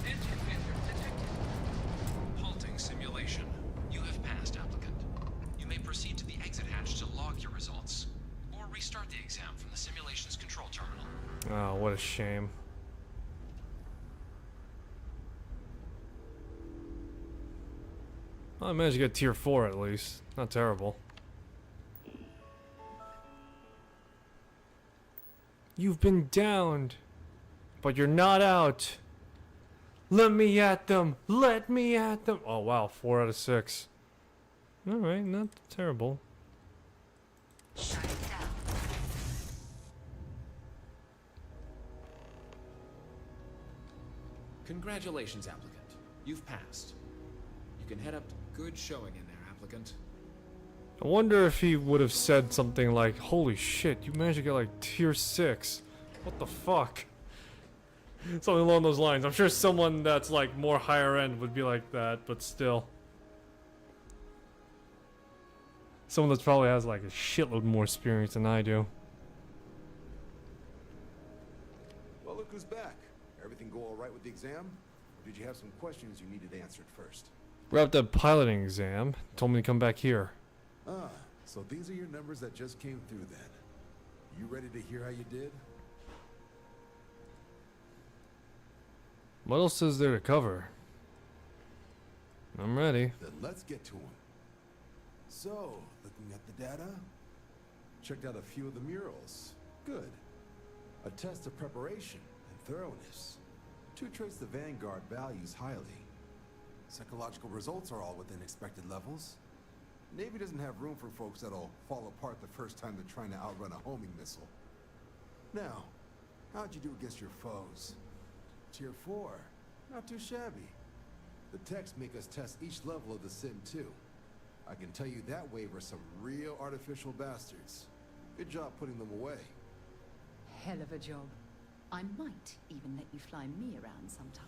Engine failure detected. Halting simulation. You have passed, applicant. You may proceed to the exit hatch to log your results, or restart the exam from the simulation's control terminal. Oh, what a shame. Well, I managed to get tier 4 at least. Not terrible. You've been downed, but you're not out. Let me at them. Let me at them. Oh, wow. 4 out of 6. Alright, not terrible. Shutting down. Congratulations, applicant. You've passed. You can head up to good showing in there, applicant. I wonder if he would have said something like, holy shit, you managed to get like tier 6. What the fuck? Something along those lines. I'm sure someone that's like more higher end would be like that, but still. Someone that probably has like a shitload more experience than I do. Well, look who's back. Everything go all right with the exam? Or did you have some questions you needed answered first? Wrapped up piloting exam. Told me to come back here. Ah, so these are your numbers that just came through then. You ready to hear how you did? What else is there to cover? I'm ready. Then let's get to them. So, looking at the data, checked out a few of the murals. Good. A test of preparation and thoroughness. 2 traits the Vanguard values highly. Psychological results are all within expected levels. Navy doesn't have room for folks that'll fall apart the first time they're trying to outrun a homing missile. Now, how'd you do against your foes? Tier 4, not too shabby. The techs make us test each level of the sim too. I can tell you that way were some real artificial bastards. Good job putting them away. Hell of a job. I might even let you fly me around sometime.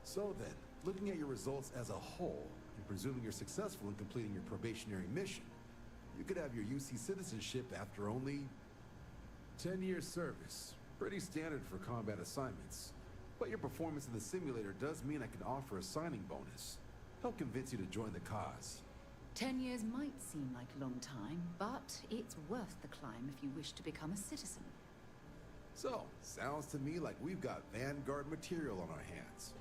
So then, looking at your results as a whole, and presuming you're successful in completing your probationary mission, you could have your UC citizenship after only 10 years service. Pretty standard for combat assignments. But your performance in the simulator does mean I can offer a signing bonus. Help convince you to join the cause. 10 years might seem like a long time, but it's worth the climb if you wish to become a citizen. So, sounds to me like we've got Vanguard material on our hands.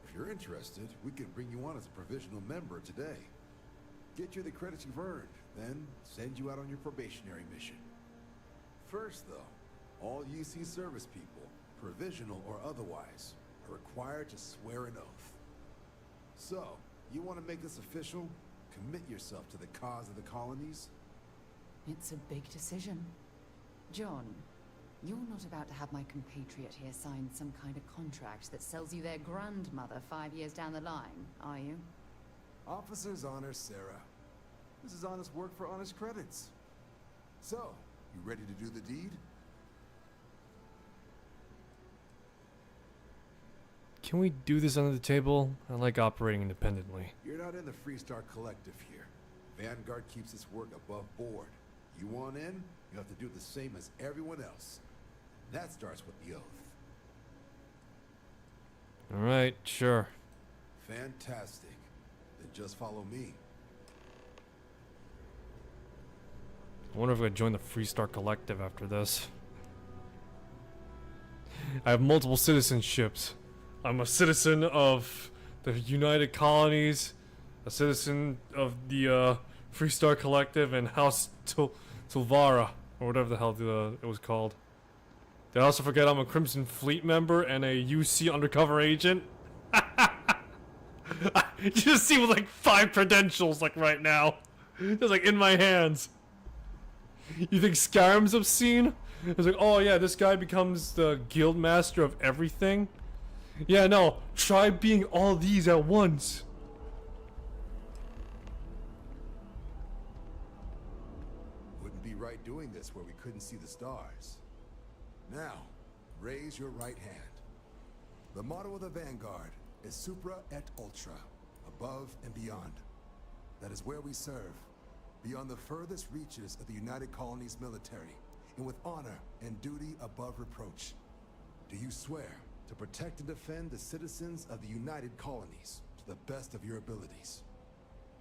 If you're interested, we can bring you on as a provisional member today. get you the credits you've earned, then send you out on your probationary mission. First, though, all UC service people, provisional or otherwise, are required to swear an oath. So, you want to make this official? Commit yourself to the cause of the colonies? It's a big decision. John, you're not about to have my compatriot here sign some kind of contract that sells you their grandmother 5 years down the line, are you? Officer's honor, Sarah. This is honest work for honest credits. So, you ready to do the deed? Can we do this under the table? I like operating independently. You're not in the Freestar Collective here. Vanguard keeps its work above board. You want in, you have to do the same as everyone else. That starts with the oath. Alright, sure. Fantastic. Then just follow me. I wonder if I join the Freestar Collective after this. I have multiple citizenships. I'm a citizen of the United Colonies, a citizen of the Freestar Collective, and House Tilvara, or whatever the hell it was called. Did I also forget I'm a Crimson Fleet member and a UC undercover agent? You just see with like 5 credentials like right now. Just like in my hands. You think Skyrim's obscene? It's like, oh yeah, this guy becomes the guild master of everything. Yeah, no, try being all these at once. Wouldn't be right doing this where we couldn't see the stars. Now, raise your right hand. The motto of the Vanguard is Supra et Ultra, above and beyond. That is where we serve, beyond the furthest reaches of the United Colonies military, and with honor and duty above reproach. Do you swear to protect and defend the citizens of the United Colonies to the best of your abilities,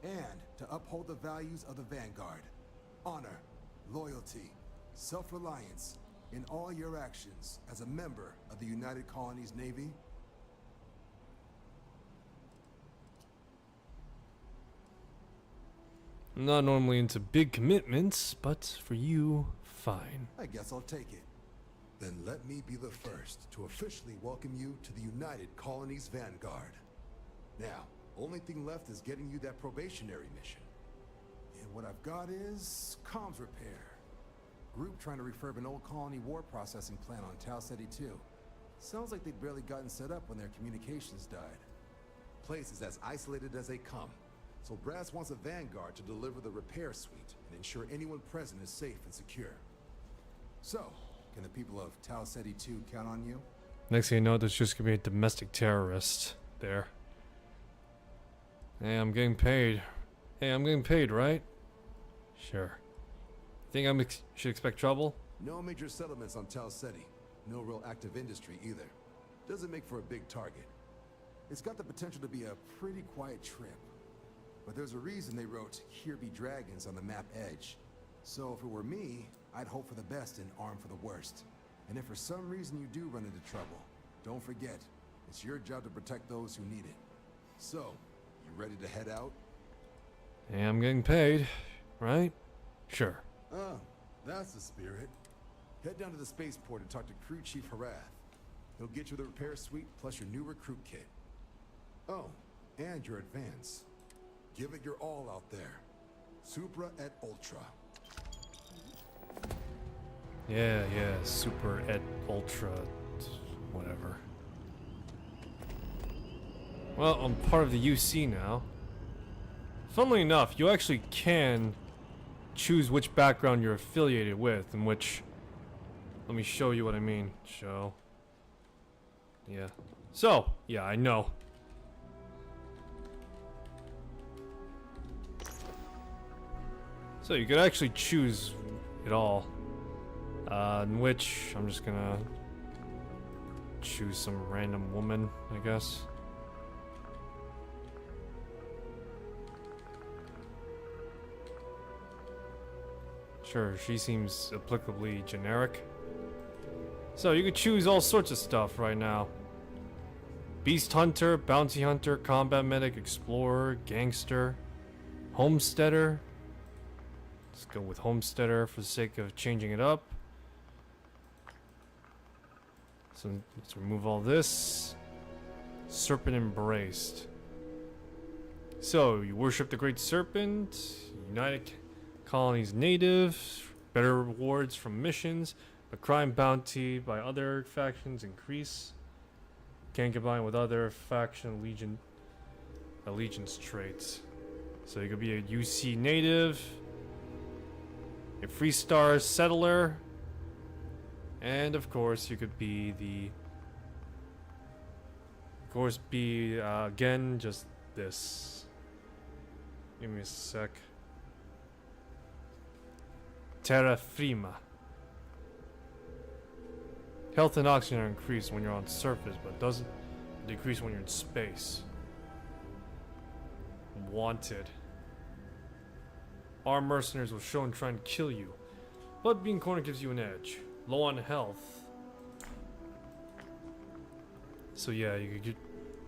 and to uphold the values of the Vanguard, honor, loyalty, self-reliance, in all your actions as a member of the United Colonies Navy? I'm not normally into big commitments, but for you, fine. I guess I'll take it. Then let me be the first to officially welcome you to the United Colonies Vanguard. Now, only thing left is getting you that probationary mission. And what I've got is comms repair. Group trying to refurb an old colony war processing plant on Tau Ceti 2. Sounds like they'd barely gotten set up when their communications died. Place is as isolated as they come. So Brass wants a Vanguard to deliver the repair suite and ensure anyone present is safe and secure. So, can the people of Tau Ceti 2 count on you? Next thing you know, there's just gonna be a domestic terrorist there. Hey, I'm getting paid. Hey, I'm getting paid, right? Sure. Think I should expect trouble? No major settlements on Tau Ceti. No real active industry either. Doesn't make for a big target. It's got the potential to be a pretty quiet trip. But there's a reason they wrote, "Here be dragons" on the map edge. So if it were me, I'd hope for the best and arm for the worst. And if for some reason you do run into trouble, don't forget, it's your job to protect those who need it. So, you ready to head out? Hey, I'm getting paid, right? Sure. Oh, that's the spirit. Head down to the spaceport and talk to Crew Chief Harath. He'll get you the repair suite plus your new recruit kit. Oh, and your advance. Give it your all out there. Supra et Ultra. Yeah, super et ultra, whatever. Well, I'm part of the UC now. Funnily enough, you actually can choose which background you're affiliated with and which... Let me show you what I mean. Show. Yeah. So, yeah, I know. So you could actually choose it all. In which I'm just gonna choose some random woman, I guess. Sure, she seems applicably generic. So you could choose all sorts of stuff right now. Beast Hunter, Bounty Hunter, Combat Medic, Explorer, Gangster. Homesteader. Let's go with Homesteader for the sake of changing it up. So let's remove all this. Serpent Embraced. So, you worship the Great Serpent. United Colonies native. Better rewards from missions. The crime bounty by other factions increase. Can combine with other faction allegiance traits. So you could be a UC native, a Freestar settler, and of course you could be again just this. Give me a sec. Terra Firma. Health and oxygen are increased when you're on surface, but doesn't decrease when you're in space. Wanted. Armed mercenaries will show and try and kill you, but being cornered gives you an edge. Low on health. So yeah, you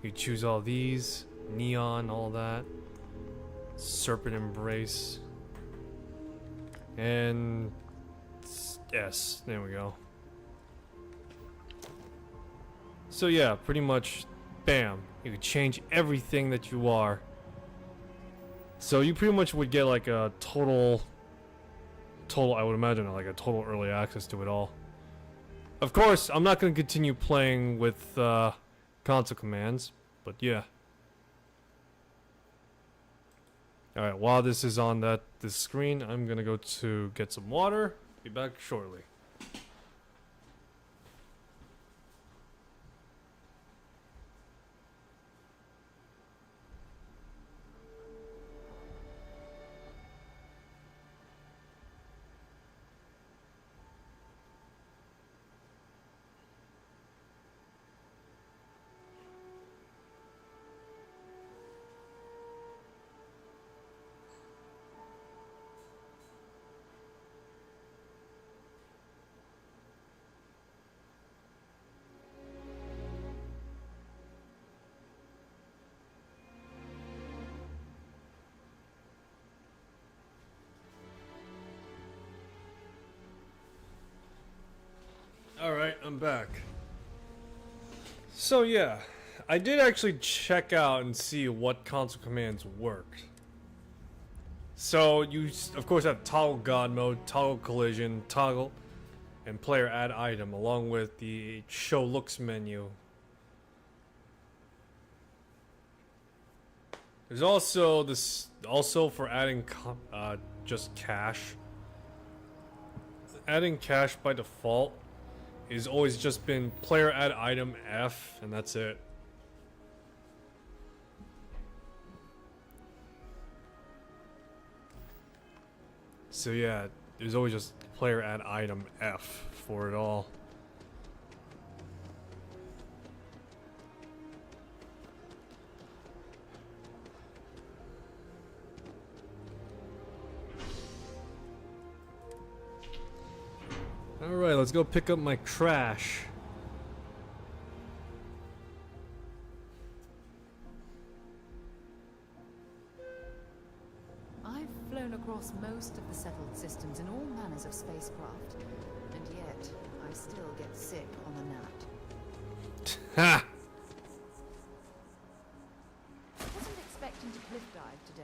could choose all these. Neon, all that. Serpent Embrace. And yes, there we go. So yeah, pretty much, bam, you could change everything that you are. So you pretty much would get like a total, I would imagine, like a total early access to it all. Of course, I'm not going to continue playing with console commands, but yeah. Alright, while this is on this screen, I'm going to go to get some water. Be back shortly. Alright, I'm back. So yeah, I did actually check out and see what console commands worked. So you, of course, have toggle god mode, toggle collision, toggle, and player add item, along with the show looks menu. There's also this, for adding just cache. Adding cache by default is always just been player add item F, and that's it. So yeah, there's always just player add item F for it all. Alright, let's go pick up my trash. I've flown across most of the settled systems in all manners of spacecraft, and yet I still get sick on the nut. Ha! Wasn't expecting to cliff dive today.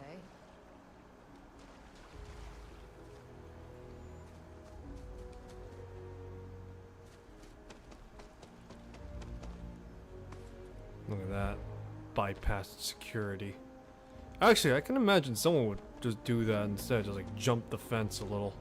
Look at that. Bypassed security. Actually, I can imagine someone would just do that instead. Just like jump the fence a little.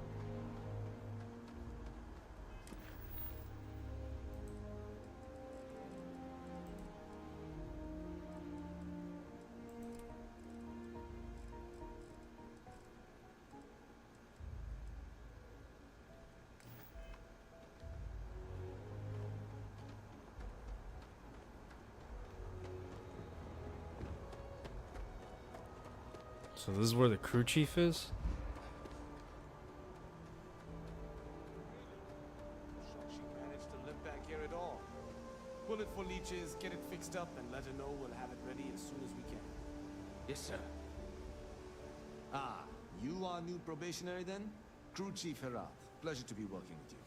So this is where the crew chief is? She managed to live back here at all. Pull it for leeches, get it fixed up, and let her know we'll have it ready as soon as we can. Yes, sir. Ah, you are new probationary then? Crew Chief Herath. Pleasure to be working with you.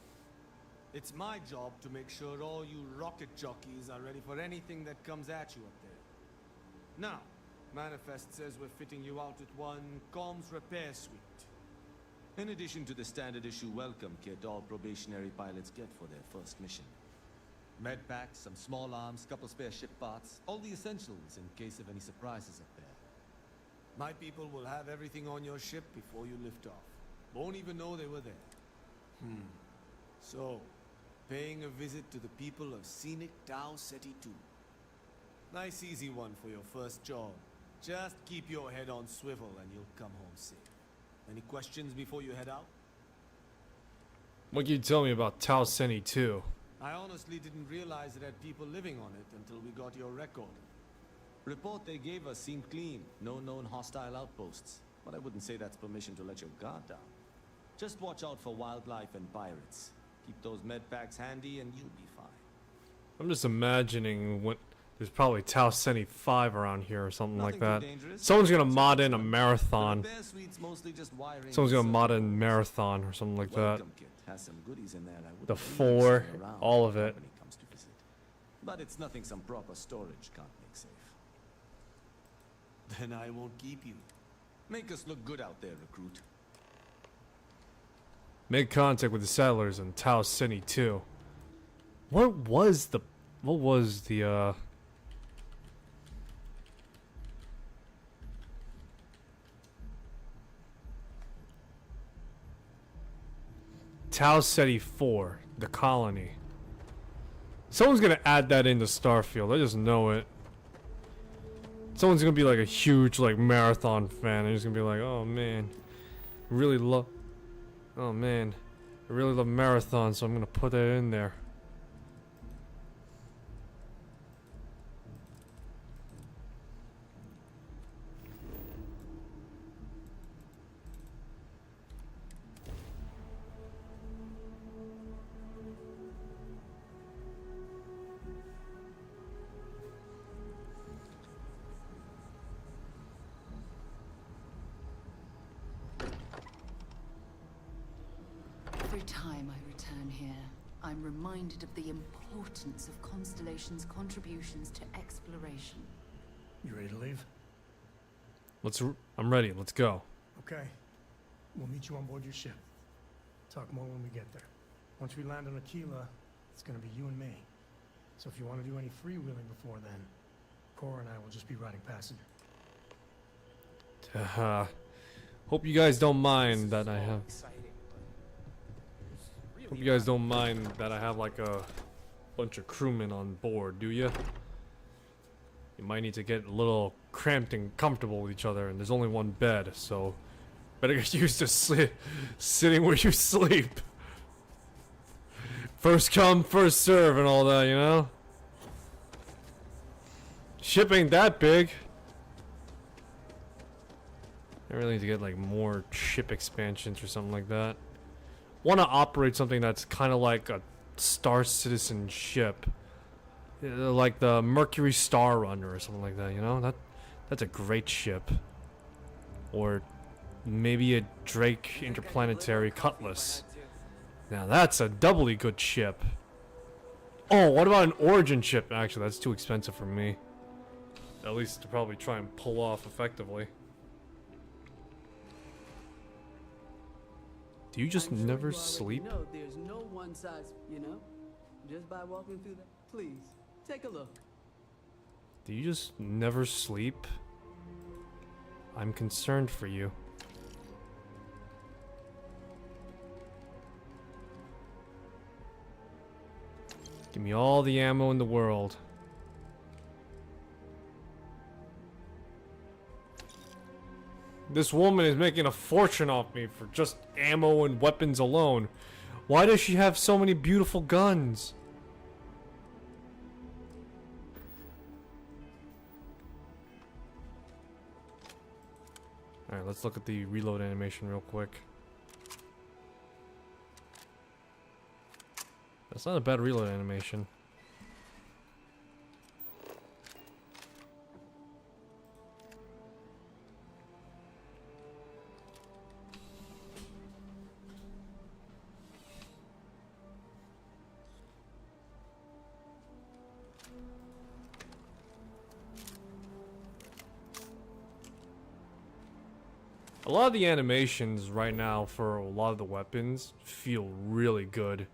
It's my job to make sure all you rocket jockeys are ready for anything that comes at you up there. Now, Manifest says we're fitting you out with one comms repair suite. In addition to the standard issue welcome kit all probationary pilots get for their first mission. Med packs, some small arms, couple spare ship parts, all the essentials in case of any surprises up there. My people will have everything on your ship before you lift off. Won't even know they were there. So, paying a visit to the people of scenic Tau Ceti 2. Nice easy one for your first job. Just keep your head on swivel and you'll come home safe. Any questions before you head out? What can you tell me about Tau Ceti 2? I honestly didn't realize it had people living on it until we got your record. Report they gave us seemed clean. No known hostile outposts. But I wouldn't say that's permission to let your guard down. Just watch out for wildlife and pirates. Keep those med packs handy and you'll be fine. I'm just imagining what there's probably Tau Ceti 5 around here or something like that. Someone's gonna mod in a marathon. Someone's gonna mod in marathon or something like that. The 4, all of it. But it's nothing some proper storage can't make safe. Then I won't keep you. Make us look good out there, recruit. Make contact with the settlers in Tau Ceti 2. What was the Tau Ceti 4, the colony. Someone's gonna add that into Starfield, I just know it. Someone's gonna be like a huge like marathon fan. They're just gonna be like, oh man, I really love marathon, so I'm gonna put that in there. Every time I return here, I'm reminded of the importance of Constellation's contributions to exploration. You ready to leave? I'm ready, let's go. Okay. We'll meet you on board your ship. Talk more when we get there. Once we land on Aquila, it's gonna be you and me. So if you want to do any freewheeling before then, Cora and I will just be riding passenger. Hope you guys don't mind that I have... Hope you guys don't mind that I have like a bunch of crewmen on board, do you? You might need to get a little cramped and comfortable with each other, and there's only one bed, so better get used to sitting where you sleep. First come, first serve and all that, you know? Ship ain't that big. I really need to get like more ship expansions or something like that. Want to operate something that's kind of like a Star Citizen ship, like the Mercury Star Runner or something like that. You know, that's a great ship. Or maybe a Drake Interplanetary Cutlass. Now that's a doubly good ship. Oh, what about an Origin ship? Actually, that's too expensive for me. At least to probably try and pull off effectively. Do you just never sleep? No, there's no one size, you know? Just by walking through that. Please, take a look. Do you just never sleep? I'm concerned for you. Give me all the ammo in the world. This woman is making a fortune off me for just ammo and weapons alone. Why does she have so many beautiful guns? Alright, let's look at the reload animation real quick. That's not a bad reload animation. A lot of the animations right now for a lot of the weapons feel really good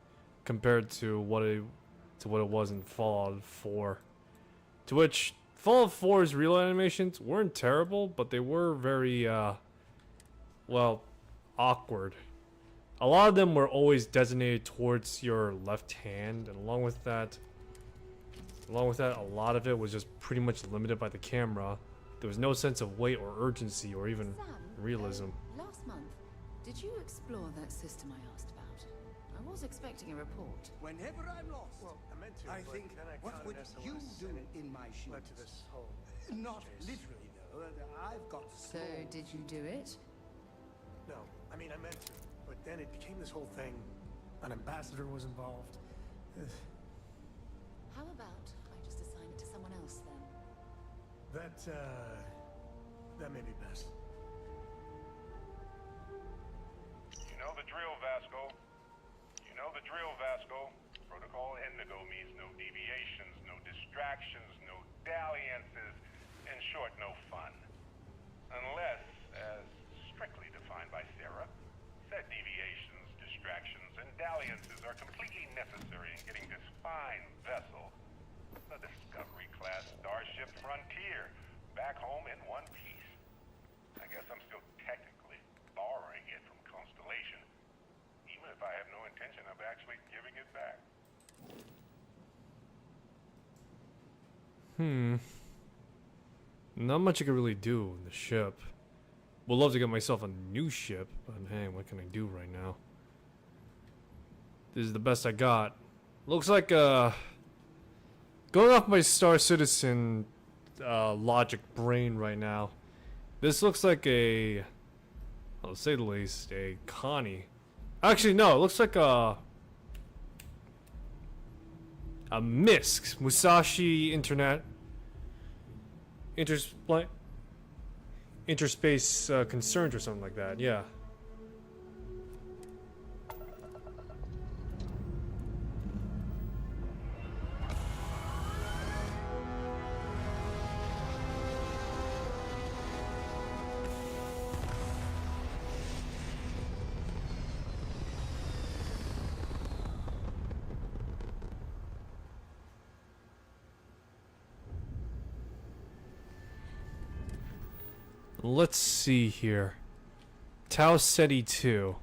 compared to what it was in Fallout 4. To which Fallout 4's real animations weren't terrible, but they were very well, awkward. A lot of them were always designated towards your left hand, and along with that, a lot of it was just pretty much limited by the camera. There was no sense of weight or urgency or even realism. Last month, did you explore that system I asked about? I was expecting a report. Whenever I'm lost, Well, I meant to, I but think, then I what caught would an SOS you do and it in my shoes? led to this whole Not chase. literally, though. I've got So, small- did you do it? No, I mean, I meant to. But then it became this whole thing. An ambassador was involved. How about I just assign it to someone else then? That may be best. You know the drill, Vasco. You know the drill, Vasco. Protocol Indigo means no deviations, no distractions, no dalliances, in short, no fun. Unless, as strictly defined by Sarah, said deviations, distractions, and dalliances are completely necessary in getting this fine vessel, the Discovery-class Starship Frontier, back home in one piece. I guess I'm still technically borrowing it from Constellation, even if I have no intention of actually giving it back. Not much I could really do in the ship. Would love to get myself a new ship, but hey, what can I do right now? This is the best I got. Looks like, going off my Star Citizen logic brain right now, this looks like a, I'll say the least, a Connie. Actually, no, it looks like a MISC, Musashi Interspace Concerns or something like that, yeah. Let's see here. Tau Ceti 2.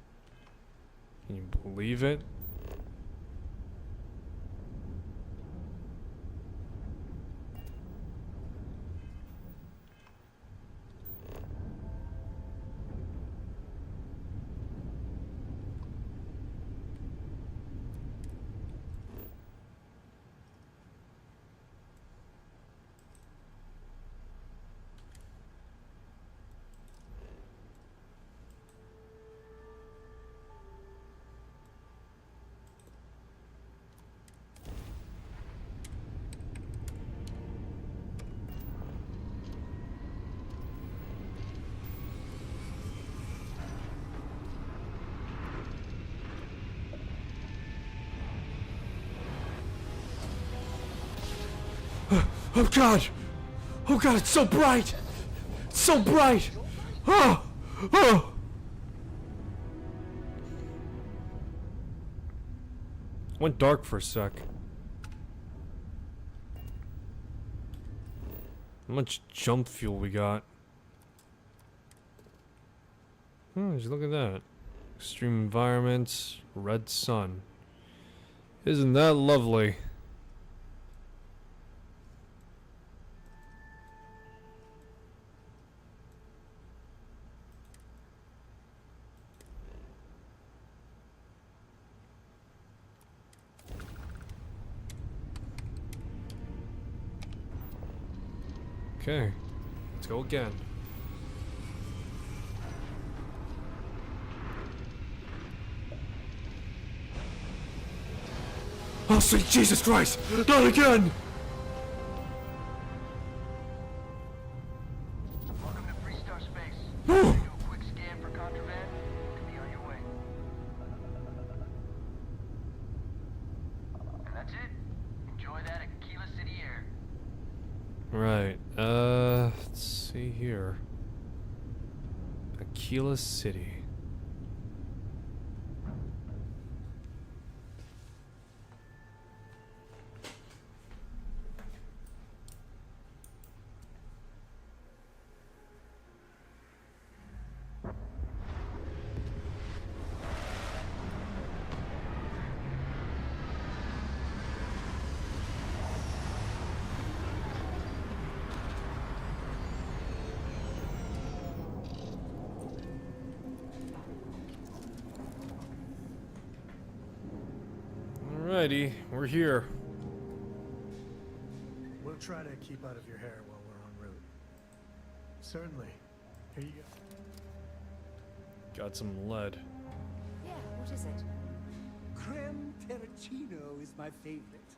Can you believe it? Oh god! Oh god, it's so bright! It's so bright! Oh! Oh! Went dark for a sec. How much jump fuel we got? Just look at that. Extreme environments, red sun. Isn't that lovely? Okay, let's go again. Oh, sweet Jesus Christ! Not again! Welcome to Freestar Space. Oh. Do a quick scan for contraband. Could be on your way. And that's it. Enjoy that Aquila City air. Right, let's see here. Aquila City. Alrighty, we're here. We'll try to keep out of your hair while we're en route. Certainly. Here you go. Got some lead. Yeah, what is it? Creme Terracino is my favorite.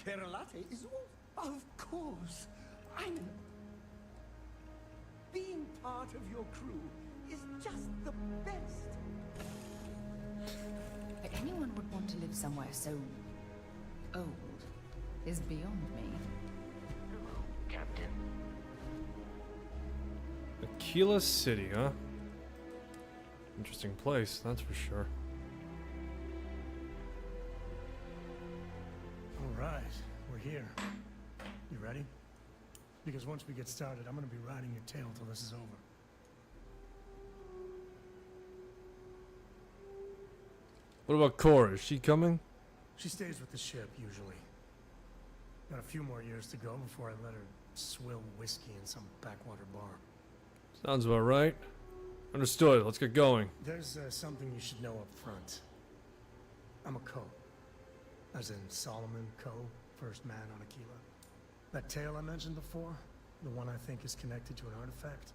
Terra Latte is of course. Being part of your crew is just the best. But anyone would want to live somewhere so old is beyond me. Hello, Captain. Aquila City, huh? Interesting place, that's for sure. Alright, we're here. You ready? Because once we get started, I'm gonna be riding your tail till this is over. What about Cora? Is she coming? She stays with the ship, usually. Got a few more years to go before I let her swill whiskey in some backwater bar. Sounds about right. Understood. Let's get going. There's something you should know up front. I'm a Coe. As in Solomon Coe, first man on Aquila. That tale I mentioned before, the one I think is connected to an artifact,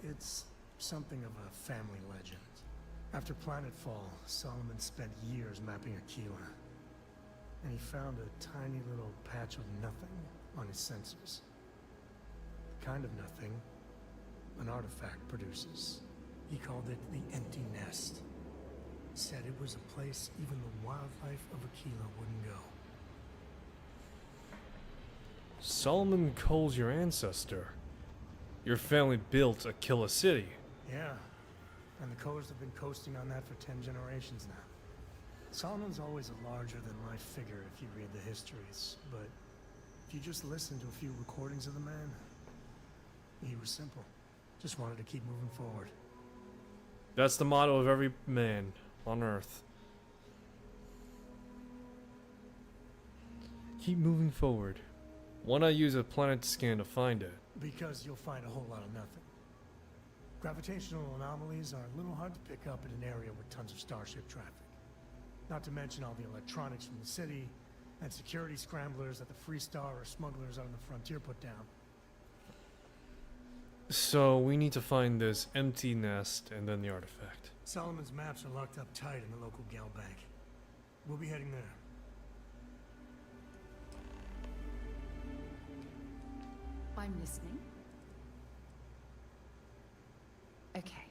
it's something of a family legend. After Planetfall, Solomon spent years mapping Aquila, and he found a tiny little patch of nothing on his sensors. The kind of nothing an artifact produces. He called it the Empty Nest. Said it was a place even the wildlife of Aquila wouldn't go. Solomon Cole's your ancestor. Your family built Aquila City. Yeah, and the Coes have been coasting on that for 10 generations now. Solomon's always a larger-than-life figure if you read the histories, but if you just listen to a few recordings of the man, he was simple. Just wanted to keep moving forward. That's the motto of every man on Earth. Keep moving forward. Why not use a planet scan to find it? Because you'll find a whole lot of nothing. Gravitational anomalies are a little hard to pick up in an area with tons of starship traffic. Not to mention all the electronics from the city, and security scramblers that the Free Star or smugglers out on the frontier put down. So we need to find this empty nest and then the artifact. Solomon's maps are locked up tight in the local Gal Bank. We'll be heading there. I'm listening. Okay.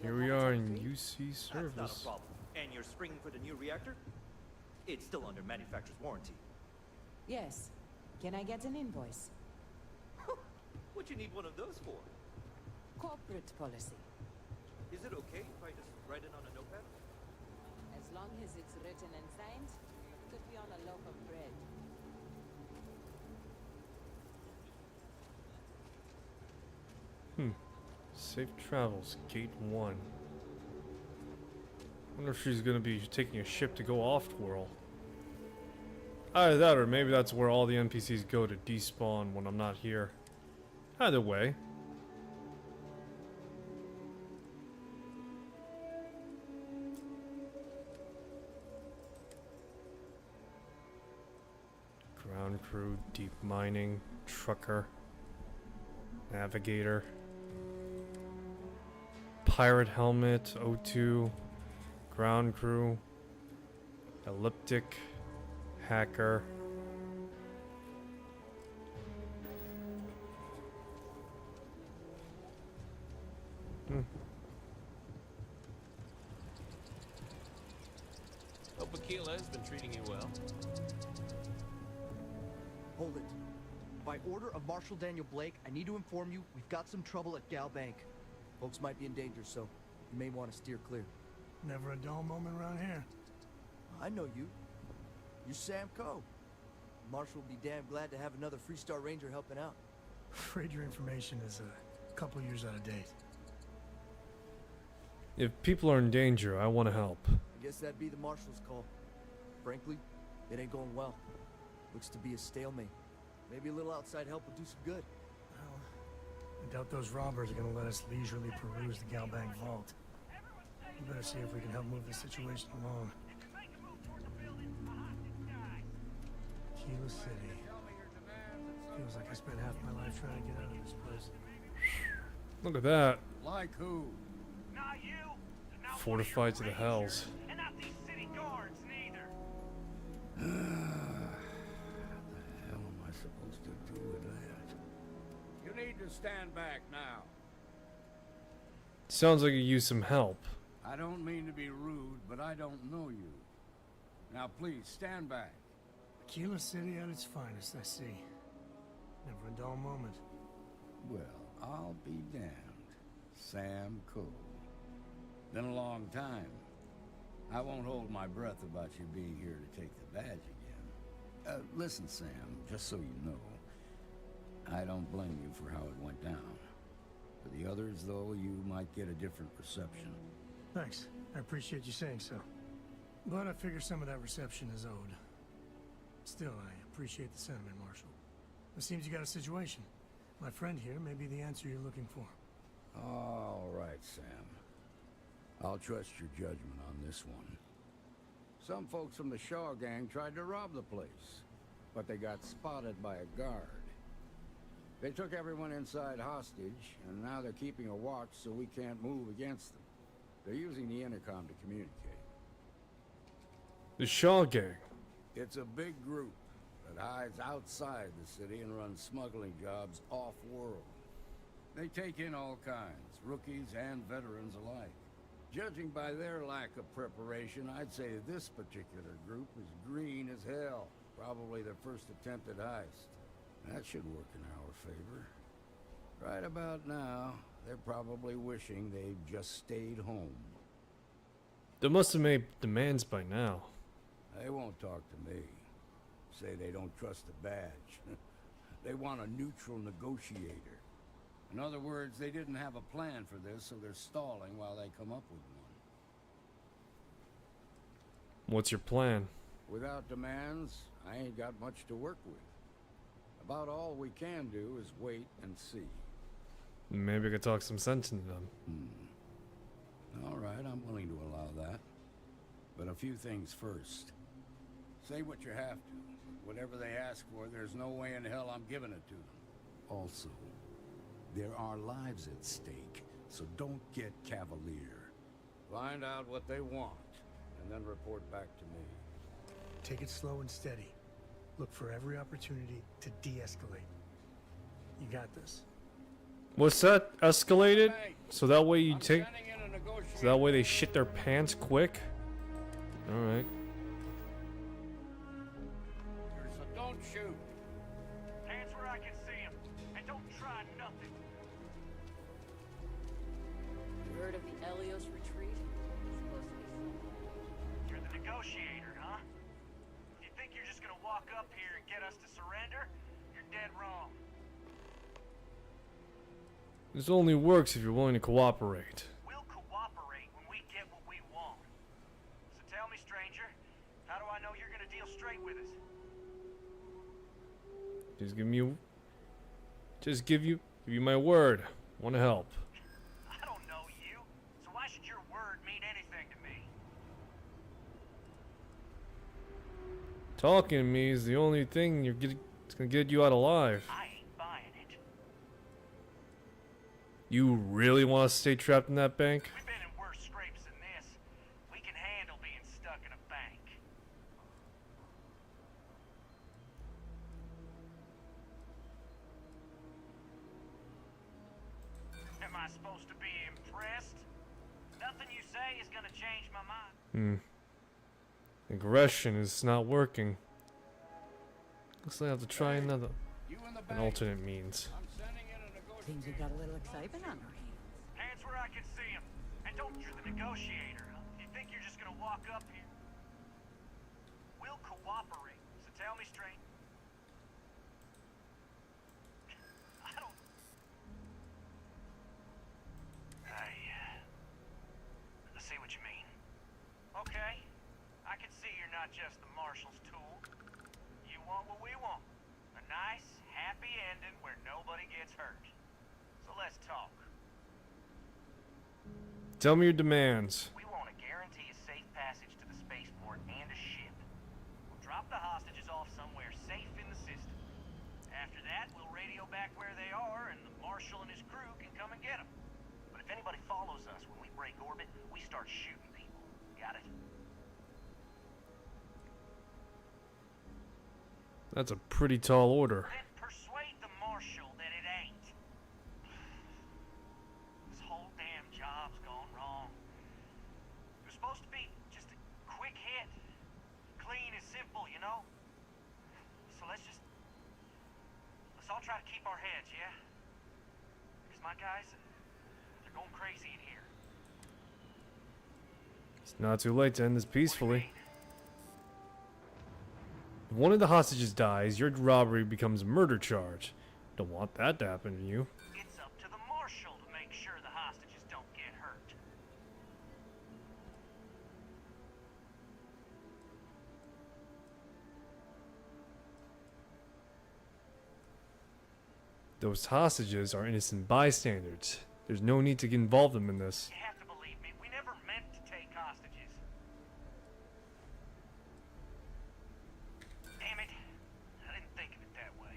Here we are in UC service. That's not a problem. And you're springing for the new reactor? It's still under manufacturer's warranty. Yes. Can I get an invoice? What you need one of those for? Corporate policy. Is it okay if I just write it on a notepad? As long as it's written and signed, could be on a loaf of bread. Safe travels, gate 1. Wonder if she's gonna be taking a ship to go off-world. Either that, or maybe that's where all the NPCs go to despawn when I'm not here. Either way. Ground crew, deep mining, trucker, navigator, pirate helmet, O2, ground crew, elliptic, hacker. Keela's been treating you well. Hold it. By order of Marshal Daniel Blake, I need to inform you we've got some trouble at Gal Bank. Folks might be in danger, so you may want to steer clear. Never a dull moment around here. I know you. You're Sam Coe. Marshal will be damn glad to have another Freestar Ranger helping out. Afraid your information is a couple years out of date. If people are in danger, I want to help. I guess that'd be the Marshal's call. Frankly, it ain't going well. Looks to be a stalemate. Maybe a little outside help will do some good. Well, I doubt those robbers are gonna let us leisurely peruse the Galbank vault. We better see if we can help move the situation along. Keela City. Feels like I spent half my life trying to get out of this place. Look at that. Like who? Not you. Not Fortified to the hells. And not these city guards neither. What the hell am I supposed to do with that? You need to stand back now. Sounds like you use some help. I don't mean to be rude, but I don't know you. Now please, stand back. Keela City at its finest, I see. Never a dull moment. Well, I'll be damned. Sam Coe. Been a long time. I won't hold my breath about you being here to take the badge again. Listen, Sam, just so you know, I don't blame you for how it went down. For the others, though, you might get a different reception. Thanks. I appreciate you saying so. But I figure some of that reception is owed. Still, I appreciate the sentiment, Marshal. It seems you got a situation. My friend here may be the answer you're looking for. All right, Sam. I'll trust your judgment on this one. Some folks from the Shaw gang tried to rob the place, but they got spotted by a guard. They took everyone inside hostage, and now they're keeping a watch so we can't move against them. They're using the intercom to communicate. The Shaw gang. It's a big group that hides outside the city and runs smuggling jobs off-world. They take in all kinds, rookies and veterans alike. Judging by their lack of preparation, I'd say this particular group is green as hell. Probably their first attempt at heist. That should work in our favor. Right about now, they're probably wishing they'd just stayed home. They must have made demands by now. They won't talk to me. Say they don't trust the badge. They want a neutral negotiator. In other words, they didn't have a plan for this, so they're stalling while they come up with one. What's your plan? Without demands, I ain't got much to work with. About all we can do is wait and see. Maybe I could talk some sense into them. All right, I'm willing to allow that. But a few things first. Say what you have to. Whatever they ask for, there's no way in hell I'm giving it to them. Also, there are lives at stake, so don't get cavalier. Find out what they want, and then report back to me. Take it slow and steady. Look for every opportunity to de-escalate. You got this. What's that? Escalated? So that way you take... So that way they shit their pants quick? Alright. So don't shoot. Hands where I can see him. And don't try nothing. You heard of the Elios retreat? It's supposed to be something. You're the negotiator, huh? You think you're just gonna walk up here and get us to surrender? You're dead wrong. This only works if you're willing to cooperate. We'll cooperate when we get what we want. So tell me, stranger, how do I know you're gonna deal straight with us? Just give you my word. Want to help. I don't know you, so why should your word mean anything to me? Talking to me is the only thing it's gonna get you out alive. I ain't buying it. You really want to stay trapped in that bank? We've been in worse scrapes than this. We can handle being stuck in a bank. Am I supposed to be impressed? Nothing you say is gonna change my mind. Aggression is not working. Looks like I have to try another. An alternate means. Seems we got a little excitement on our hands. Hands where I can see him. And don't you're the negotiator. You think you're just gonna walk up here? We'll cooperate. So tell me straight. I don't. I see what you mean. Okay. I can see you're not just the marshal's tool. You want what we want. A nice, happy ending where nobody gets hurt. So let's talk. Tell me your demands. We want to guarantee a safe passage to the spaceport and a ship. We'll drop the hostages off somewhere safe in the system. After that, we'll radio back where they are, and the marshal and his crew can come and get them. But if anybody follows us when we break orbit, we start shooting people. Got it? That's a pretty tall order. Then persuade the marshal that it ain't. This whole damn job's gone wrong. It was supposed to be just a quick hit. Clean and simple, you know? So let's all try to keep our heads, yeah? Because my guys, they're going crazy in here. It's not too late to end this peacefully. If one of the hostages dies, your robbery becomes a murder charge. Don't want that to happen to you. It's up to the marshal to make sure the hostages don't get hurt. Those hostages are innocent bystanders. There's no need to involve them in this. You have to believe me, we never meant to take hostages. Damn it. I didn't think of it that way.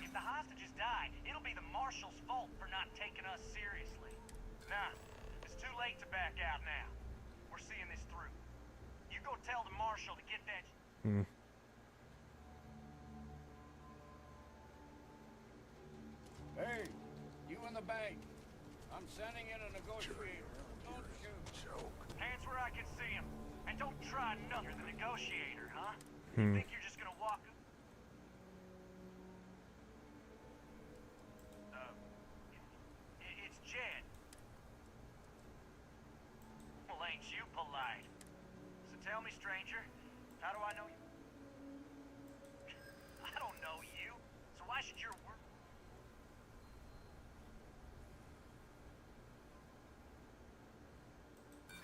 If the hostages die, it'll be the marshal's fault for not taking us seriously. Nah, it's too late to back out now. We're seeing this through. You go tell the marshal to get that... Hey, you in the bank. I'm sending in a negotiator. Don't shoot. Hands where I can see him. And don't try nothing. You're the negotiator, huh? You think you're just gonna walk up? It's Jed. Well, ain't you polite? So tell me, stranger, how do I know you? I don't know you. So why should your work...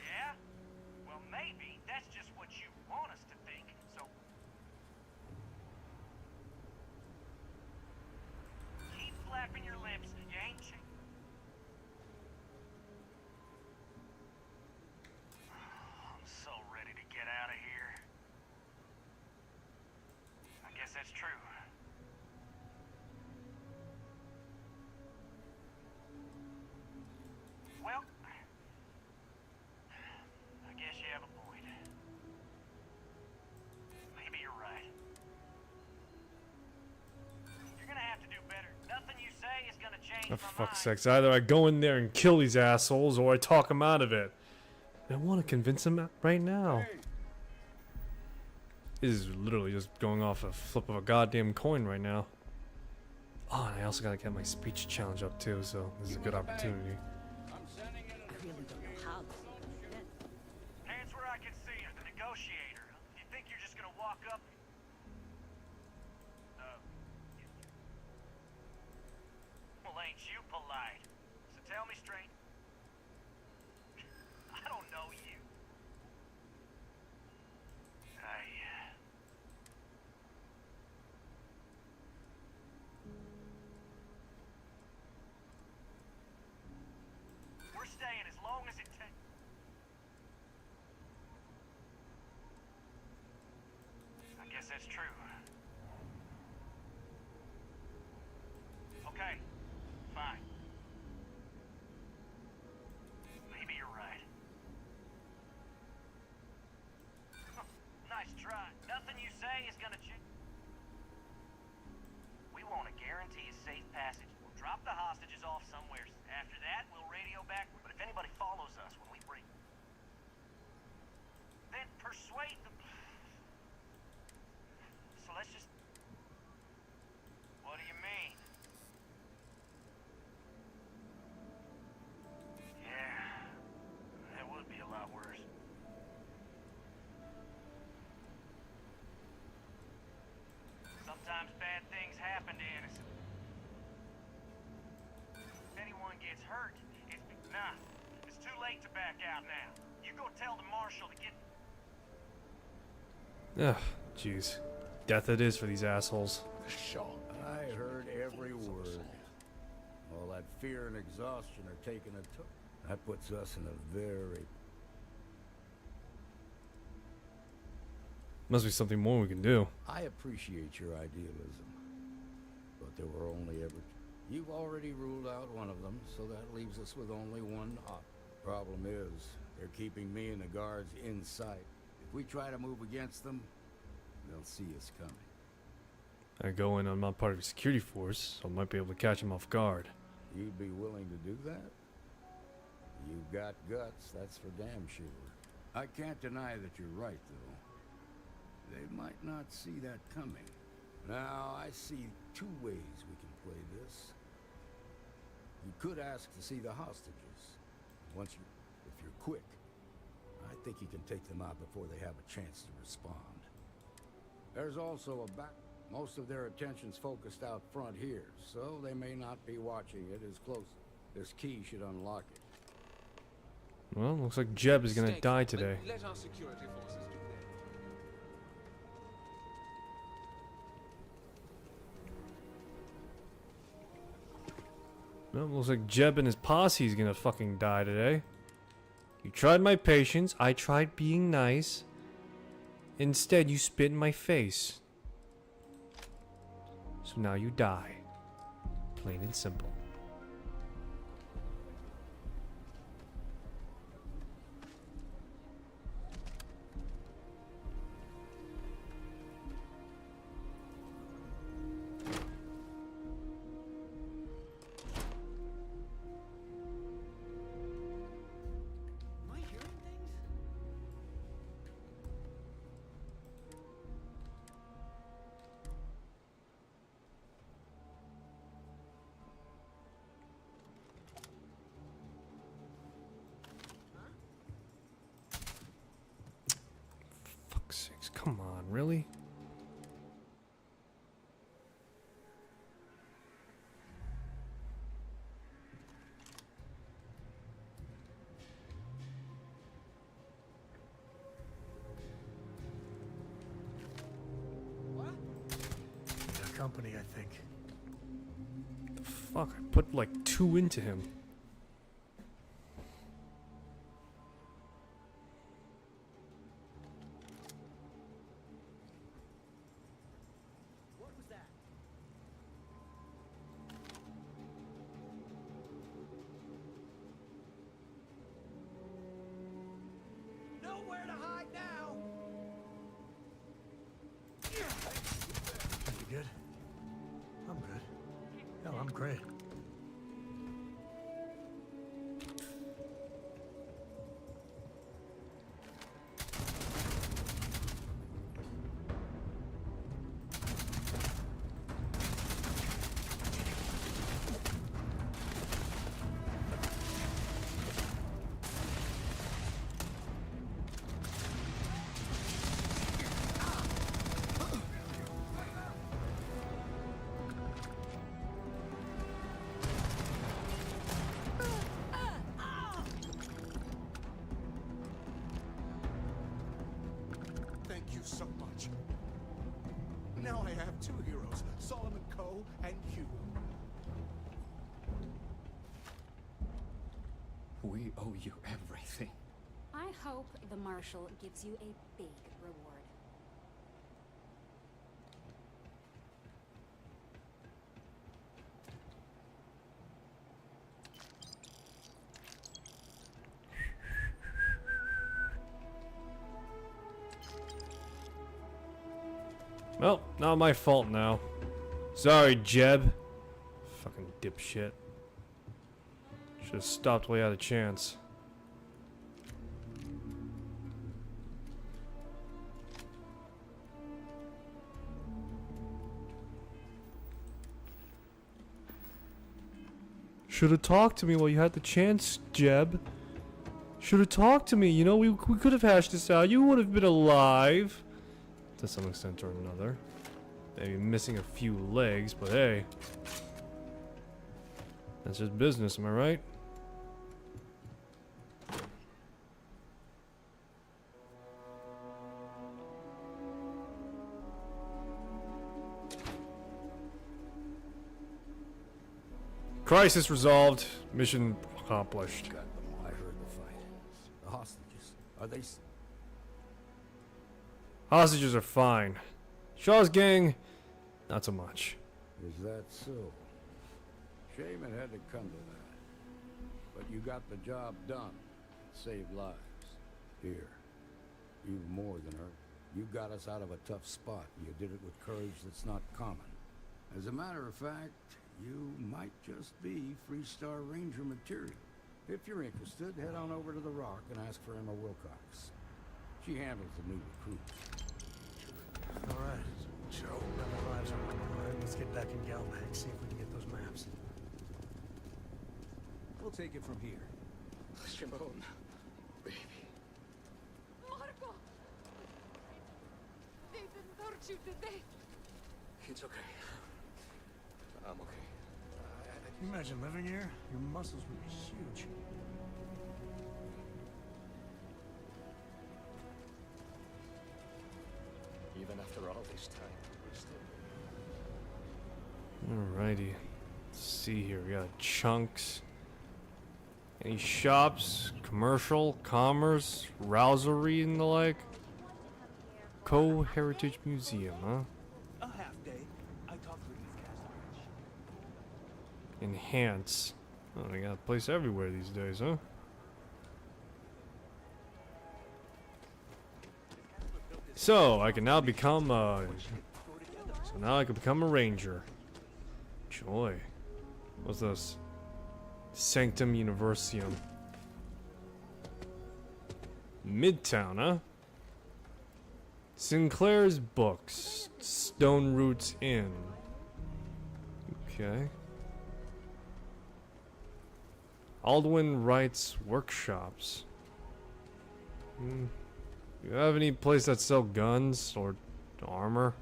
Yeah? Well, maybe that's just what you want us to think, so... Keep flapping your lips, you ain't I'm so ready to get out of here. I guess that's true. Well... I guess you have a point. Maybe you're right. You're gonna have to do better. Nothing you say is gonna change Oh, my for fuck's mind. sakes. Either I go in there and kill these assholes, or I talk them out of it. I want to convince them right now. This is literally just going off a flip of a goddamn coin right now. Oh, and I also gotta get my speech challenge up too, so this is a good opportunity. I really don't know how this is gonna end. Hands where I can see him, the negotiator. You think you're just gonna walk up? Well, ain't you polite? So tell me straight. I don't know you. We're staying as long as it takes. I guess that's true. Okay, fine. Maybe you're right. Nice try. Nothing you say is gonna change. We want to guarantee a safe passage. We'll drop the hostages off somewhere. After that, we'll radio back. But if anybody follows us when we break, then persuade them. So let's just... What do you mean? Yeah, that would be a lot worse. Sometimes bad things happen to innocent. If anyone gets hurt, nah, it's too late to back out now. You go tell the marshal to get... Ugh, jeez. Death it is for these assholes. I heard every word. All that fear and exhaustion are taking a toll. That puts us in a very... Must be something more we can do. I appreciate your idealism, but there were only ever... You've already ruled out one of them, so that leaves us with only one option. Problem is, they're keeping me and the guards in sight. If we try to move against them, they'll see us coming. I go in, I'm not part of the security force, so I might be able to catch them off guard. You'd be willing to do that? You've got guts, that's for damn sure. I can't deny that you're right, though. They might not see that coming. Now, I see two ways we can play this. You could ask to see the hostages. If you're quick, I think you can take them out before they have a chance to respond. There's also a back... Most of their attention's focused out front here, so they may not be watching it as close. This key should unlock it. Well, looks like Jeb is gonna die today. Let our security forces do that. Well, looks like Jeb and his posse is gonna fucking die today. You tried my patience, I tried being nice. Instead, you spit in my face. So now you die. Plain and simple. Fuck's sakes, come on, really? Their company, I think. The fuck, I put like 2 into him. Nowhere to hide now. You good? I'm good. Hell, I'm great. Thank you so much. Now I have 2 heroes, Solomon Coe and you. We owe you everything. I hope the Marshal gives you a big reward. Well, not my fault now. Sorry, Jeb. Fucking dipshit. Should have stopped while you had a chance. Should have talked to me while you had the chance, Jeb. Should have talked to me. You know, we could have hashed this out. You would have been alive. To some extent or another. Maybe missing a few legs, but hey. That's just business, am I right? Crisis resolved. Mission accomplished. Got them. I heard the fight. The hostages. Are they... Hostages are fine. Shaw's gang, not so much. Is that so? Shame it had to come to that. But you got the job done. Saved lives. Here. You more than her. You got us out of a tough spot. You did it with courage that's not common. As a matter of fact, you might just be Freestar Ranger material. If you're interested, head on over to the Rock and ask for Emma Wilcox. She handles the new recruits. Alright, Joe, grab our lives on the line. Let's get back in Galbank, see if we can get those maps. We'll take it from here. Shimon, baby. Marco! They didn't hurt you, did they? It's okay. I'm okay. Can you imagine living here? Your muscles would be huge. Even after all this time, we're still... Alrighty. Let's see here. We got chunks. Any shops? Commercial? Commerce? Rousery and the like? Co-Heritage Museum, huh? A half day. I talked with these guys. Enhance. Oh, they got a place everywhere these days, huh? So, I can now become a ranger. Joy. What's this? Sanctum Universium. Midtown, huh? Sinclair's Books. Stone Roots Inn. Okay. Aldwin Wright's Workshops. Do you have any place that sell guns or armor?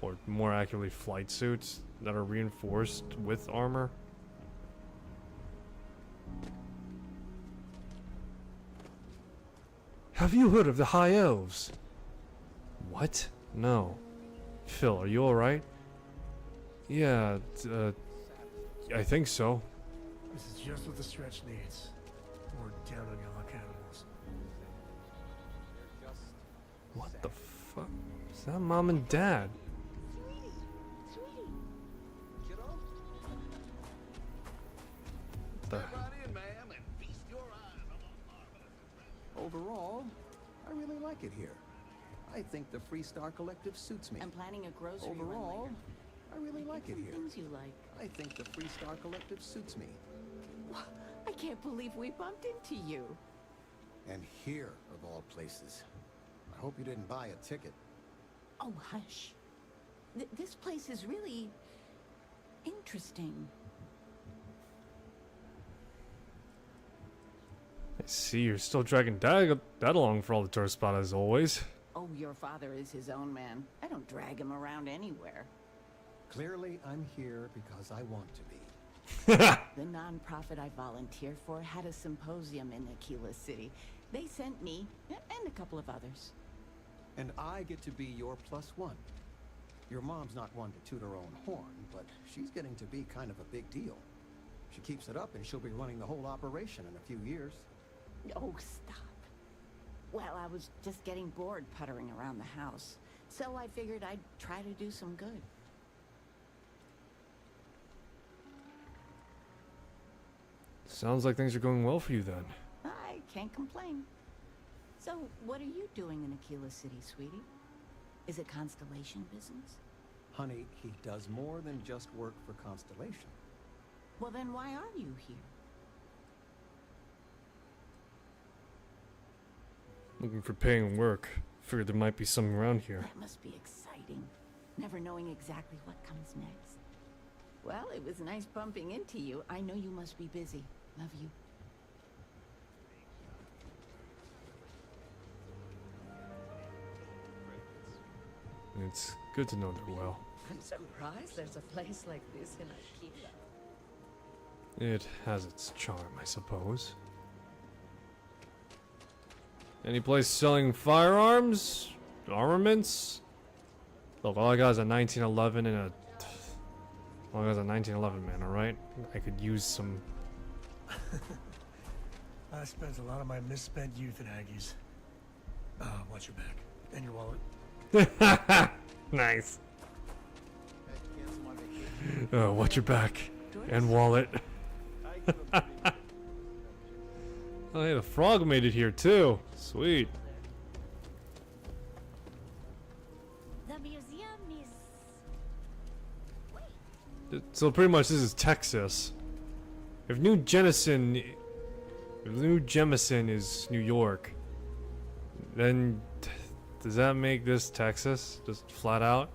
Or more accurately, flight suits that are reinforced with armor? Have you heard of the High Elves? What? No. Phil, are you alright? Yeah, I think so. This is just what the stretch needs. More down on your luck animals. What the fuck? Is that Mom and Dad? The... Overall, I really like it here. I think the Freestar Collective suits me. I'm planning a grocery run Overall, later. I really like it Some here. things you like. I think the Freestar Collective suits me. I can't believe we bumped into you. And here, of all places. I hope you didn't buy a ticket. Oh, hush. This place is really interesting. I see you're still dragging Dad along for all the tourist spot as always. Oh, your father is his own man. I don't drag him around anywhere. Clearly, I'm here because I want to be. The nonprofit I volunteer for had a symposium in Aquila City. They sent me, and a couple of others. And I get to be your +1. Your mom's not one to toot her own horn, but she's getting to be kind of a big deal. She keeps it up and she'll be running the whole operation in a few years. Oh, stop. Well, I was just getting bored puttering around the house, so I figured I'd try to do some good. Sounds like things are going well for you then. I can't complain. So, what are you doing in Aquila City, sweetie? Is it Constellation business? Honey, he does more than just work for Constellation. Well, then why are you here? Looking for paying work. Figured there might be something around here. That must be exciting. Never knowing exactly what comes next. Well, it was nice bumping into you. I know you must be busy. Love you. It's good to know they're well. I'm surprised there's a place like this in Aquila. It has its charm, I suppose. Any place selling firearms? Armaments? Look, all I got is a 1911 and a... All I got is a 1911, man, alright? I could use some... I spent a lot of my misspent youth in Aggies. Watch your back. And your wallet. Nice. Watch your back. And wallet. Oh, hey, the frog made it here too. Sweet. The museum is... So pretty much this is Texas. If New Jemison is New York, then does that make this Texas? Just flat out?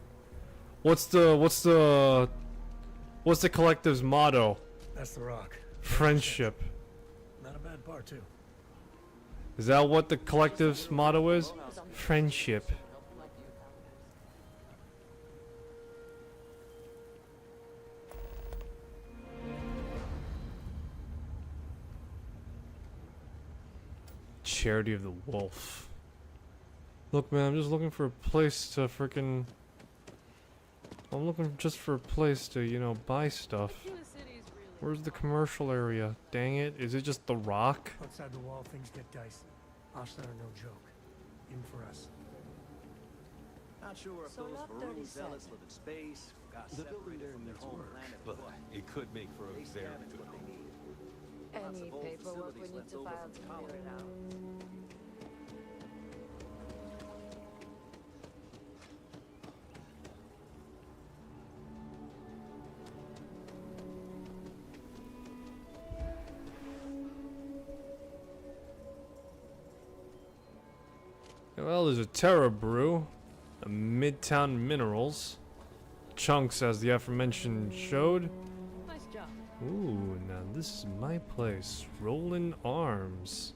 What's the collective's motto? That's the rock. Friendship. Not a bad bar, too. Is that what the collective's motto is? Friendship. Charity of the Wolf. Look, man, I'm just looking for a place to frickin'... I'm looking just for a place to, you know, buy stuff. Where's the commercial area? Dang it, is it just the rock? Outside the wall, things get dicey. Ashlar are no joke. Even for us. Not sure if those maroon zealots live in space, got separated from their home planet, but it could make for a very good home. Any paperwork we need to file to clear it out. Well, there's a Terra Brew, a Midtown Minerals, chunks as the aforementioned showed. Nice job. Ooh, now this is my place, Rollin' Arms.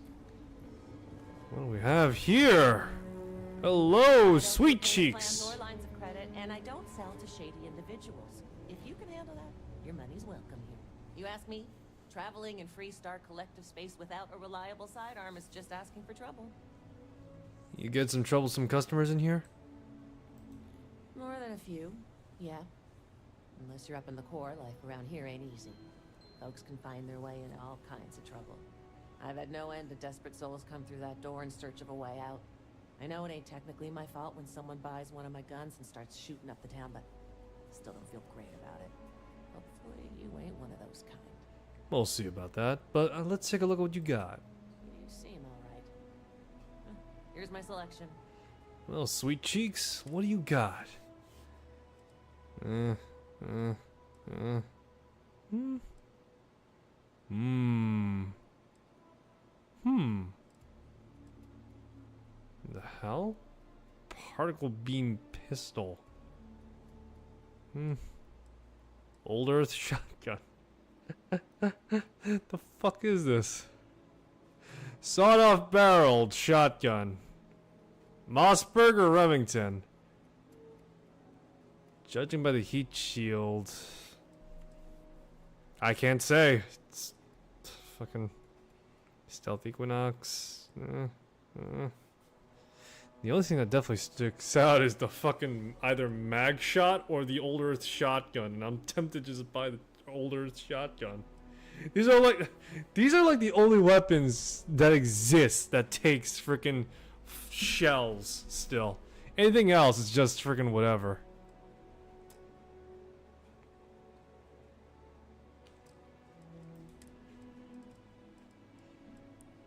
What do we have here? Hello, sweet cheeks. Plans or lines of credit, and I don't sell to shady individuals. If you can handle that, your money's welcome here. You ask me, traveling in Freestar collective space without a reliable sidearm is just asking for trouble. You get some troublesome customers in here? More than a few, yeah. Unless you're up in the core, life around here ain't easy. Folks can find their way into all kinds of trouble. I've had no end of desperate souls come through that door in search of a way out. I know it ain't technically my fault when someone buys one of my guns and starts shooting up the town, but still don't feel great about it. Hopefully you ain't one of those kind. We'll see about that, but let's take a look at what you got. You seem alright. Here's my selection. Well, sweet cheeks, what do you got? The hell? Particle beam pistol. Old Earth shotgun. The fuck is this? Sawed-off barreled shotgun. Mossberg or Remington? Judging by the heat shield, I can't say. It's fucking Stealth Equinox. The only thing that definitely sticks out is the fucking either mag shot or the Old Earth shotgun, and I'm tempted just to buy the Old Earth shotgun. These are like the only weapons that exist that takes freaking shells still. Anything else is just freaking whatever.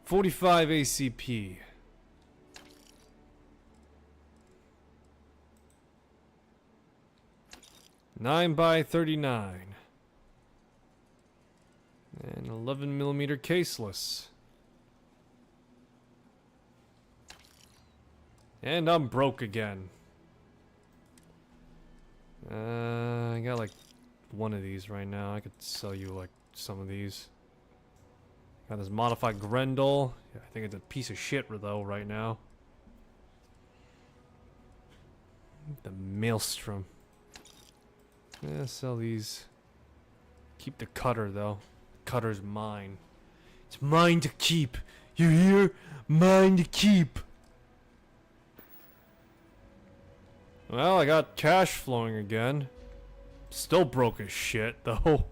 .45 ACP. 9x39. And 11mm caseless. And I'm broke again. I got like one of these right now. I could sell you like some of these. Got this modified Grendel. Yeah, I think it's a piece of shit though right now. The Maelstrom. Yeah, sell these. Keep the cutter though. Cutter's mine. It's mine to keep. You hear? Mine to keep. Well, I got cash flowing again. Still broke as shit though.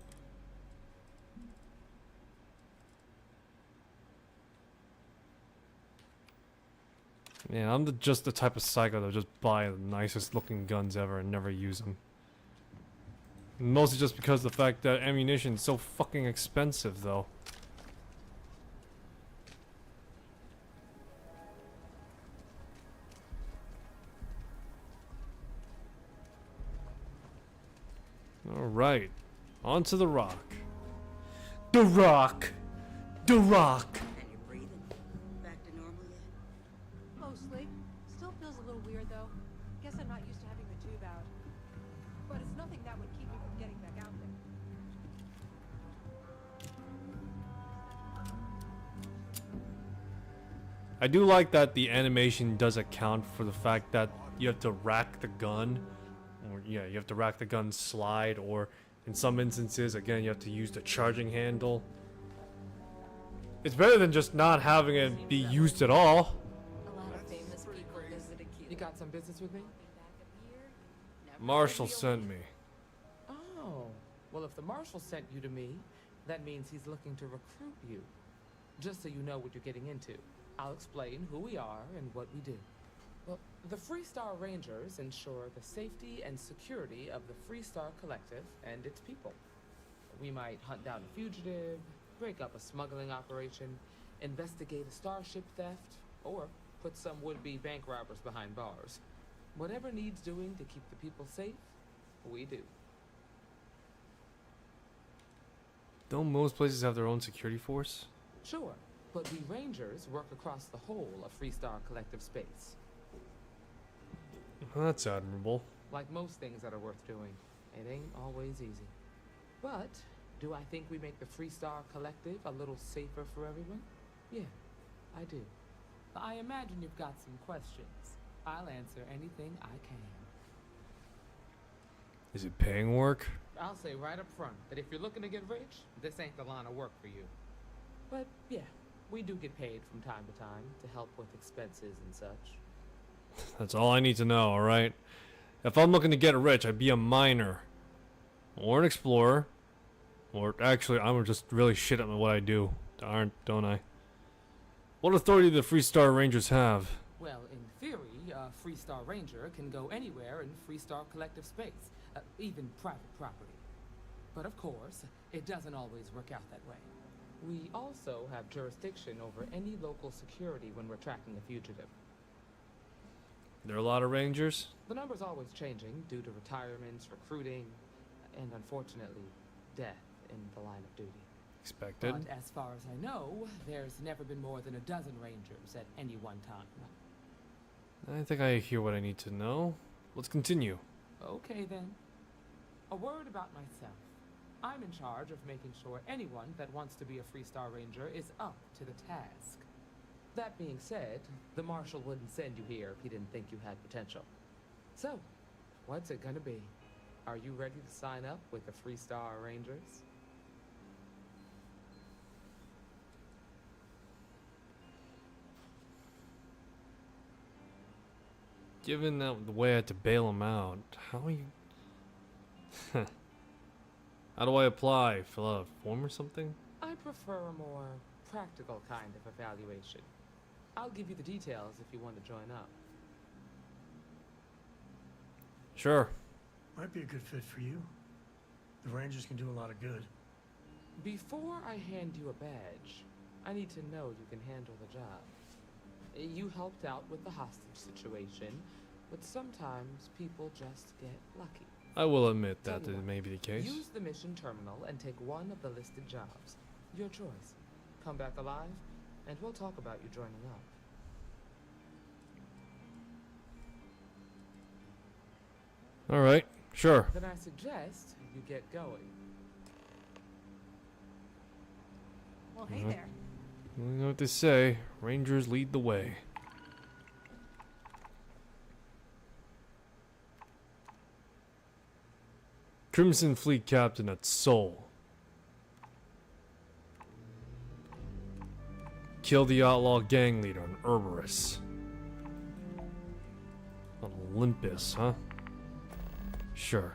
Man, I'm just the type of psycho that just buy the nicest looking guns ever and never use them. Mostly just because of the fact that ammunition is so fucking expensive though. Alright. On to the rock. The rock! The rock! And you're breathing? Back to normal yet? Mostly. Still feels a little weird though. Guess I'm not used to having the tube out. But it's nothing that would keep me from getting back out there. I do like that the animation does account for the fact that you have to rack the gun. Or yeah, you have to rack the gun slide, or in some instances, again, you have to use the charging handle. It's better than just not having it be used at all. A lot of famous people visited Cuba. You got some business with me? Marshall sent me. Oh, well, if the marshal sent you to me, that means he's looking to recruit you. Just so you know what you're getting into, I'll explain who we are and what we do. Well, the Freestar Rangers ensure the safety and security of the Freestar Collective and its people. We might hunt down a fugitive, break up a smuggling operation, investigate a starship theft, or put some would-be bank robbers behind bars. Whatever needs doing to keep the people safe, we do. Don't most places have their own security force? Sure, but we Rangers work across the whole of Freestar Collective space. That's admirable. Like most things that are worth doing, it ain't always easy. But do I think we make the Freestar Collective a little safer for everyone? Yeah, I do. I imagine you've got some questions. I'll answer anything I can. Is it paying work? I'll say right up front that if you're looking to get rich, this ain't the line of work for you. But yeah, we do get paid from time to time to help with expenses and such. That's all I need to know, alright? If I'm looking to get rich, I'd be a miner. Or an explorer. Or actually, I'm just really shit at what I do. Don't I? What authority do the Freestar Rangers have? Well, in theory, a Freestar Ranger can go anywhere in Freestar Collective space, even private property. But of course, it doesn't always work out that way. We also have jurisdiction over any local security when we're tracking a fugitive. There are a lot of Rangers? The number's always changing due to retirements, recruiting, and unfortunately, death in the line of duty. Expected. But as far as I know, there's never been more than a dozen Rangers at any one time. I think I hear what I need to know. Let's continue. Okay then. A word about myself. I'm in charge of making sure anyone that wants to be a Freestar Ranger is up to the task. That being said, the Marshal wouldn't send you here if he didn't think you had potential. So, what's it gonna be? Are you ready to sign up with the Freestar Rangers? Given that the way I had to bail him out, how are you... How do I apply? Fill out a form or something? I prefer a more practical kind of evaluation. I'll give you the details if you want to join up. Sure. Might be a good fit for you. The Rangers can do a lot of good. Before I hand you a badge, I need to know you can handle the job. You helped out with the hostage situation, but sometimes people just get lucky. I will admit that it may be the case. Use the mission terminal and take one of the listed jobs. Your choice. Come back alive, and we'll talk about you joining up. Alright, sure. Then I suggest you get going. Well, hey Mhm. there. You know what they say, Rangers lead the way. Crimson Fleet Captain at Seoul. Kill the outlaw gang leader on Cerberus. On Olympus, huh? Sure.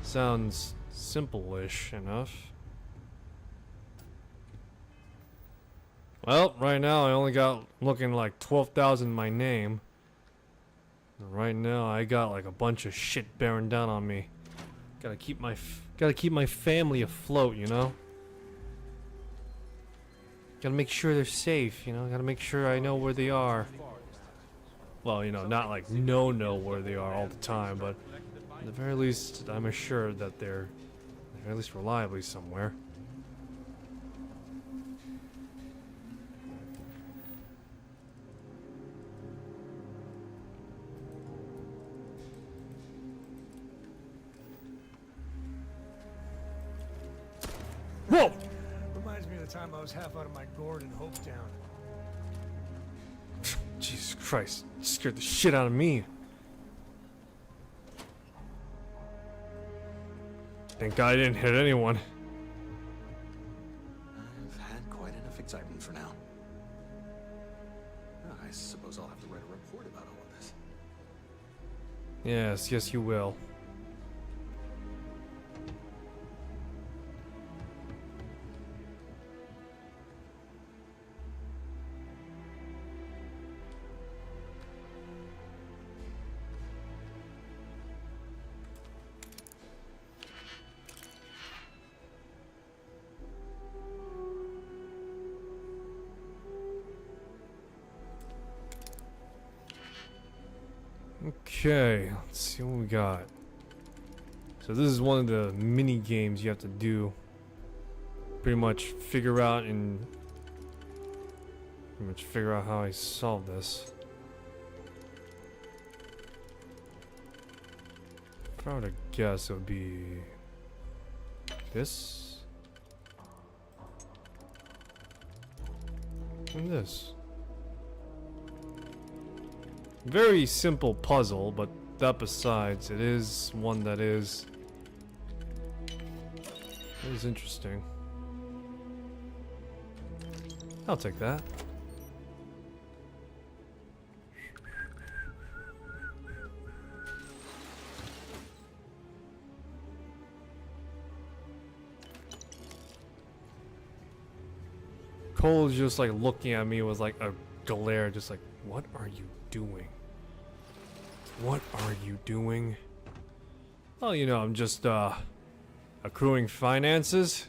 Sounds simple-ish enough. Well, right now I only got looking like 12,000 in my name. Right now I got like a bunch of shit bearing down on me. Gotta keep my family afloat, you know? Gotta make sure they're safe, you know? Gotta make sure I know where they are. Well, you know, not like know where they are all the time, but at the very least I'm assured that they're at least reliably somewhere. Whoa! Reminds me of the time I was half out of my gourd in Hopetown. Jesus Christ, you scared the shit out of me. Thank God I didn't hit anyone. I've had quite enough excitement for now. I suppose I'll have to write a report about all of this. Yes, you will. Okay, let's see what we got. So this is one of the mini games you have to do. Pretty much figure out how I solve this. If I were to guess, it would be this and this. Very simple puzzle, but that besides, it is one that is interesting. I'll take that. Cole is just like looking at me with like a glare, just like, what are you doing? What are you doing? Well, you know, I'm just accruing finances.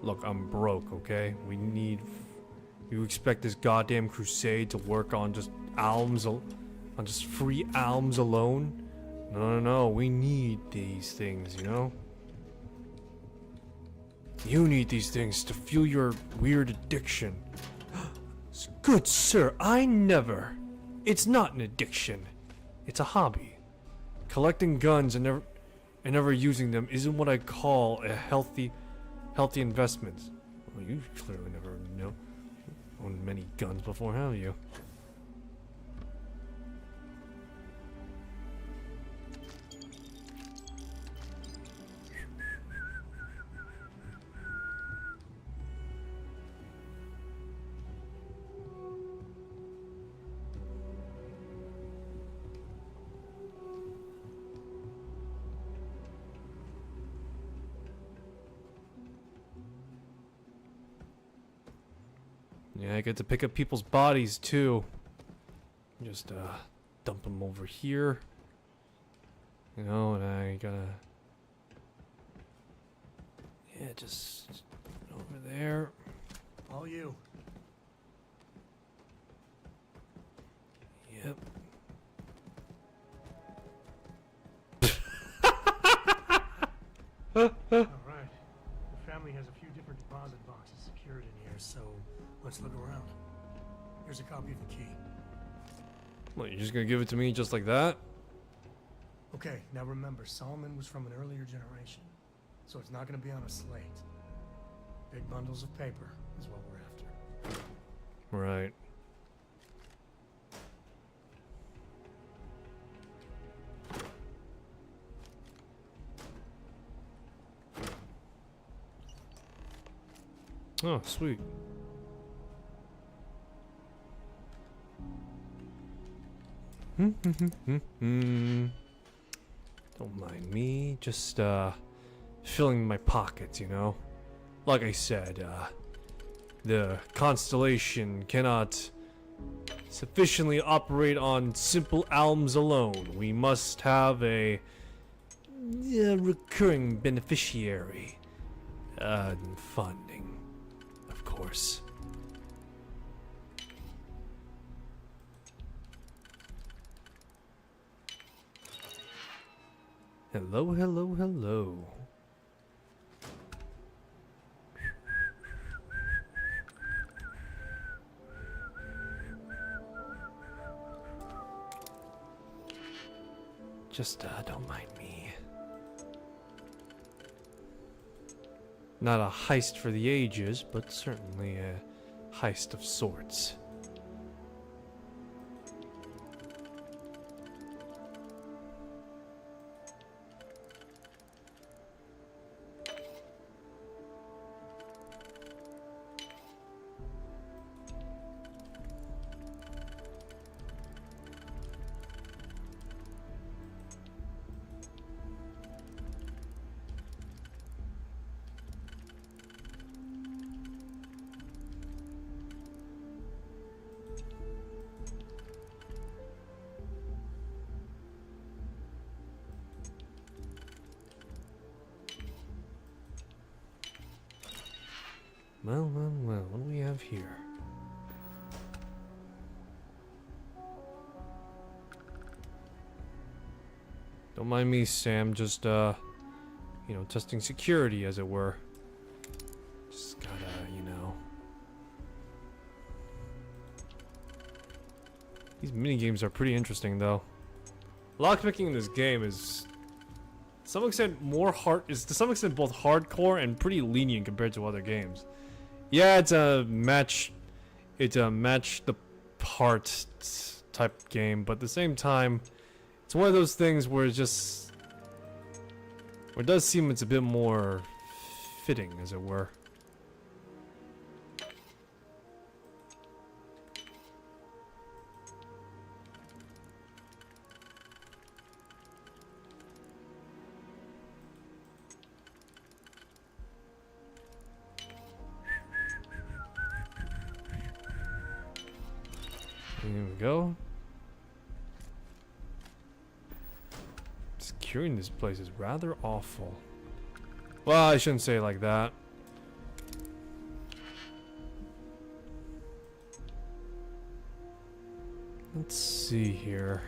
Look, I'm broke, okay? You expect this goddamn crusade to work on just free alms alone? No, we need these things, you know? You need these things to fuel your weird addiction. Good sir, I never. It's not an addiction. It's a hobby. Collecting guns and never using them isn't what I call a healthy investment. Well, you clearly never owned many guns before, have you? Yeah, I get to pick up people's bodies too. Just dump them over here. You know, and I gotta... Yeah, just over there. All you. Yep. All right. The family has a few different deposit boxes secured in here, so let's look around. Here's a copy of the key. What, you're just gonna give it to me just like that? Okay, now remember, Solomon was from an earlier generation, so it's not going to be on a slate. Big bundles of paper is what we're after. Right. Oh, sweet. Don't mind me, just filling my pockets, you know. Like I said, the Constellation cannot sufficiently operate on simple alms alone. We must have a recurring beneficiary funding, of course. Hello, hello, hello. Just, don't mind me. Not a heist for the ages, but certainly a heist of sorts. Well, well, well, what do we have here? Don't mind me, Sam, just, you know, testing security, as it were. Just gotta, you know. These minigames are pretty interesting, though. Lockpicking in this game is, to some extent, to some extent both hardcore and pretty lenient compared to other games. Yeah, it's a match the part type game, but at the same time, it's one of those things where it does seem it's a bit more fitting, as it were. Here we go. Securing this place is rather awful. Well, I shouldn't say it like that. Let's see here.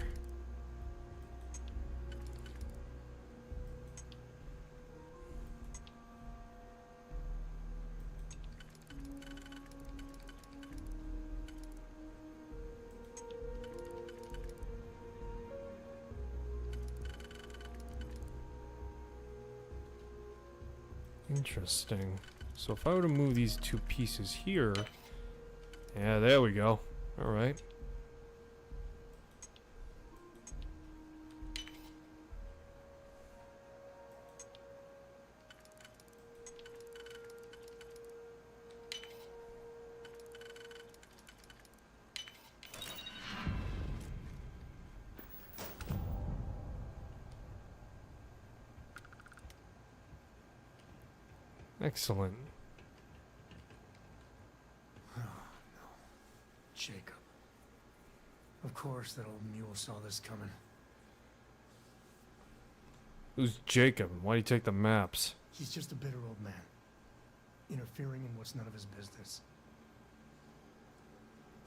Interesting. So if I were to move these two pieces here... Yeah, there we go. Alright. Excellent. Oh, no. Jacob. Of course that old mule saw this coming. Who's Jacob? Why do you take the maps? He's just a bitter old man. Interfering in what's none of his business.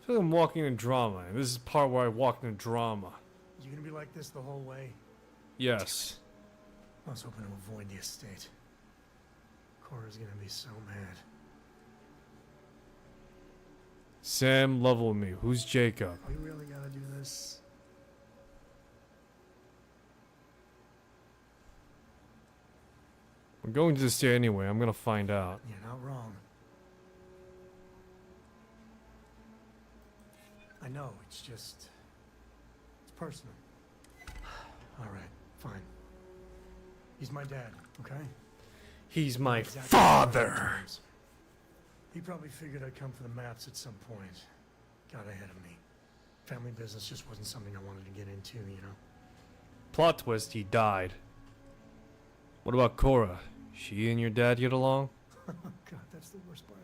I feel like I'm walking in drama, and this is the part where I walk in drama. You gonna be like this the whole way? Yes. I was hoping to avoid the estate. Cora's gonna be so mad. Sam, level with me. Who's Jacob? We really gotta do this. We're going to the state anyway. I'm gonna find out. You're not wrong. I know, it's just... It's personal. Alright, fine. He's my dad, okay? He's my Exactly father! He probably figured I'd come for the maps at some point. Got ahead of me. Family business just wasn't something I wanted to get into, you know? Plot twist, he died. What about Cora? She and your dad get along? God, that's the worst part.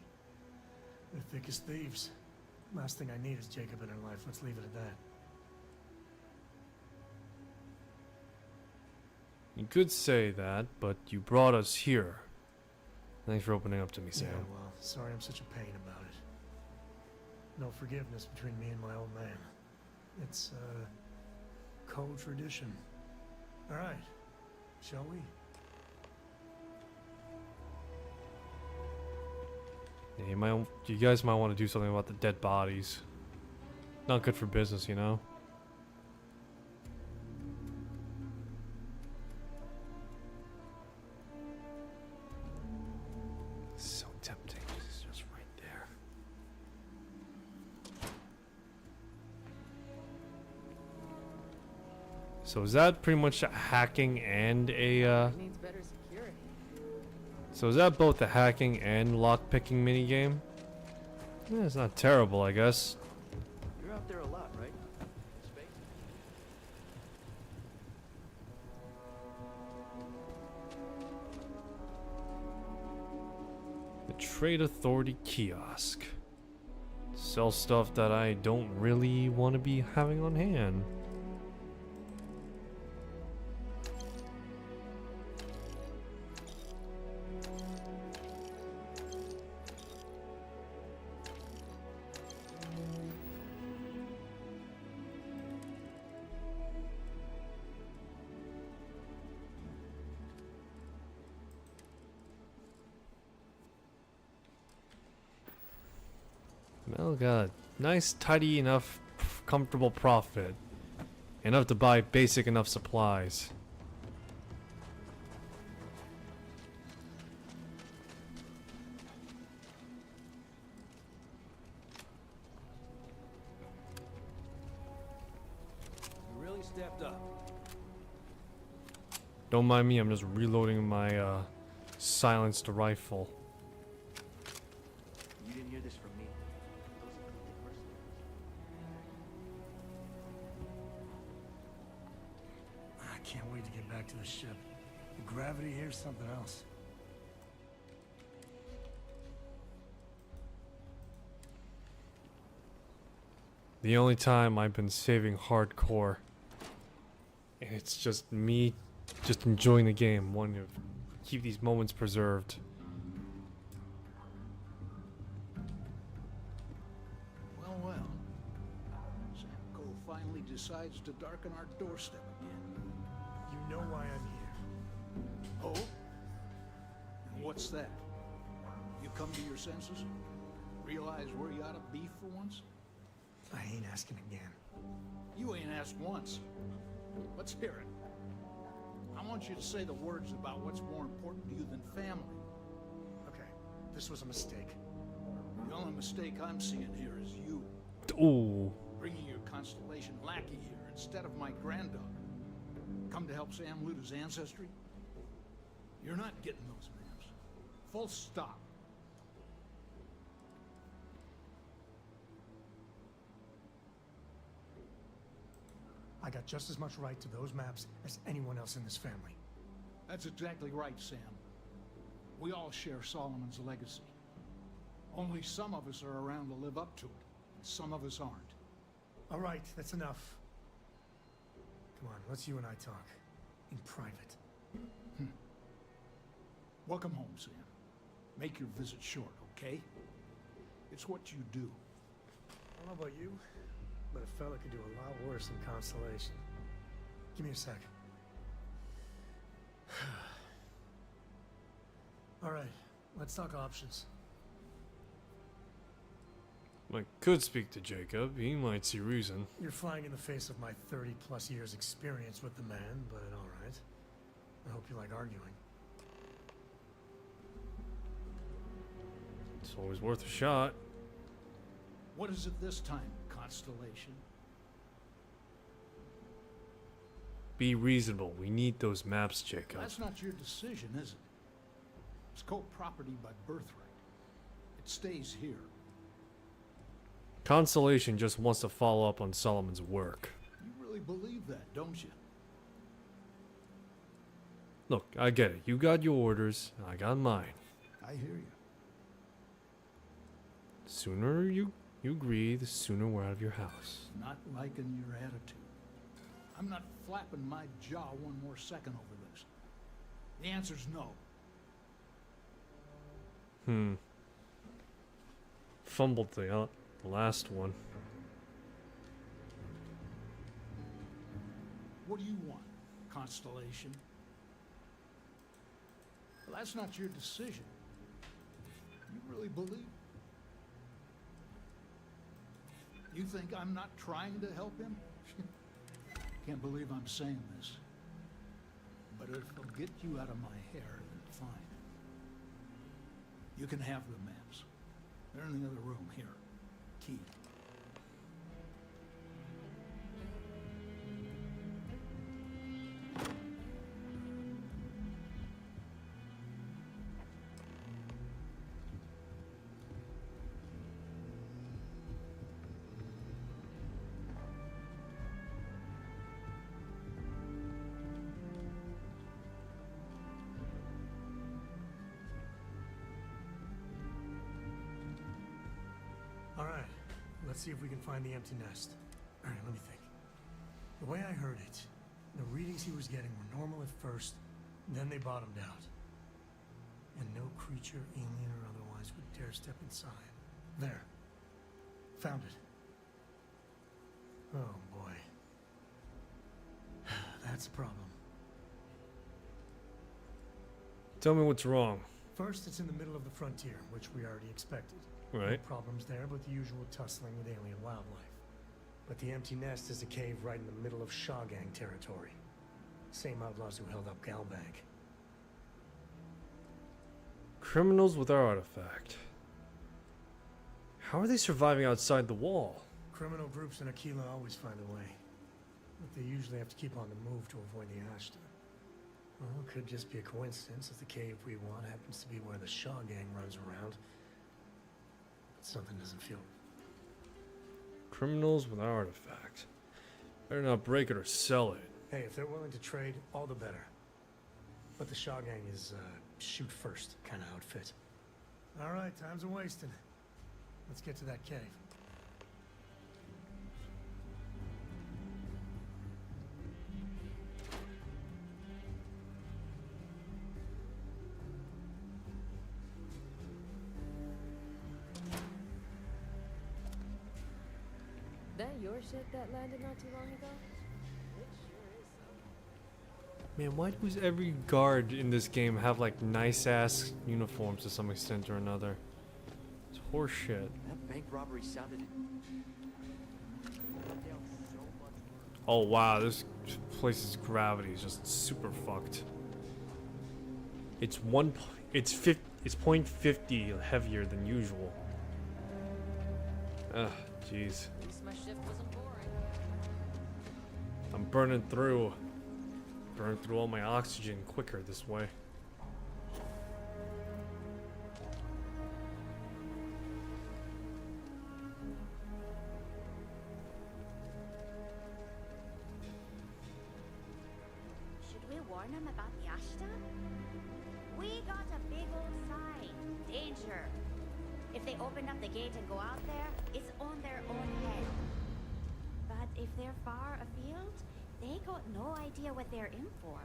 They're thick as thieves. Last thing I need is Jacob in her life. Let's leave it at that. You could say that, but you brought us here. Thanks for opening up to me, Sam. Yeah, well, sorry I'm such a pain about it. No forgiveness between me and my old man. It's, cold tradition. Alright, shall we? Yeah, you guys might want to do something about the dead bodies. Not good for business, you know? So tempting. This is just right there. So is that pretty much hacking and a, Needs better security. So is that both the hacking and lockpicking minigame? Yeah, it's not terrible, I guess. You're out there a lot, right? Space? The Trade Authority kiosk. Sell stuff that I don't really want to be having on hand. Well, got a nice, tidy enough, comfortable profit. Enough to buy basic enough supplies. You really stepped up. Don't mind me, I'm just reloading my silenced rifle. You didn't hear this from me. I can't wait to get back to the ship. The gravity here's something else. The only time I've been saving hardcore. And it's just me just enjoying the game, wanting to keep these moments preserved. Well, well. Samco finally decides to darken our doorstep again. You know why I'm here. Oh? And what's that? You come to your senses? Realize where you ought to be for once? I ain't asking again. You ain't asked once. Let's hear it. I want you to say the words about what's more important to you than family. Okay, this was a mistake. The only mistake I'm seeing here is you. Ooh. Bringing your Constellation lackey here instead of my granddaughter. Come to help Sam loot his ancestry? You're not getting those maps. Full stop. I got just as much right to those maps as anyone else in this family. That's exactly right, Sam. We all share Solomon's legacy. Only some of us are around to live up to it, and some of us aren't. All right, that's enough. Come on, let's you and I talk. In private. Welcome home, Sam. Make your visit short, okay? It's what you do. I don't know about you, but a fella could do a lot worse than Constellation. Give me a sec. All right, let's talk options. I could speak to Jacob. He might see reason. You're flying in the face of my 30-plus years experience with the man, but all right. I hope you like arguing. It's always worth a shot. What is it this time, Constellation? Be reasonable. We need those maps, Jacob. That's not your decision, is it? It's called property by birthright. It stays here. Constellation just wants to follow up on Solomon's work. You really believe that, don't you? Look, I get it. You got your orders, and I got mine. I hear you. Sooner you agree, the sooner we're out of your house. Not liking your attitude. I'm not flapping my jaw one more second over this. The answer's no. Fumbled the last one. What do you want, Constellation? Well, that's not your decision. You really believe? You think I'm not trying to help him? Can't believe I'm saying this. But if it'll get you out of my hair, then fine. You can have the maps. They're in the other room here. Key. Alright, let's see if we can find the empty nest. Alright, let me think. The way I heard it, the readings he was getting were normal at first, then they bottomed out. And no creature, alien or otherwise, would dare step inside. There. Found it. Oh boy. That's a problem. Tell me what's wrong. First, it's in the middle of the frontier, which we already expected. Right. No problems there, but the usual tussling with alien wildlife. But the empty nest is a cave right in the middle of Shawgang territory. Same outlaws who held up Galbag. Criminals with our artifact. How are they surviving outside the wall? Criminal groups in Aquila always find a way. But they usually have to keep on the move to avoid the Ashta. Well, it could just be a coincidence if the cave we want happens to be where the Shawgang runs around. But something doesn't feel... Criminals with our artifact. Better not break it or sell it. Hey, if they're willing to trade, all the better. But the Shawgang is shoot first kind of outfit. All right, time's a wasting. Let's get to that cave. That your ship that landed not too long ago? Man, why does every guard in this game have like nice ass uniforms to some extent or another? It's horseshit. That bank robbery sounded... Oh wow, this place's gravity is just super fucked. It's it's 0.50 heavier than usual. Ugh, jeez. At least my shift wasn't boring. I'm burning through all my oxygen quicker this way. Should we warn them about the Ashta? We got a big old sign. Danger. If they open up the gate and go out there, it's on their own head. But if they're far afield, they got no idea what they're in for.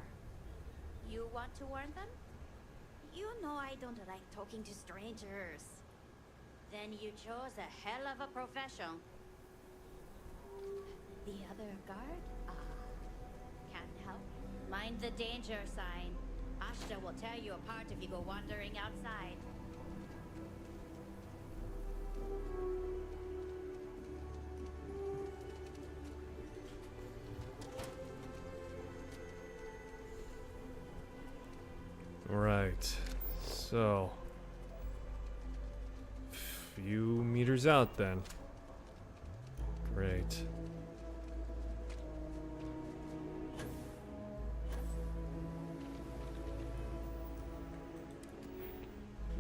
You want to warn them? You know I don't like talking to strangers. Then you chose a hell of a profession. The other guard? Can't help. Mind the danger sign. Ashta will tear you apart if you go wandering outside. Right. So few meters out then. Great.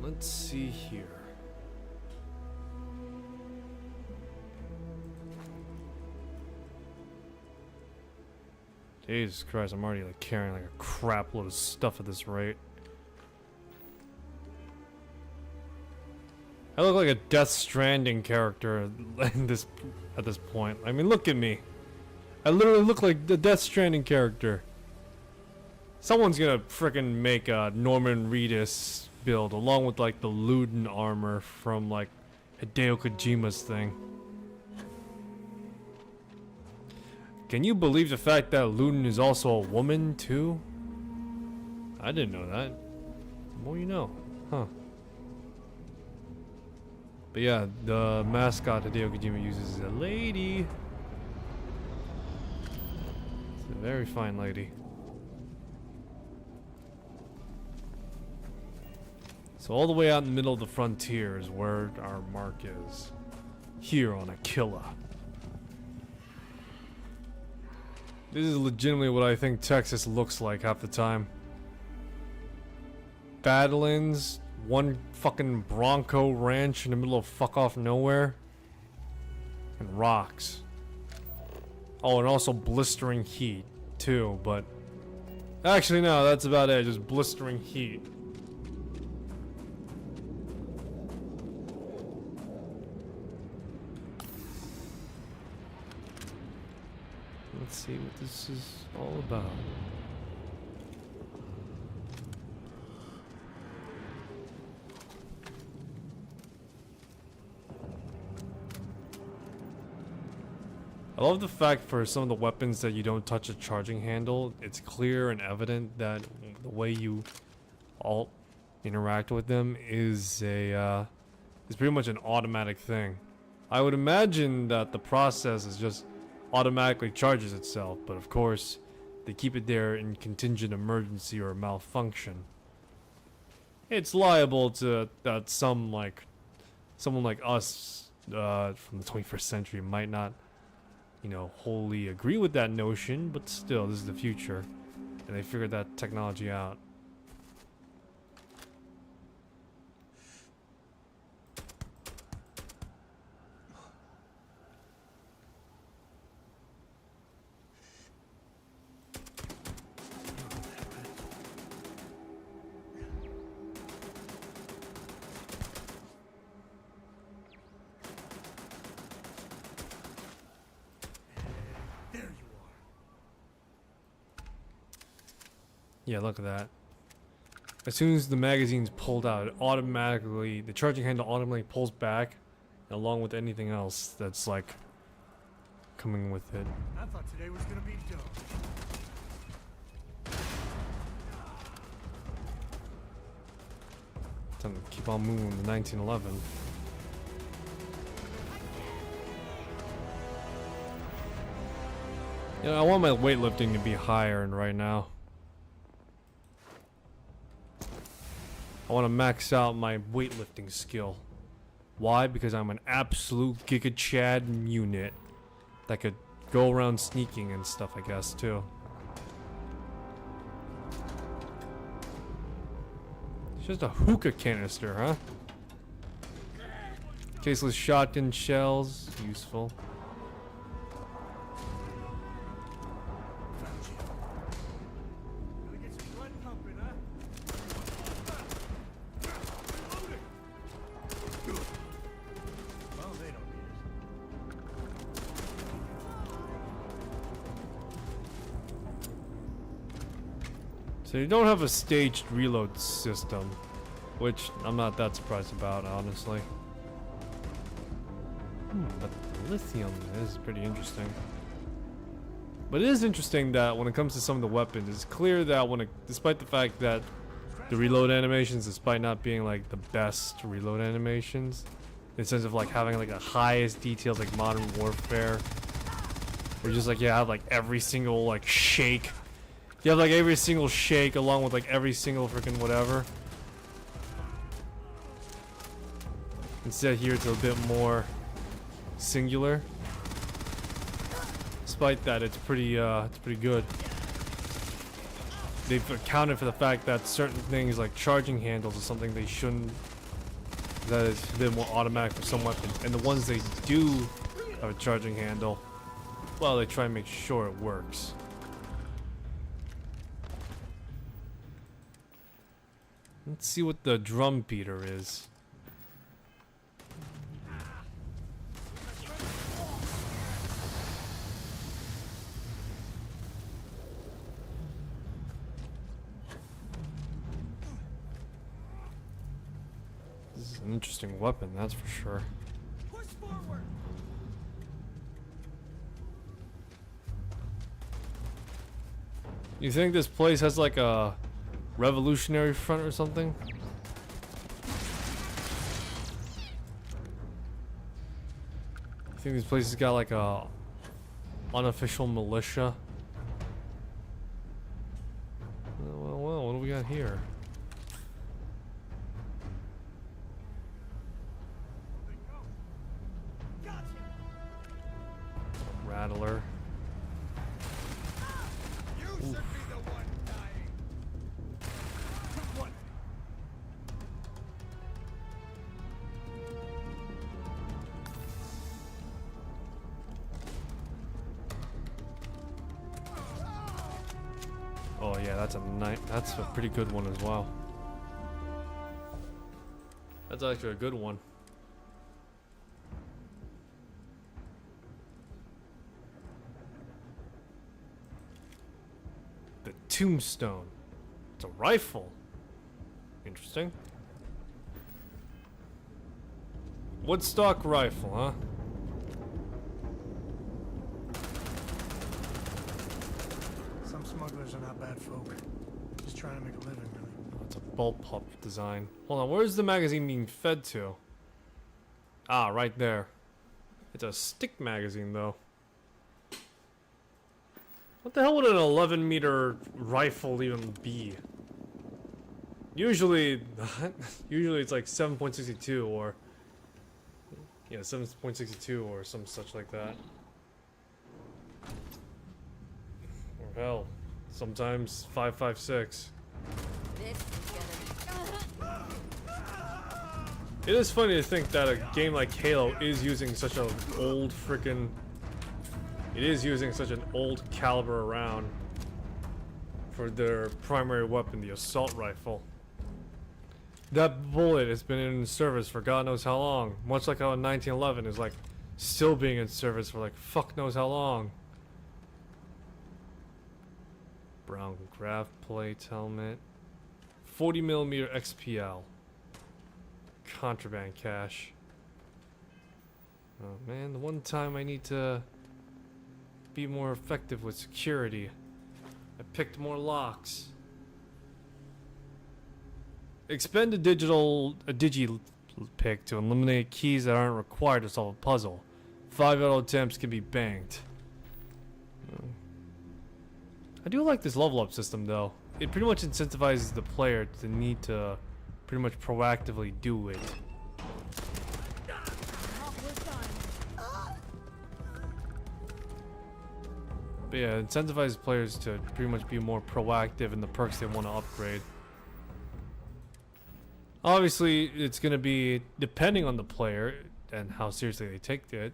Let's see here. Jesus Christ, I'm already like carrying like a crap load of stuff at this rate. I look like a Death Stranding character at this point. I mean, look at me. I literally look like the Death Stranding character. Someone's gonna frickin' make a Norman Reedus build along with like the Luden armor from like Hideo Kojima's thing. Can you believe the fact that Luden is also a woman too? I didn't know that. The more you know, huh? But yeah, the mascot Hideo Kojima uses is a lady. It's a very fine lady. So all the way out in the middle of the frontier is where our mark is. Here on Aquila. This is legitimately what I think Texas looks like half the time. Badlands, one fucking Bronco ranch in the middle of fuck off nowhere. And rocks. Oh, and also blistering heat too, but actually no, that's about it, just blistering heat. Let's see what this is all about. I love the fact for some of the weapons that you don't touch a charging handle, it's clear and evident that the way you all interact with them is pretty much an automatic thing. I would imagine that the process is just automatically charges itself, but of course they keep it there in contingent emergency or malfunction. It's liable to that someone like us from the 21st century might not, you know, wholly agree with that notion, but still, this is the future, and they figured that technology out. Yeah, look at that. As soon as the magazine's pulled out, it automatically, the charging handle automatically pulls back, along with anything else that's like coming with it. I thought today was gonna be dope. Time to keep on moving to 1911. You know, I want my weightlifting to be higher and right now. I want to max out my weightlifting skill. Why? Because I'm an absolute Giga Chad unit that could go around sneaking and stuff, I guess, too. It's just a hookah canister, huh? Caseless shotgun shells, useful. So you don't have a staged reload system, which I'm not that surprised about, honestly. But the lithium is pretty interesting. But it is interesting that when it comes to some of the weapons, it's clear that despite the fact that the reload animations, despite not being like the best reload animations, in the sense of like having like the highest details like Modern Warfare, where just like you have like every single like shake. You have like every single shake along with like every single freaking whatever. Instead here it's a bit more singular. Despite that, it's pretty good. They've accounted for the fact that certain things like charging handles are something they shouldn't. That is a bit more automatic for some weapons, and the ones they do have a charging handle, well, they try and make sure it works. Let's see what the drum beater is. This is an interesting weapon, that's for sure. Push forward. You think this place has like a revolutionary front or something? You think this place has got like a unofficial militia? Well, what do we got here? Rattler. You should be the one dying. What? Oh yeah, that's a pretty good one as well. That's actually a good one. The tombstone. It's a rifle. Interesting. Woodstock rifle, huh? Some smugglers are not bad folk. Just trying to make a living, really. Oh, it's a bullpup design. Hold on, where's the magazine being fed to? Ah, right there. It's a stick magazine, though. What the hell would an 11-meter rifle even be? Usually it's like 7.62 or... yeah, 7.62 or some such like that. Or hell, sometimes 5.56. It is funny to think that a game like Halo is using such an old frickin'... it is using such an old caliber round for their primary weapon, the assault rifle. That bullet has been in service for God knows how long. Much like how in 1911 is like still being in service for like fuck knows how long. Brown grav plate helmet. 40mm XPL. Contraband cache. Oh man, the one time I need to be more effective with security. I picked more locks. Expend a digi pick to eliminate keys that aren't required to solve a puzzle. 5 auto attempts can be banked. I do like this level up system though. It pretty much incentivizes the player to need to pretty much proactively do it. But yeah, it incentivizes players to pretty much be more proactive in the perks they want to upgrade. Obviously, it's going to be, depending on the player and how seriously they take it,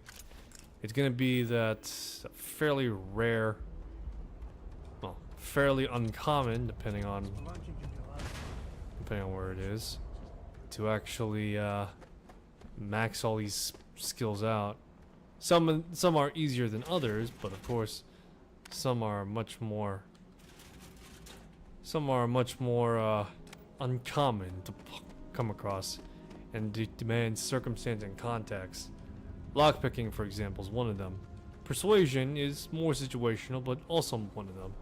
it's going to be that fairly rare, well, fairly uncommon, depending on where it is, to actually max all these skills out. Some are easier than others, but of course, some are much more uncommon to come across and demand circumstance and context. Lockpicking, for example, is one of them. Persuasion is more situational, but also one of them.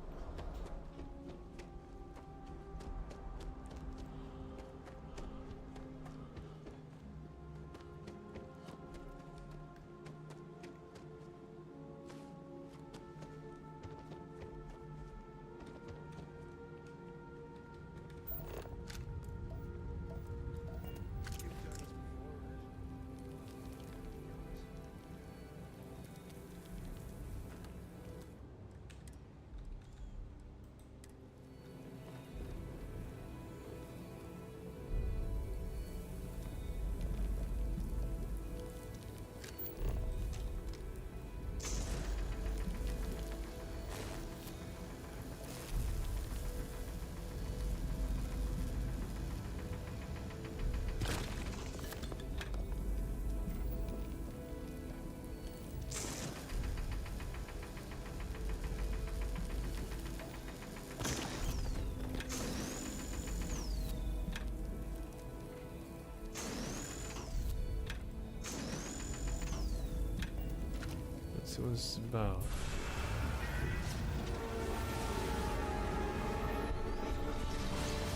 see what this is about.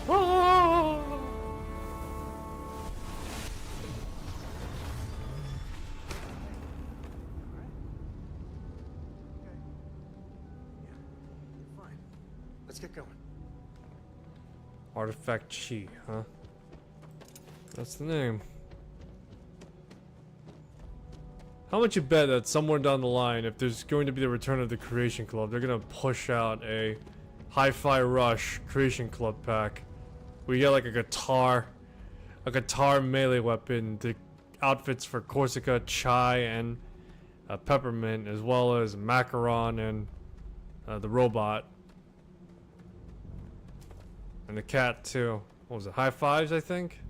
Ah! Fine. Let's get going. Artifact Chi, huh? That's the name. How much you bet that somewhere down the line, if there's going to be the return of the Creation Club, they're gonna push out a Hi-Fi Rush Creation Club pack. We get like a guitar melee weapon, the outfits for Corsica, Chai, and Peppermint, as well as Macaron and the robot. And the cat too. What was it? High fives, I think?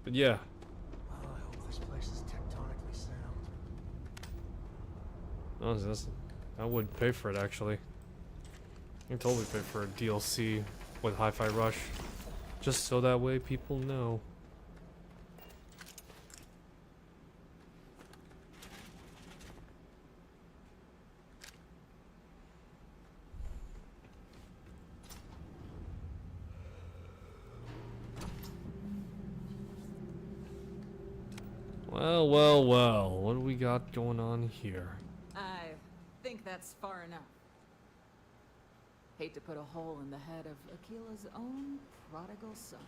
But yeah. Oh, I hope this place is tectonically sound. I would pay for it actually. I can totally pay for a DLC with Hi-Fi Rush. Just so that way people know. Well, well, well. What do we got going on here? I think that's far enough. Hate to put a hole in the head of Akila's own prodigal son.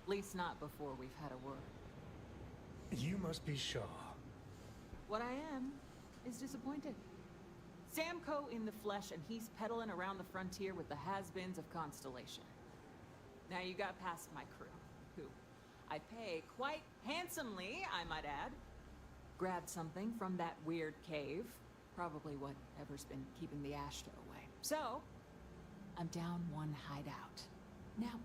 At least not before we've had a word. You must be Shaw. What I am is disappointed. Samco in the flesh, and he's peddling around the frontier with the has-beens of Constellation. Now you got past my crew, who I pay quite handsomely, I might add. Grabbed something from that weird cave. Probably whatever's been keeping the Ashta away. So, I'm down one hideout. Now,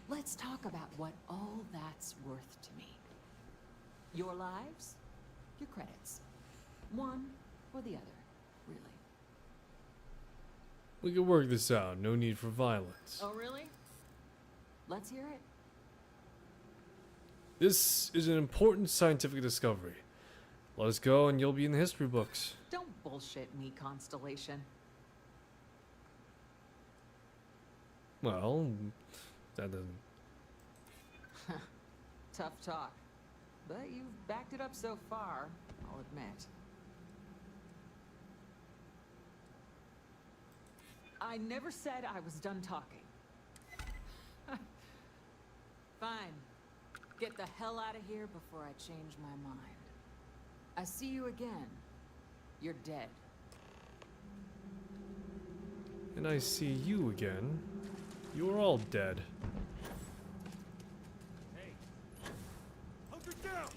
let's talk about what all that's worth to me. Your lives, your credits. One or the other, really. We can work this out. No need for violence. Oh, really? Let's hear it. This is an important scientific discovery. Let us go and you'll be in the history books. Don't bullshit me, Constellation. Well, that doesn't... Tough talk. But you've backed it up so far, I'll admit. I never said I was done talking. Fine. Get the hell out of here before I change my mind. I see you again. You're dead. And I see you again. You're all dead. Hey, hunker down!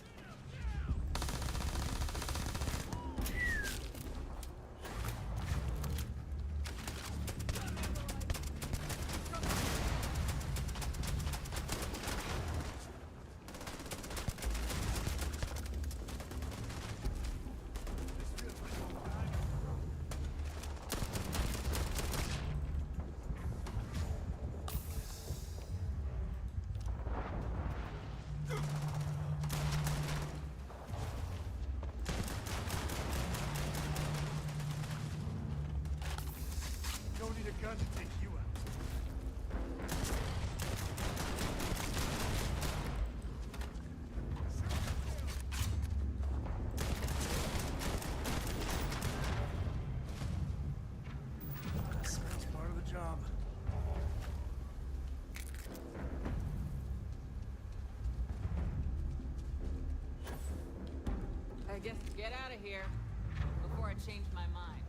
Don't need a gun to take you out. That's part of the job. I guess get out of here before I change my mind.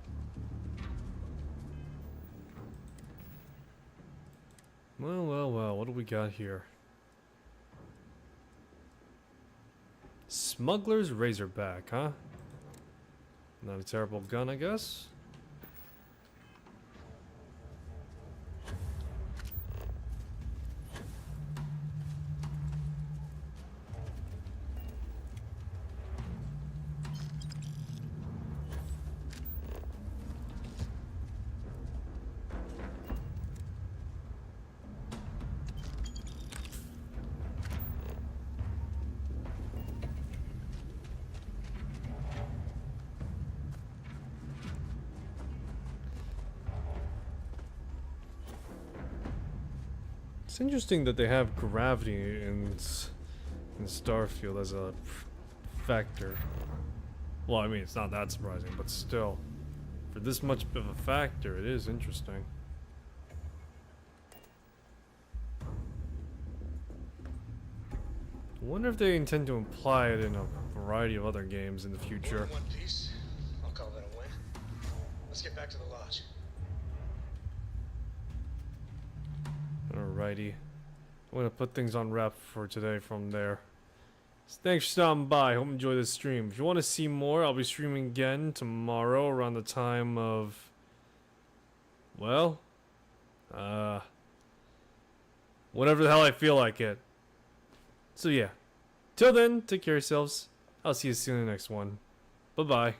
Well, well, well. What do we got here? Smuggler's Razorback, huh? Not a terrible gun, I guess. It's interesting that they have gravity in Starfield as a factor. Well, I mean, it's not that surprising, but still, for this much of a factor, it is interesting. I wonder if they intend to imply it in a variety of other games in the future. One piece. I'll call that a win. Let's get back to the lodge. Alrighty. I'm gonna put things on wrap for today from there. So thanks for stopping by. Hope you enjoy this stream. If you want to see more, I'll be streaming again tomorrow around the time of... well... whatever the hell I feel like it. So yeah. Till then, take care of yourselves. I'll see you soon in the next one. Bye-bye.